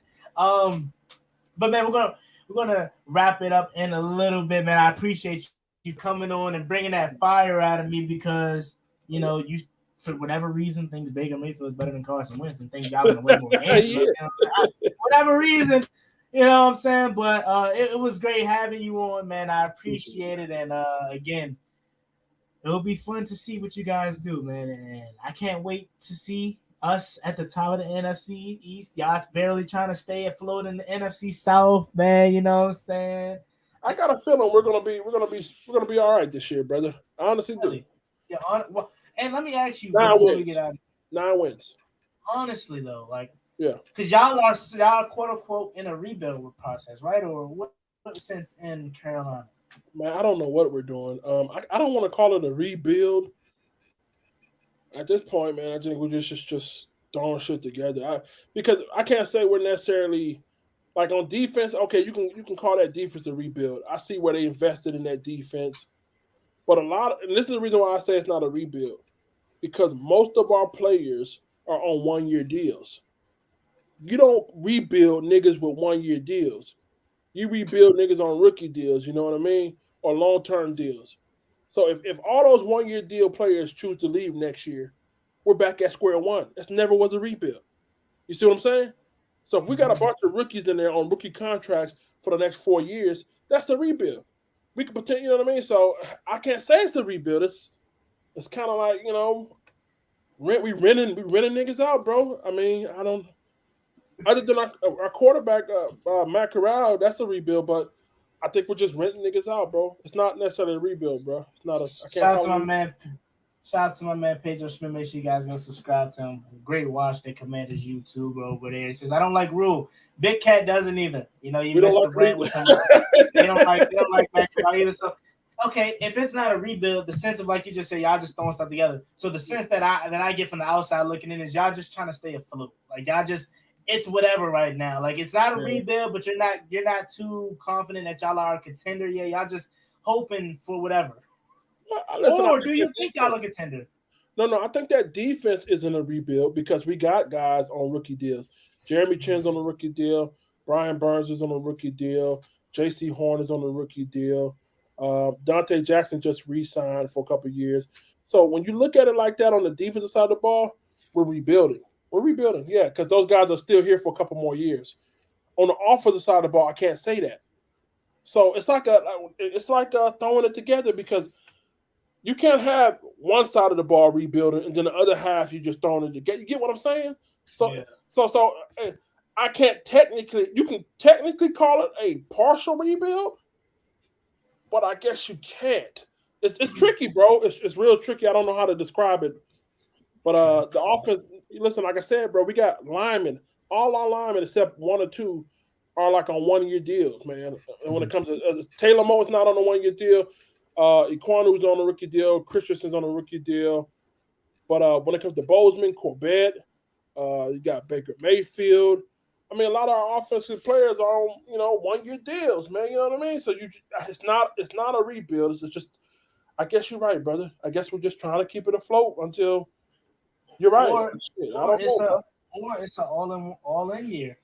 But man, we're gonna wrap it up in a little bit, man. I appreciate you coming on and bringing that fire out of me because you. For whatever reason, thinks Baker Mayfield is better than Carson Wentz and thinks y'all going to win more games. Whatever reason, you know what I'm saying? But it was great having you on, man. I appreciate it. And, again, it'll be fun to see what you guys do, man. And I can't wait to see us at the top of the NFC East. Y'all barely trying to stay afloat in the NFC South, man. You know what I'm saying? I got a feeling we're gonna be all right this year, brother. I honestly do. Yeah, and let me ask you 9 before wins. we get out. 9 wins. Honestly, though, like Yeah. Because y'all quote unquote in a rebuild process, right? Or what sense in Carolina? Man, I don't know what we're doing. I don't want to call it a rebuild. At this point, man, I think we're just throwing shit together. Because I can't say we're necessarily like on defense. Okay, you can call that defense a rebuild. I see where they invested in that defense, but and this is the reason why I say it's not a rebuild, because most of our players are on 1-year deals. You don't rebuild niggas with 1-year deals. You rebuild niggas on rookie deals. You know what I mean, or long-term deals. So if all those 1-year deal players choose to leave next year, we're back at square one. This never was a rebuild. You see what I'm saying? So if we got a bunch of rookies in there on rookie contracts for the next 4 years, that's a rebuild. We could pretend, you know what I mean? So I can't say it's a rebuild. It's kind of like, we renting niggas out, bro. I mean, I don't. Other than our quarterback, Matt Corral, that's a rebuild, but I think we're just renting niggas out, bro. It's not necessarily a rebuild, bro. It's not a. Shout out to my man Pedro Smith. Make sure you guys go subscribe to him. Great watch that Commanders YouTube over there. He says, I don't like Rhule. Big Cat doesn't either. You missed the rant with him. They don't like Matt Corral either. So okay, if it's not a rebuild, the sense of like you just said, y'all just throwing stuff together. So the sense that I get from the outside looking in is y'all just trying to stay afloat. Like y'all just it's whatever right now. Like it's not a rebuild, but you're not too confident that y'all are a contender yet. Y'all just hoping for whatever. Or do you think y'all are a contender? No. I think that defense isn't a rebuild because we got guys on rookie deals. Jeremy Chin's on a rookie deal. Brian Burns is on a rookie deal. J.C. Horn is on a rookie deal. Dante Jackson just re-signed for a couple of years. So when you look at it like that on the defensive side of the ball, we're rebuilding. Yeah, because those guys are still here for a couple more years. On the offensive side of the ball, I can't say that. So it's like throwing it together because you can't have one side of the ball rebuilding and then the other half you just throwing it together. You get what I'm saying? So I can't technically. You can technically call it a partial rebuild, but I guess you can't. It's tricky, bro. It's real tricky. I don't know how to describe it. But the offense, listen, like I said, bro, we got linemen. All our linemen except 1 or 2 are like on 1-year deals, man. And when it comes to Taylor Moe is not on a 1-year deal. Ikwanu's on a rookie deal. Christensen's on a rookie deal. But when it comes to Bozeman, Corbett, you got Baker Mayfield. I mean, a lot of our offensive players are on 1-year deals, man. You know what I mean? So it's not a rebuild. It's just, I guess you're right, brother. I guess we're just trying to keep it afloat until. You're right. Or it's an all-in year.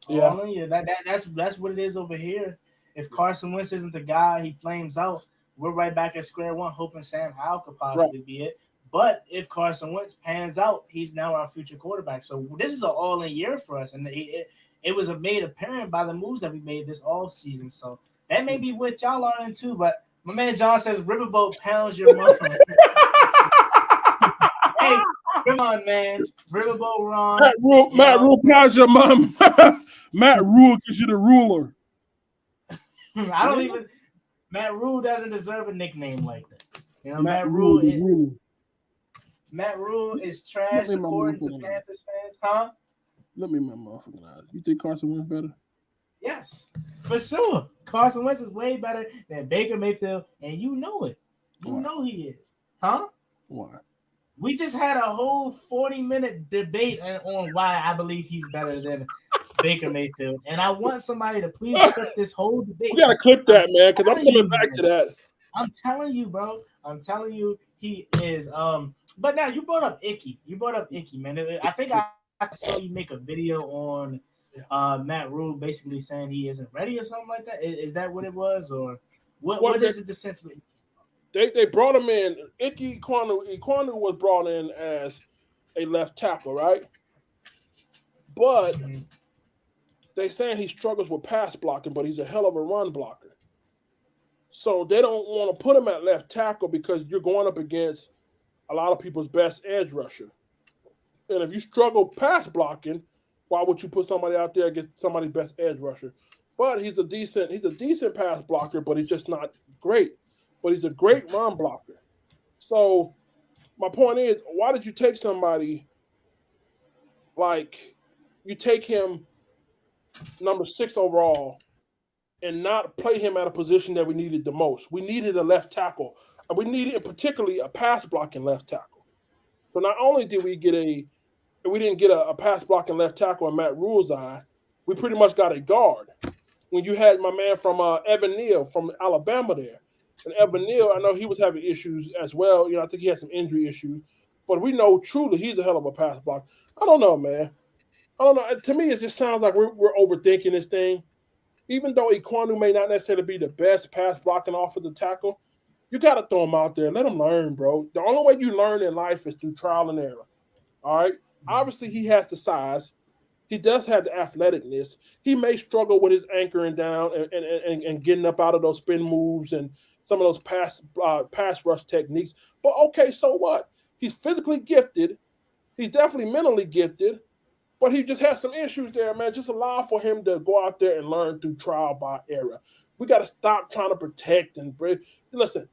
Yeah. All in year. That's what it is over here. If Carson Wentz isn't the guy, he flames out. We're right back at square one, hoping Sam Howell could possibly be it. But if Carson Wentz pans out, he's now our future quarterback. So this is an all-in year for us, and it was made apparent by the moves that we made this offseason. So that may be what y'all are in too. But my man John says Riverboat pounds your mom. Hey. Come on, man. Riverboat Ron. Matt Rhule pounds your mom. Matt Rhule gives you the ruler. Matt Rhule doesn't deserve a nickname like that. Matt Rhule is trash according to Panthers fans, huh? Let me my motherfucking eyes. You think Carson Wentz better? Yes, for sure. Carson Wentz is way better than Baker Mayfield, and you know it. You know he is. Huh? Why? We just had a whole 40-minute debate on why I believe he's better than Baker Mayfield. And I want somebody to please clip this whole debate. We got to clip that, man, because I'm coming back to that. I'm telling you, bro. I'm telling you, he is. But now you brought up Icky. Man. I think I saw you make a video on Matt Rhule basically saying he isn't ready or something like that. Is that what it was? Or what is it the sense with They brought him in. Ike Ekwonu was brought in as a left tackle, right? But they saying he struggles with pass blocking, but he's a hell of a run blocker. So they don't want to put him at left tackle because you're going up against a lot of people's best edge rusher. And if you struggle pass blocking, why would you put somebody out there against somebody's best edge rusher? But he's a decent pass blocker, but he's just not great. But he's a great run blocker. So my point is, why did you take somebody like you take him number 6 overall and not play him at a position that we needed the most. We needed a left tackle. And we needed particularly a pass blocking left tackle. So not only did we didn't get a pass blocking left tackle in Matt Rhule's eye, we pretty much got a guard. When you had my man from Evan Neal from Alabama there. And Evan Neal, I know he was having issues as well. I think he had some injury issues. But we know truly he's a hell of a pass block. I don't know, man. I don't know. To me, it just sounds like we're overthinking this thing. Even though Ekwonu may not necessarily be the best pass blocking offensive tackle, you got to throw him out there. Let him learn, bro. The only way you learn in life is through trial and error. All right? Obviously, he has the size. He does have the athleticness. He may struggle with his anchoring down and getting up out of those spin moves and some of those pass rush techniques. But, okay, so what? He's physically gifted. He's definitely mentally gifted. But he just has some issues there, man. Just allow for him to go out there and learn through trial by error. We got to stop trying to protect and bring. Listen,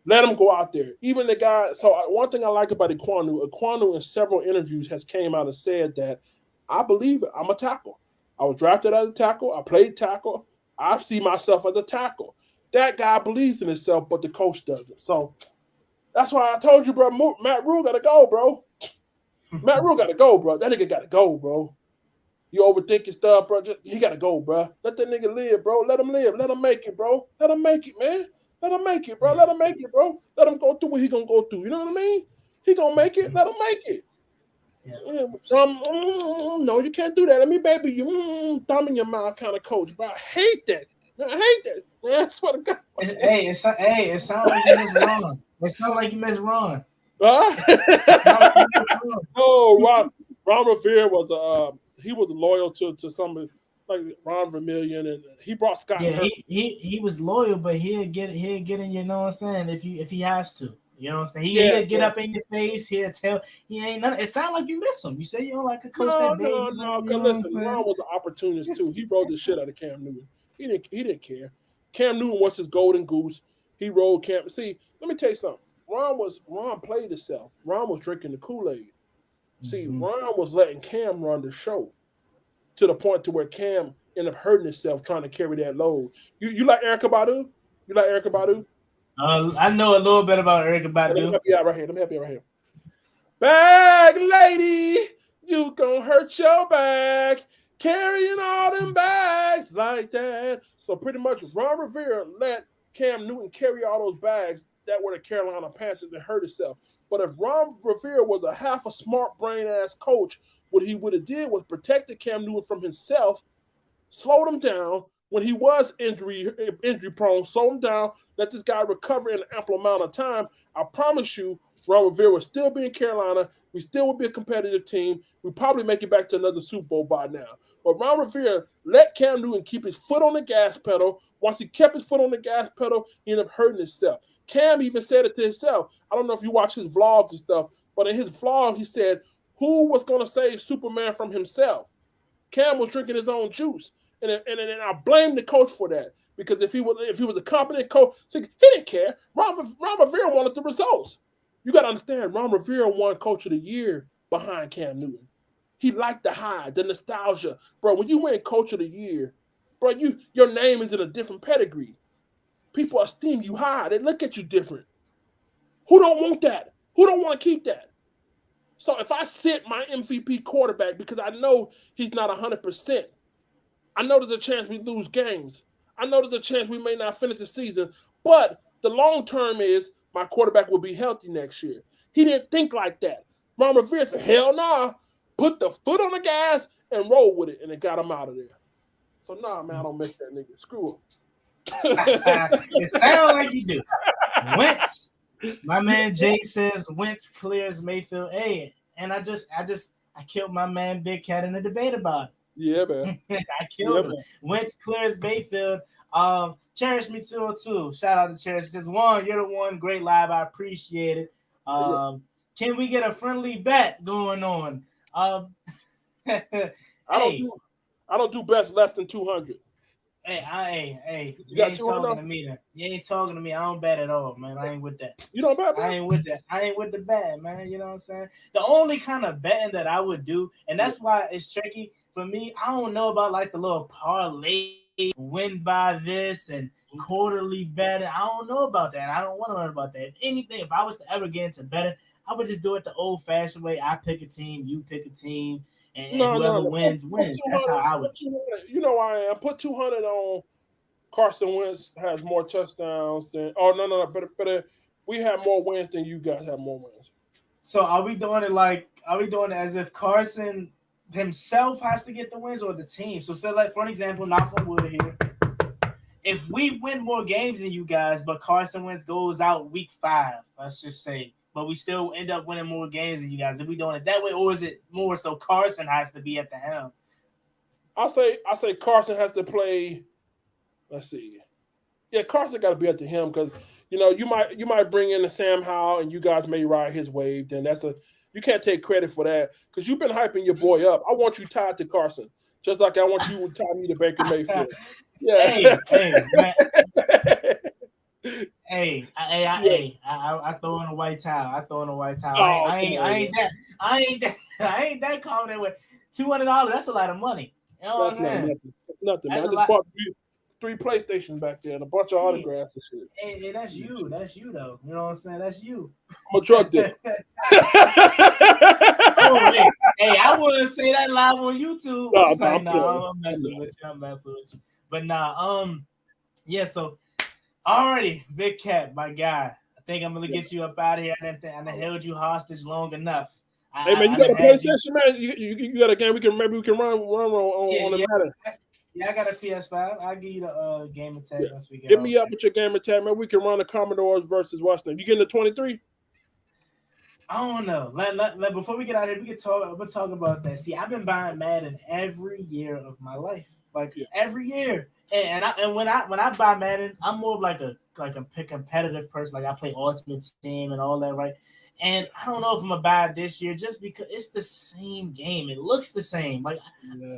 let him go out there. Even the guy. So one thing I like about Ekwonu in several interviews has came out and said that I believe it. I'm a tackle. I was drafted as a tackle. I played tackle. I see myself as a tackle. That guy believes in himself, but the coach doesn't. So that's why I told you, bro. Matt Rhule got to go, bro. Matt Rhule got to go, bro. That nigga got to go, bro. You overthinking stuff, bro. He got to go, bro. Let that nigga live, bro. Let him live. Let him make it, bro. Let him make it, man. Let him make it, bro. Let him make it, bro. Let him go through what he going to go through. You know what I mean? He going to make it. Let him make it. Yeah. No, you can't do that. Let me baby you thumb in your mouth kind of coach. But I hate that. I hate that. Man, that's what I got. It sounds like you miss Ron. It sounds like you miss Ron. No, Ron Rivera was he was loyal to some like Ron Vermillion, and he brought Scott. Yeah, he was loyal, but he'll get in. You know what I'm saying? If he has to, you know what I'm saying? He'll get up in your face. He'll tell he ain't none. It sounds like you miss him. You say you don't like a coach that babies. No. Listen, Ron was an opportunist too. He rode the shit out of Cam Newton. He didn't care. Cam Newton was his golden goose. He rode Cam. See, let me tell you something. Ron played himself. Ron was drinking the Kool-Aid. See, Ron was letting Cam run the show to the point to where Cam ended up hurting himself trying to carry that load. You like Erykah Badu? You like Erykah Badu? I know a little bit about Erykah Badu. Let me help you out right here. Bag lady, you gonna hurt your back carrying all them bags like that. So pretty much Ron Rivera let Cam Newton carry all those bags that were the Carolina Panthers and hurt himself. But if Ron Rivera was a half a smart brain ass coach, what he would have did was protected Cam Newton from himself, slowed him down when he was injury prone, slowed him down, let this guy recover in an ample amount of time. I promise you, Ron Rivera would still be in Carolina. We still would be a competitive team. We'd probably make it back to another Super Bowl by now. But Ron Rivera let Cam Newton keep his foot on the gas pedal. Once he kept his foot on the gas pedal, he ended up hurting himself. Cam even said it to himself. I don't know if you watch his vlogs and stuff, but in his vlog, he said, who was going to save Superman from himself? Cam was drinking his own juice. And I blame the coach for that. Because if he was a competent coach, see, he didn't care. Ron Rivera wanted the results. You got to understand, Ron Rivera won Coach of the Year behind Cam Newton. He liked the high, the nostalgia. Bro, when you win Coach of the Year, bro, your name is in a different pedigree. People esteem you high. They look at you different. Who don't want that? Who don't want to keep that? So if I sit my MVP quarterback because I know he's not 100%, I know there's a chance we lose games. I know there's a chance we may not finish the season, but the long term is my quarterback will be healthy next year. He didn't think like that. Ron Rivera said, hell nah, put the foot on the gas and roll with it, and it got him out of there. So nah, man, I don't miss that nigga. Screw him. It sounds like you do. Wentz, my man Jay says Wentz clears Mayfield. Hey, and I killed my man Big Cat in a debate about it. Yeah, man. I killed him. Man. Wentz clears Mayfield. Cherish Me 202. Shout out to Cherish. He says, Juan, you're the one. Great live. I appreciate it. Can we get a friendly bet going on? I don't do bets less than 200. Hey, you ain't talking to me then. You ain't talking to me. I don't bet at all, man. I ain't with that. You don't bet, man? I ain't with that. I ain't with the bet, man. You know what I'm saying? The only kind of betting that I would do, and that's why it's tricky, for me, I don't know about like the little parlay win by this and quarterly betting. I don't know about that. I don't want to learn about that. If anything, if I was to ever get into betting, I would just do it the old-fashioned way. I pick a team, you pick a team, and whoever wins. That's how I would. You know I am. Put 200 on Carson Wentz has more touchdowns than. Oh no, but we have more wins than you guys have more wins. So are we doing it like? Are we doing it as if Carson himself has to get the wins or the team? So say like for an example, knock on wood here. If we win more games than you guys, but Carson Wentz goes out week 5, let's just say, but we still end up winning more games than you guys. Are we doing it that way, or is it more so Carson has to be at the helm? I say Carson has to play. Let's see. Yeah, Carson got to be at the helm because you might bring in the Sam Howell and you guys may ride his wave. Then you can't take credit for that because you've been hyping your boy up. I want you tied to Carson, just like I want you to tie me to Baker Mayfield. Yeah. I throw in a white towel. Oh, I ain't that confident with $200. That's a lot of money. You know what I'm saying? Nothing. Man. I just bought 3 PlayStations back there and a bunch of autographs and shit. Hey, that's you. That's you though. You know what I'm saying? That's you. I'm a drug dealer. I wouldn't say that live on YouTube. I'm messing with you. But yeah. So already, Big Cat, my guy. I think I'm gonna get you up out of here. I held you hostage long enough. Hey man, you got a PlayStation, man? You got a game? We can run on the matter. Yeah, I got a PS5. I'll give you the game tag once we get. Get me up with your game tag, man. We can run the Commodores versus Washington. You getting the 23? I don't know. Let before we get out of here, we'll talk about that. See, I've been buying Madden every year of my life, every year. And when I buy Madden, I'm more of like a competitive person. Like I play Ultimate Team and all that, right? And I don't know if I'm gonna buy it this year just because it's the same game. It looks the same.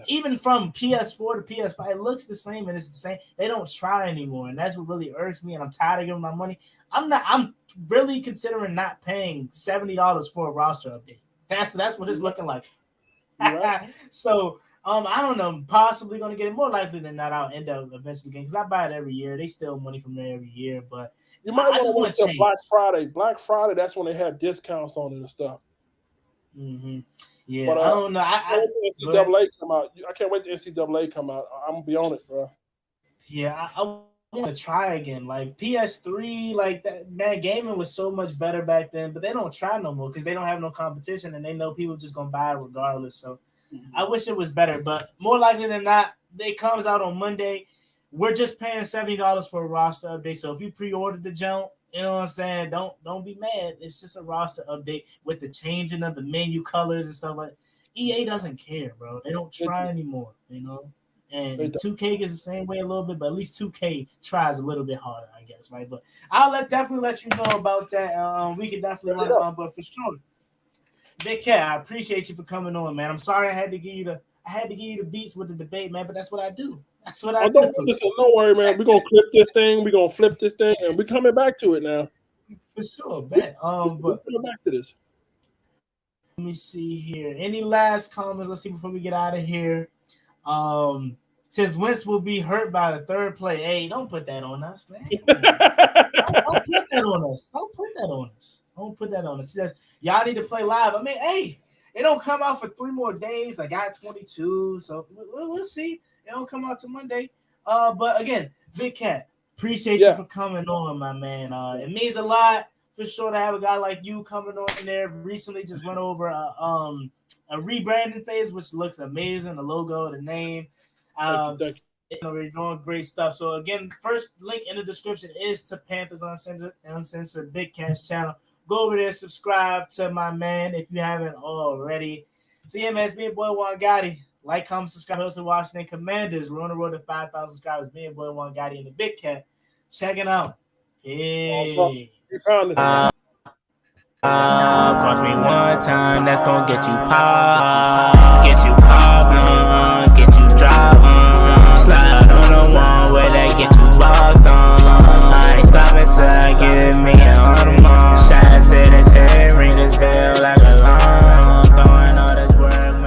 Even from PS4 to PS5, it looks the same and it's the same. They don't try anymore, and that's what really irks me. And I'm tired of giving my money. I'm really considering not paying $70 for a roster update. That's what it's looking like. Right. So I don't know. I'm possibly gonna get it. More likely than not, I'll end up eventually getting because I buy it every year. They steal money from there every year, but. You might want to wait till Black Friday. Black Friday, that's when they have discounts on it and stuff. Mm-hmm. Yeah, but, I don't know. I NCAA come out. I can't wait till NCAA come out. I'm gonna be on it, bro. Yeah, I want to try again. Like PS3, like that gaming was so much better back then, but they don't try no more because they don't have no competition and they know people just gonna buy it regardless. So I wish it was better, but more likely than not, it comes out on Monday. We're just paying $70 for a roster update. So if you pre-ordered the jump, you know what I'm saying? Don't be mad. It's just a roster update with the changing of the menu colors and stuff like that. EA doesn't care, bro. They don't try anymore, And 2K is the same way a little bit, but at least 2K tries a little bit harder, I guess, right? But I'll definitely let you know about that. We can definitely run it on, but for sure. Big Cat, I appreciate you for coming on, man. I'm sorry I had to give you the beats with the debate, man, but that's what I do. That's what I do. Listen, don't worry, man. We're gonna clip this thing. We're gonna flip this thing, and we're coming back to it now. For sure, bet. We're coming back to this. Let me see here. Any last comments? Let's see before we get out of here. Says Wentz will be hurt by the third play. Hey, don't put that on us, man. Don't put that on us. Don't put that on us. It says y'all need to play live. I mean, hey, it don't come out for 3 more days. I got 22, so we'll see. It don't come out till Monday. But again, Big Cat, appreciate you for coming on, my man. It means a lot for sure to have a guy like you coming on in there. Recently just went over a rebranding phase, which looks amazing. The logo, the name. Thank you. We're doing great stuff. So again, first link in the description is to Panthers Uncensored Big Cat's channel. Go over there, subscribe to my man if you haven't already. So yeah, man, it's me and boy Juan Gotti. Like, comment, subscribe, host of Washington Commanders. We're on the road to 5,000 subscribers. Me and boy Juan Gotti and the Big Cat. Check it out. Hey. Cost me one time, that's gonna get you pop, get you drop.